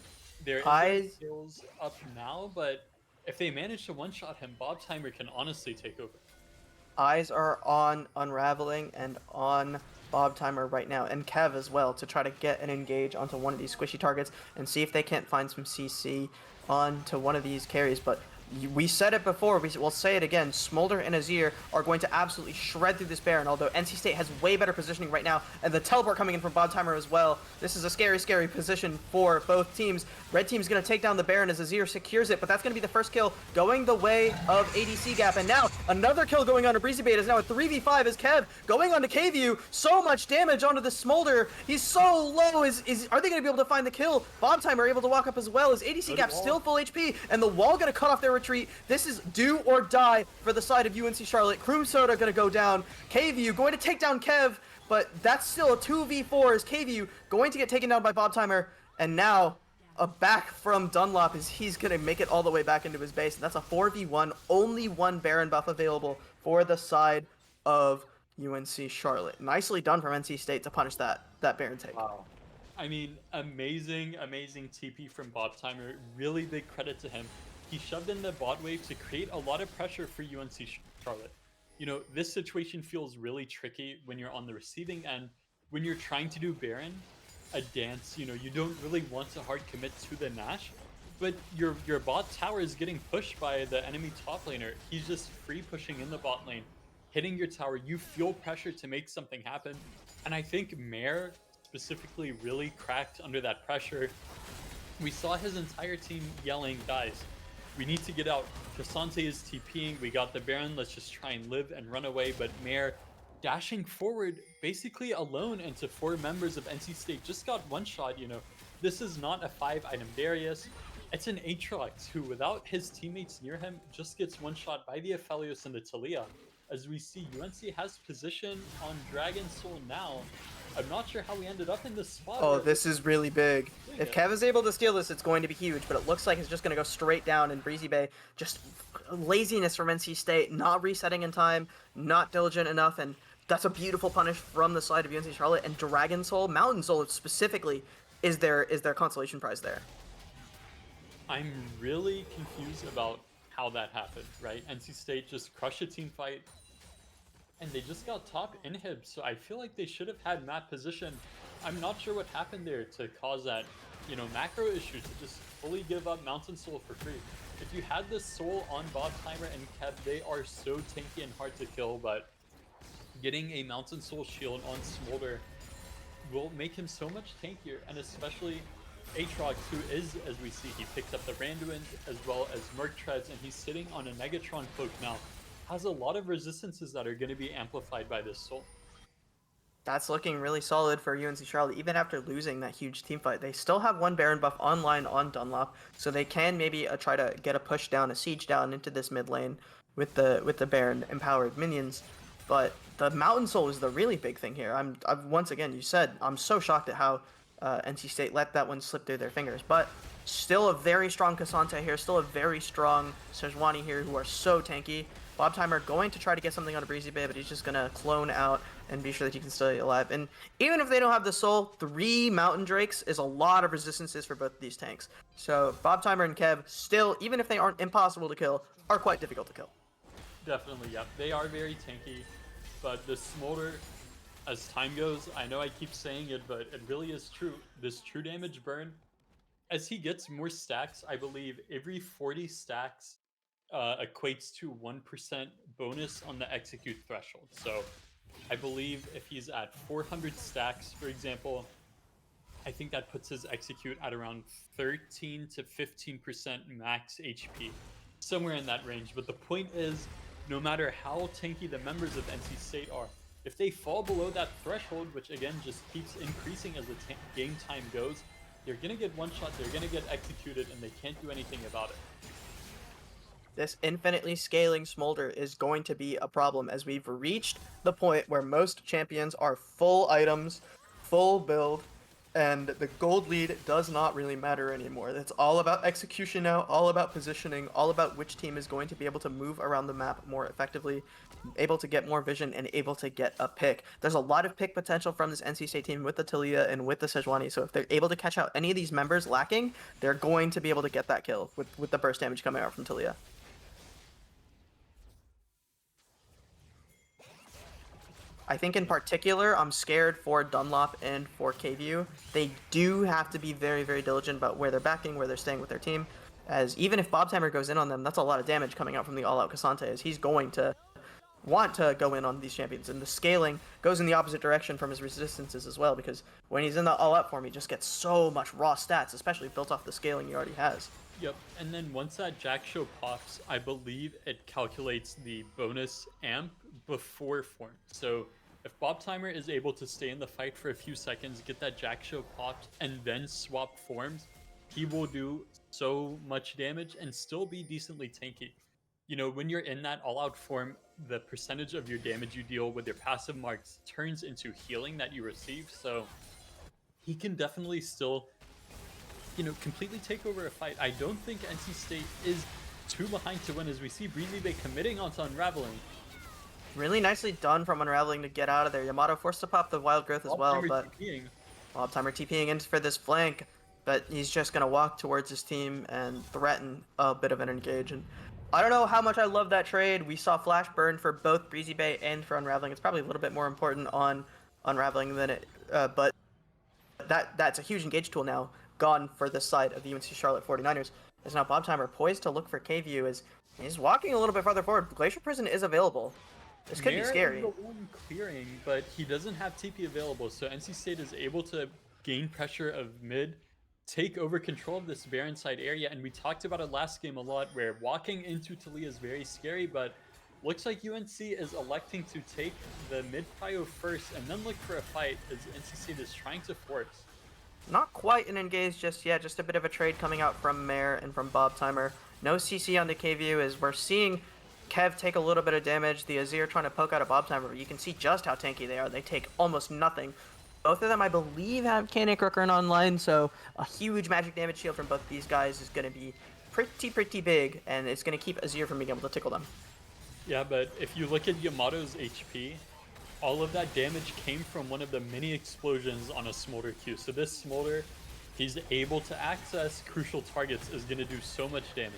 There is kills up now, but if they manage to one-shot him, Bob Timer can honestly take over. Eyes are on Unraveling and on Bob Timer right now, and Kev as well, to try to get an engage onto one of these squishy targets and see if they can't find some CC onto one of these carries. But we said it before, we'll say it again, Smolder and Azir are going to absolutely shred through this Baron, although NC State has way better positioning right now, and the teleport coming in from Bob Timer as well. This is a scary, scary position for both teams. Red team's going to take down the Baron as Azir secures it, but that's going to be the first kill going the way of ADC Gap, and now another kill going on to Breezy Bait is now a 3v5 as Kev going on to KVU. So much damage onto the Smolder. He's so low. Are they going to be able to find the kill? Bob Timer able to walk up as well as ADC Gap still full HP, and the wall going to cut off their retreat. This is do or die for the side of UNC Charlotte. Crew Soda going to go down. KVU going to take down Kev, but that's still a 2v4 as KVU going to get taken down by Bob Timer, and now a back from Dunlop is he's going to make it all the way back into his base. And that's a 4v1, only one Baron buff available for the side of UNC Charlotte. Nicely done from NC State to punish that Baron take. Wow. I mean, amazing TP from Bob Timer. Really big credit to him. He shoved in the bot wave to create a lot of pressure for UNC Charlotte. You know, this situation feels really tricky when you're on the receiving end. When you're trying to do Baron, a dance, you know, you don't really want to hard commit to the Nash, but your bot tower is getting pushed by the enemy top laner. He's just free pushing in the bot lane, hitting your tower. You feel pressure to make something happen, and I think Mare specifically really cracked under that pressure. We saw his entire team yelling, guys, we need to get out. Cassante is TPing, we got the Baron, let's just try and live and run away, but Mare dashing forward basically alone into 4 members of NC State just got one shot. You know, this is not a 5-item Darius, it's an Aatrox who, without his teammates near him, just gets one shot by the Aphelios and the Talia. As we see, UNC has position on Dragon Soul now. I'm not sure how we ended up in this spot. Oh, this is really big. If Kev is able to steal this, it's going to be huge, but it looks like it's just going to go straight down, and Breezy Bay, just laziness from NC State, not resetting in time, not diligent enough, and that's a beautiful punish from the side of UNC Charlotte. And Dragon Soul, Mountain Soul specifically, is their consolation prize there. I'm really confused about how that happened, right? NC State just crushed a team fight, and they just got top inhib, so I feel like they should have had map position. I'm not sure what happened there to cause that, you know, macro issue to just fully give up Mountain Soul for free. If you had this Soul on Bob Timer and Kev, they are so tanky and hard to kill, but getting a Mountain Soul shield on Smolder will make him so much tankier, and especially Aatrox, who is, as we see, he picked up the Randuin as well as Merc Treads, and he's sitting on a Negatron cloak now. Has a lot of resistances that are going to be amplified by this Soul. That's looking really solid for UNC Charlotte. Even after losing that huge team fight, they still have one Baron buff online on Dunlop, so they can maybe try to get a push down, a siege down into this mid lane with the Baron empowered minions. But the Mountain Soul is the really big thing here. I've once again, you said, I'm so shocked at how NC State let that one slip through their fingers. But still a very strong Cassante here, still a very strong Sejuani here, who are so tanky. Bob Timer going to try to get something on a Breezy Bay, but he's just going to clone out and be sure that he can stay alive. And even if they don't have the Soul, 3 Mountain Drakes is a lot of resistances for both of these tanks. So Bob Timer and Kev still, even if they aren't impossible to kill, are quite difficult to kill. Definitely, yeah. They are very tanky, but the Smolder, as time goes, I know I keep saying it, but it really is true. This true damage burn, as he gets more stacks, I believe every 40 stacks equates to 1% bonus on the execute threshold. So I believe if he's at 400 stacks, for example, I think that puts his execute at around 13 to 15% max HP, somewhere in that range. But the point is, no matter how tanky the members of NC State are, if they fall below that threshold, which again just keeps increasing as the game time goes, they're going to get one shot, they're going to get executed, and they can't do anything about it. This infinitely scaling Smolder is going to be a problem, as we've reached the point where most champions are full items, full build, and the gold lead does not really matter anymore. It's all about execution now, all about positioning, all about which team is going to be able to move around the map more effectively, able to get more vision, and able to get a pick. There's a lot of pick potential from this NC State team with the Talia and with the Sejuani, so if they're able to catch out any of these members lacking, they're going to be able to get that kill with the burst damage coming out from Talia. I think in particular, I'm scared for Dunlop and for KVU. They do have to be very, very diligent about where they're backing, where they're staying with their team. As even if Bob Timer goes in on them, that's a lot of damage coming out from the all-out Cassante, as he's going to want to go in on these champions. And the scaling goes in the opposite direction from his resistances as well, because when he's in the all-out form, he just gets so much raw stats, especially built off the scaling he already has. Yep, and then once that Jack Show pops, I believe it calculates the bonus amp before form. So if Bob Timer is able to stay in the fight for a few seconds, get that Jack Show popped, and then swap forms, he will do so much damage and still be decently tanky. You know, when you're in that all-out form, the percentage of your damage you deal with your passive marks turns into healing that you receive, so he can definitely still, you know, completely take over a fight. I don't think NC State is too behind to win, as we see Breezy Bay committing onto Unraveling. Really nicely done from Unraveling to get out of there. Yamato forced to pop the Wild Growth as well, but Bob Timer TPing in for this flank, but he's just going to walk towards his team and threaten a bit of an engage. And I don't know how much I love that trade. We saw Flash burn for both Breezy Bay and for Unraveling. It's probably a little bit more important on Unraveling than it, but that's a huge engage tool now gone for this side of the UNC Charlotte 49ers. As now Bob Timer poised to look for KVU as he's walking a little bit farther forward. Glacier Prison is available. This could be scary. Is the one clearing, but he doesn't have TP available, so NC State is able to gain pressure of mid, take over control of this Baron side area, and we talked about it last game a lot, where walking into Talia is very scary, but looks like UNC is electing to take the mid prio first and then look for a fight, as NC State is trying to force. Not quite an engage just yet, just a bit of a trade coming out from Mare and from Bob Timer. No CC onto KVU, as we're seeing Kev take a little bit of damage. The Azir trying to poke out a Bob Timer, but you can see just how tanky they are. They take almost nothing. Both of them, I believe, have Canic Rooker online, so a huge magic damage shield from both these guys is going to be pretty big, and it's going to keep Azir from being able to tickle them. Yeah, but if you look at Yamato's HP, all of that damage came from one of the mini explosions on a Smolder Q. So this Smolder, he's able to access crucial targets, is going to do so much damage.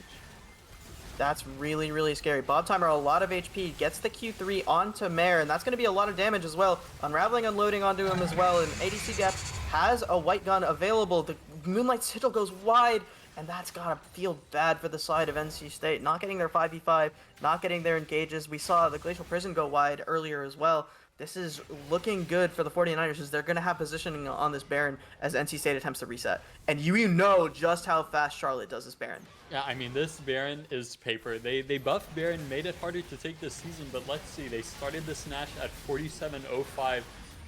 That's really, really scary. Bob Timer, a lot of HP, gets the Q3 onto Mare, and that's going to be a lot of damage as well. Unraveling, unloading onto him as well, and ADC Gap has a white gun available. The Moonlight Sigil goes wide, and that's got to feel bad for the side of NC State. Not getting their 5v5, not getting their engages. We saw the Glacial Prison go wide earlier as well. This is looking good for the 49ers, as they're going to have positioning on this Baron as NC State attempts to reset. And you know just how fast Charlotte does this Baron. Yeah, I mean, this Baron is paper. They buffed Baron, made it harder to take this season, but let's see. They started this Nash at 47.05.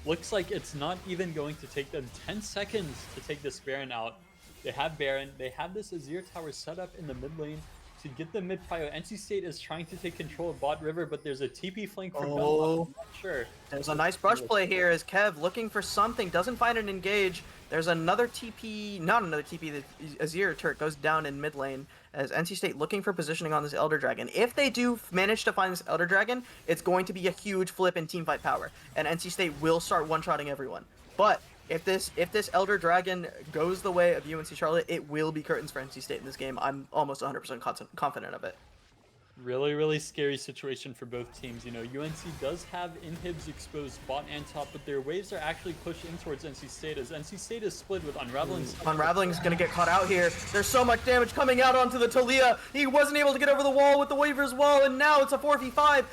Looks like it's not even going to take them 10 seconds to take this Baron out. They have Baron. They have this Azir tower set up in the mid lane to get the mid prio. NC State is trying to take control of bot river, but there's a TP flank from Dunlop. I'm not sure. There's a nice brush play here as Kev looking for something, doesn't find an engage. There's another TP, not another TP, the Azir turret goes down in mid lane as NC State looking for positioning on this Elder Dragon. If they do manage to find this Elder Dragon, it's going to be a huge flip in teamfight power, and NC State will start one-shotting everyone. But if this Elder Dragon goes the way of UNC Charlotte, it will be curtains for NC State in this game. I'm almost 100% confident of it. Really, really scary situation for both teams. You know, UNC does have inhibs exposed bot and top, but their waves are actually pushed in towards NC State, as NC State is split with Unraveling. Unraveling's gonna get caught out here. There's so much damage coming out onto the Talia. He wasn't able to get over the wall with the Waver's Wall, and now it's a 4v5.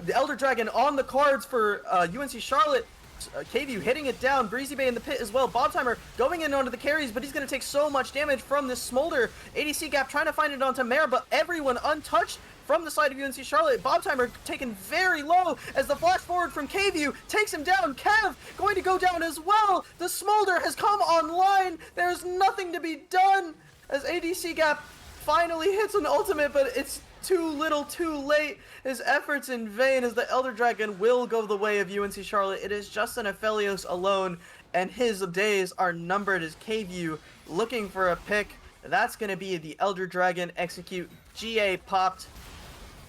The Elder Dragon on the cards for UNC Charlotte. KVU hitting it down, Breezy Bay in the pit as well. Bob Timer going in onto the carries, but he's going to take so much damage from this Smolder. ADC Gap trying to find it onto Mare, but everyone untouched from the side of UNC Charlotte. Bob Timer taken very low as the flash forward from KVU takes him down. Kev going to go down as well. The Smolder has come online. There's nothing to be done as ADC Gap finally hits an ultimate, but it's too little, too late. His efforts in vain as the Elder Dragon will go the way of UNC Charlotte. It is Justin Aphelios alone, and his days are numbered as KVU looking for a pick. That's going to be the Elder Dragon execute. GA popped,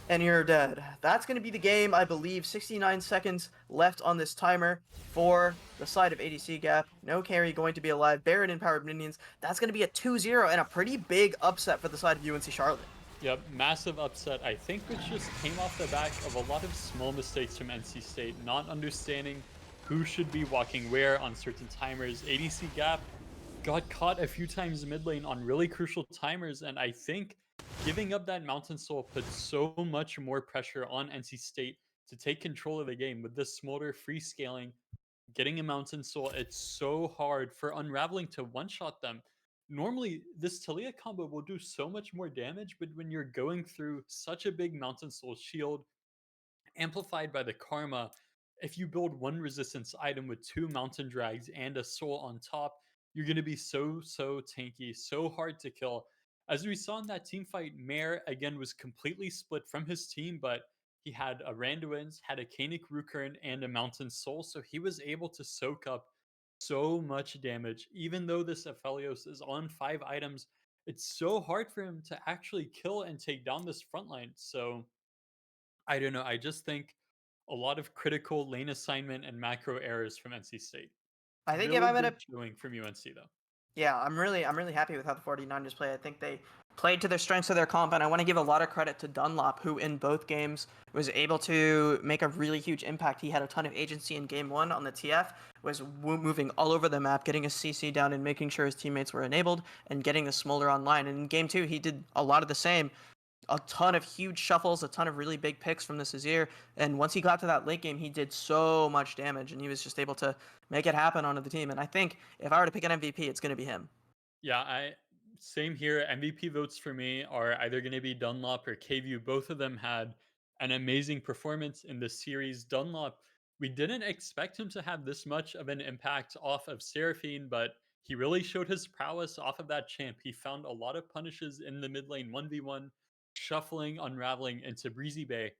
and you're dead. That's going to be the game, I believe. 69 seconds left on this timer for the side of ADC Gap. No carry going to be alive. Baron empowered minions. That's going to be a 2-0 and a pretty big upset for the side of UNC Charlotte. Yep, massive upset, I think, which just came off the back of a lot of small mistakes from NC State, not understanding who should be walking where on certain timers. ADC Gap got caught a few times mid lane on really crucial timers, and I think giving up that Mountain Soul put so much more pressure on NC State to take control of the game. With this Smolder free scaling, getting a Mountain Soul, it's so hard for Unraveling to one-shot them. Normally, this Talia combo will do so much more damage, but when you're going through such a big Mountain Soul shield, amplified by the Karma, if you build one resistance item with 2 Mountain Drags and a Soul on top, you're going to be so tanky, so hard to kill. As we saw in that team fight, Mare, again, was completely split from his team, but he had a Randuin's, had a Kanik Rukern, and a Mountain Soul, so he was able to soak up so much damage. Even though this Aphelios is on 5 items, it's so hard for him to actually kill and take down this front line. So I don't know. I just think a lot of critical lane assignment and macro errors from NC State. I think if Really I'm gonna good showing from UNC though. Yeah, I'm really happy with how the 49ers play. I think they played to their strengths of their comp, and I want to give a lot of credit to Dunlop, who in both games was able to make a really huge impact. He had a ton of agency in game 1 on the TF, was moving all over the map, getting his CC down and making sure his teammates were enabled, and getting the Smolder online. And in game 2, he did a lot of the same. A ton of huge shuffles, a ton of really big picks from this Azir, and once he got to that late game, he did so much damage, and he was just able to make it happen onto the team. And I think if I were to pick an MVP, it's going to be him. Yeah, I same here. MVP votes for me are either going to be Dunlop or KVU. Both of them had an amazing performance in this series. Dunlop, we didn't expect him to have this much of an impact off of Seraphine, but he really showed his prowess off of that champ. He found a lot of punishes in the mid lane 1v1, shuffling, unraveling into Breezy Bay,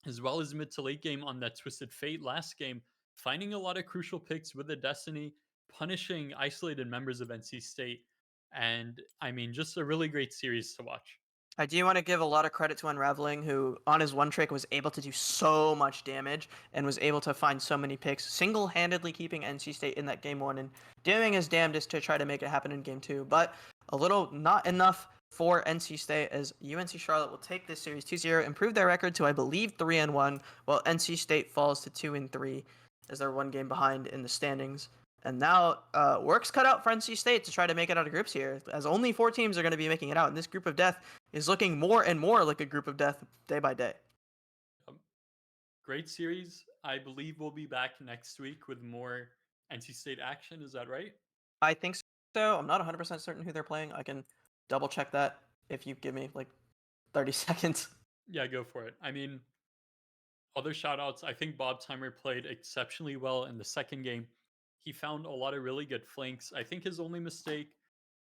as well as mid to late game on that Twisted Fate last game, finding a lot of crucial picks with the Destiny, punishing isolated members of NC State. And I mean, just a really great series to watch. I do want to give a lot of credit to Unraveling, who on his one trick was able to do so much damage and was able to find so many picks, single-handedly keeping NC State in that game 1 and doing his damnedest to try to make it happen in game 2. But a little not enough for NC State, as UNC Charlotte will take this series 2-0, improve their record to, I believe, 3-1, while NC State falls to 2-3 as they're 1 game behind in the standings. And now work's cut out for NC State to try to make it out of groups here, as only 4 teams are going to be making it out. And this group of death is looking more and more like a group of death day by day. Great series. I believe we'll be back next week with more NC State action. Is that right? I think so. I'm not 100% certain who they're playing. I can double check that if you give me like 30 seconds. Yeah, go for it. I mean, other shoutouts, I think Bob Timer played exceptionally well in the second game. He found a lot of really good flanks. I think his only mistake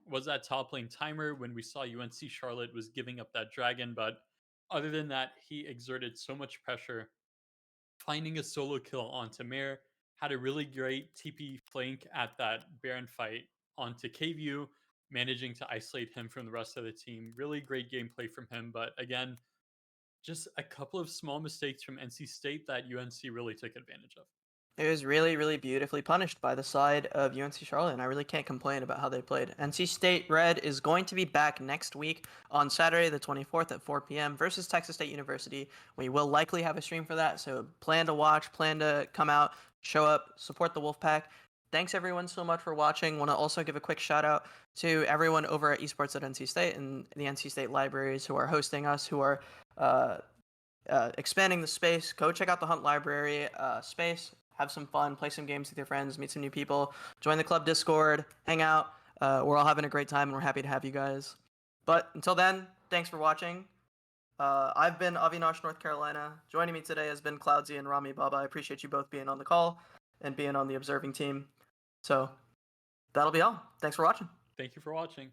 was that top lane timer when we saw UNC Charlotte was giving up that dragon. But other than that, he exerted so much pressure. Finding a solo kill onto Mare, had a really great TP flank at that Baron fight onto KVU, managing to isolate him from the rest of the team. Really great gameplay from him. But again, just a couple of small mistakes from NC State that UNC really took advantage of. It was really beautifully punished by the side of UNC Charlotte, and I really can't complain about how they played. NC State Red is going to be back next week on Saturday the 24th at 4 p.m. versus Texas State University. We will likely have a stream for that, so plan to watch, plan to come out, show up, support the Wolfpack. Thanks everyone so much for watching. Want to also give a quick shout out to everyone over at Esports at NC State and the NC State libraries who are hosting us, who are expanding the space. Go check out the Hunt Library space. Have some fun, play some games with your friends, meet some new people, join the club Discord, hang out. We're all having a great time, and we're happy to have you guys. But until then, thanks for watching. I've been Avinash, North Carolina. Joining me today has been Cloudsy and Rami Baba. I appreciate you both being on the call and being on the observing team. So that'll be all. Thanks for watching. Thank you for watching.